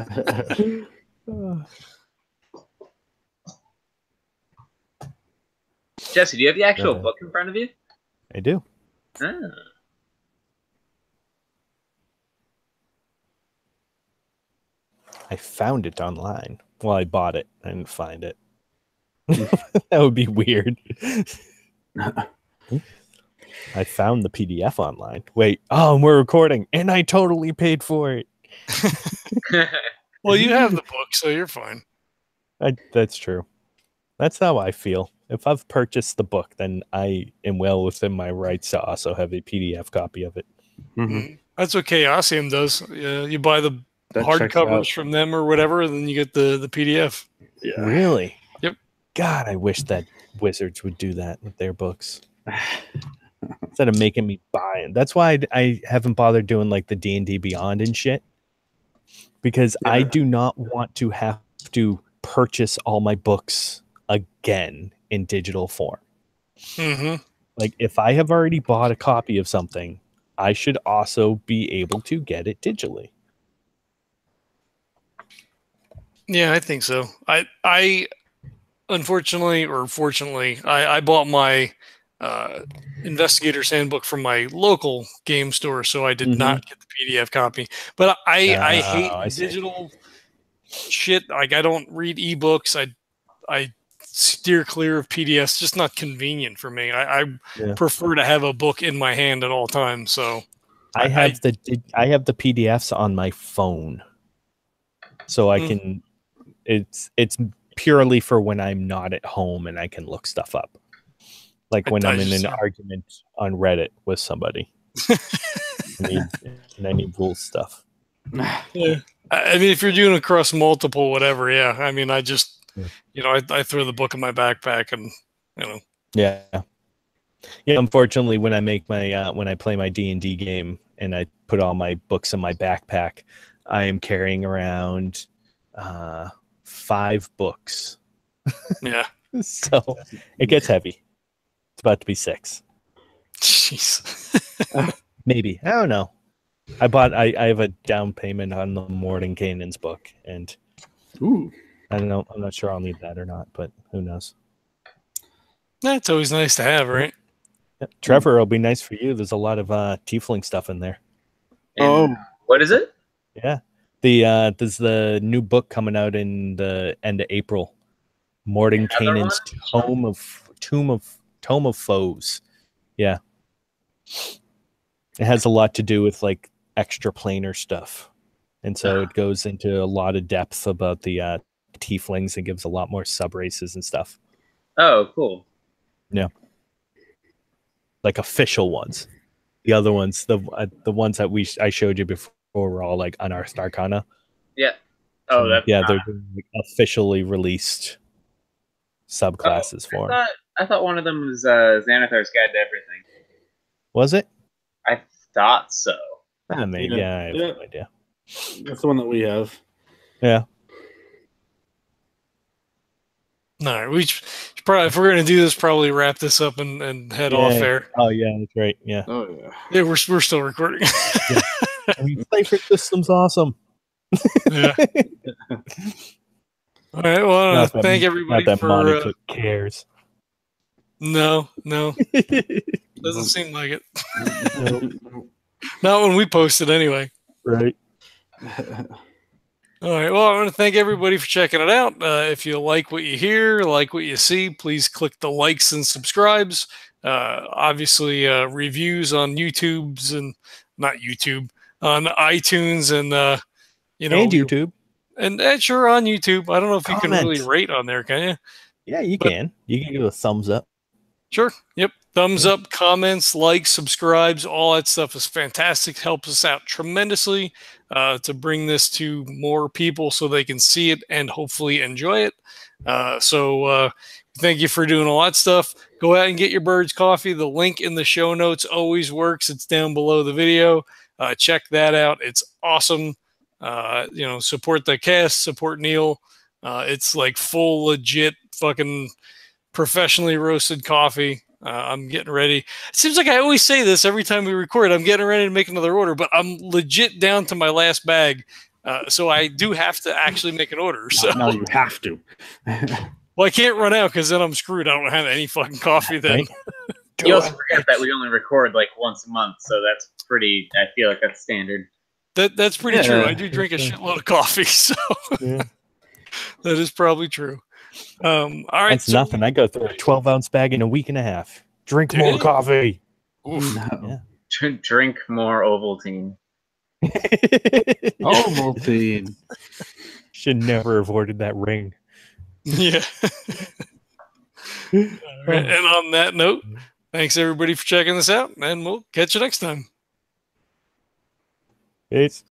Jesse, do you have the actual book in front of you? I do. Ah. I found it online. Well, I bought it. I didn't find it. That would be weird. I found the PDF online. Wait, we're recording, and I totally paid for it. Well, you have the book, so you're fine. That's true. That's how I feel. If I've purchased the book, then I am well within my rights to also have a PDF copy of it. Mm-hmm. That's what Chaosium does. You buy the hardcovers from them or whatever, and then you get the PDF. Yeah. Really? Yep. God, I wish that Wizards would do that with their books instead of making me buy it. That's why I haven't bothered doing like the D&D Beyond and shit, because I do not want to have to purchase all my books again in digital form. Mm-hmm. Like, if I have already bought a copy of something, I should also be able to get it digitally. Yeah, I think so. I unfortunately or fortunately, I bought my Investigator's Handbook from my local game store, so I did not get the PDF copy. But I hate digital shit. Like, I don't read ebooks. I steer clear of PDFs. It's just not convenient for me. I prefer to have a book in my hand at all times. So I have the PDFs on my phone, so I can. It's purely for when I'm not at home and I can look stuff up, like when I'm in an argument on Reddit with somebody. I need rule stuff. Yeah, I mean, if you're doing across multiple whatever, yeah. I mean, I just I throw the book in my backpack and Yeah. Unfortunately, when I make my when I play my D&D game and I put all my books in my backpack, I am carrying around 5 books. Yeah. So it gets heavy. It's about to be 6. Jeez. Maybe. I don't know. I have a down payment on the Morning Canaan's book, and I don't know. I'm not sure I'll need that or not, but who knows? That's always nice to have, right? Yeah. Trevor, it'll be nice for you. There's a lot of tiefling stuff in there. And what is it? Yeah. There's the new book coming out in the end of April. Morning Canaan's Tome of Foes. Yeah. It has a lot to do with like extra planar stuff. And so it goes into a lot of depth about the tieflings and gives a lot more sub races and stuff. Oh, cool. Yeah. Like official ones. The other ones, the ones that I showed you before were all like Unearthed Arcana. Yeah. Oh, that's they're doing like officially released subclasses for them. I thought one of them was Xanathar's Guide to Everything. Was it? I thought so. Maybe. Yeah, I have no idea. That's the one that we have. Yeah. No, we should probably, if we're going to do this, probably wrap this up and head off air. Oh yeah, that's right. Yeah. Oh yeah. Yeah, we're still recording. Yeah. I mean, Cypher system's awesome. Yeah. All right. Well, thank everybody not that for. Monica cares. No, doesn't seem like it. Not when we post it, anyway. Right. All right. Well, I want to thank everybody for checking it out. If you like what you hear, like what you see, please click the likes and subscribes. Obviously, reviews on YouTube's and not YouTube on iTunes and and YouTube and sure on YouTube. I don't know if you can Comment. really rate on there, can you? Yeah, you can. You can give a thumbs up. Sure. Yep. Thumbs up, comments, likes, subscribes, all that stuff is fantastic. Helps us out tremendously to bring this to more people so they can see it and hopefully enjoy it. So thank you for doing all that stuff. Go out and get your Birds coffee. The link in the show notes always works. It's down below the video. Check that out. It's awesome. Support the cast, support Neil. It's like full legit fucking professionally roasted coffee. I'm getting ready. It seems like I always say this every time we record. I'm getting ready to make another order, but I'm legit down to my last bag. So I do have to actually make an order. So now you have to. Well, I can't run out because then I'm screwed. I don't have any fucking coffee then. Right? You also forget that we only record like once a month, so that's pretty. I feel like that's standard. That's pretty true. I do drink a shitload of coffee, so that is probably true. All right, that's nothing. I go through a 12-ounce bag in a week and a half. Drink more coffee. Oof. No. Yeah. Drink more Ovaltine. Ovaltine. Should never have ordered that ring. Yeah. All right, and on that note, thanks everybody for checking this out, and we'll catch you next time. Peace.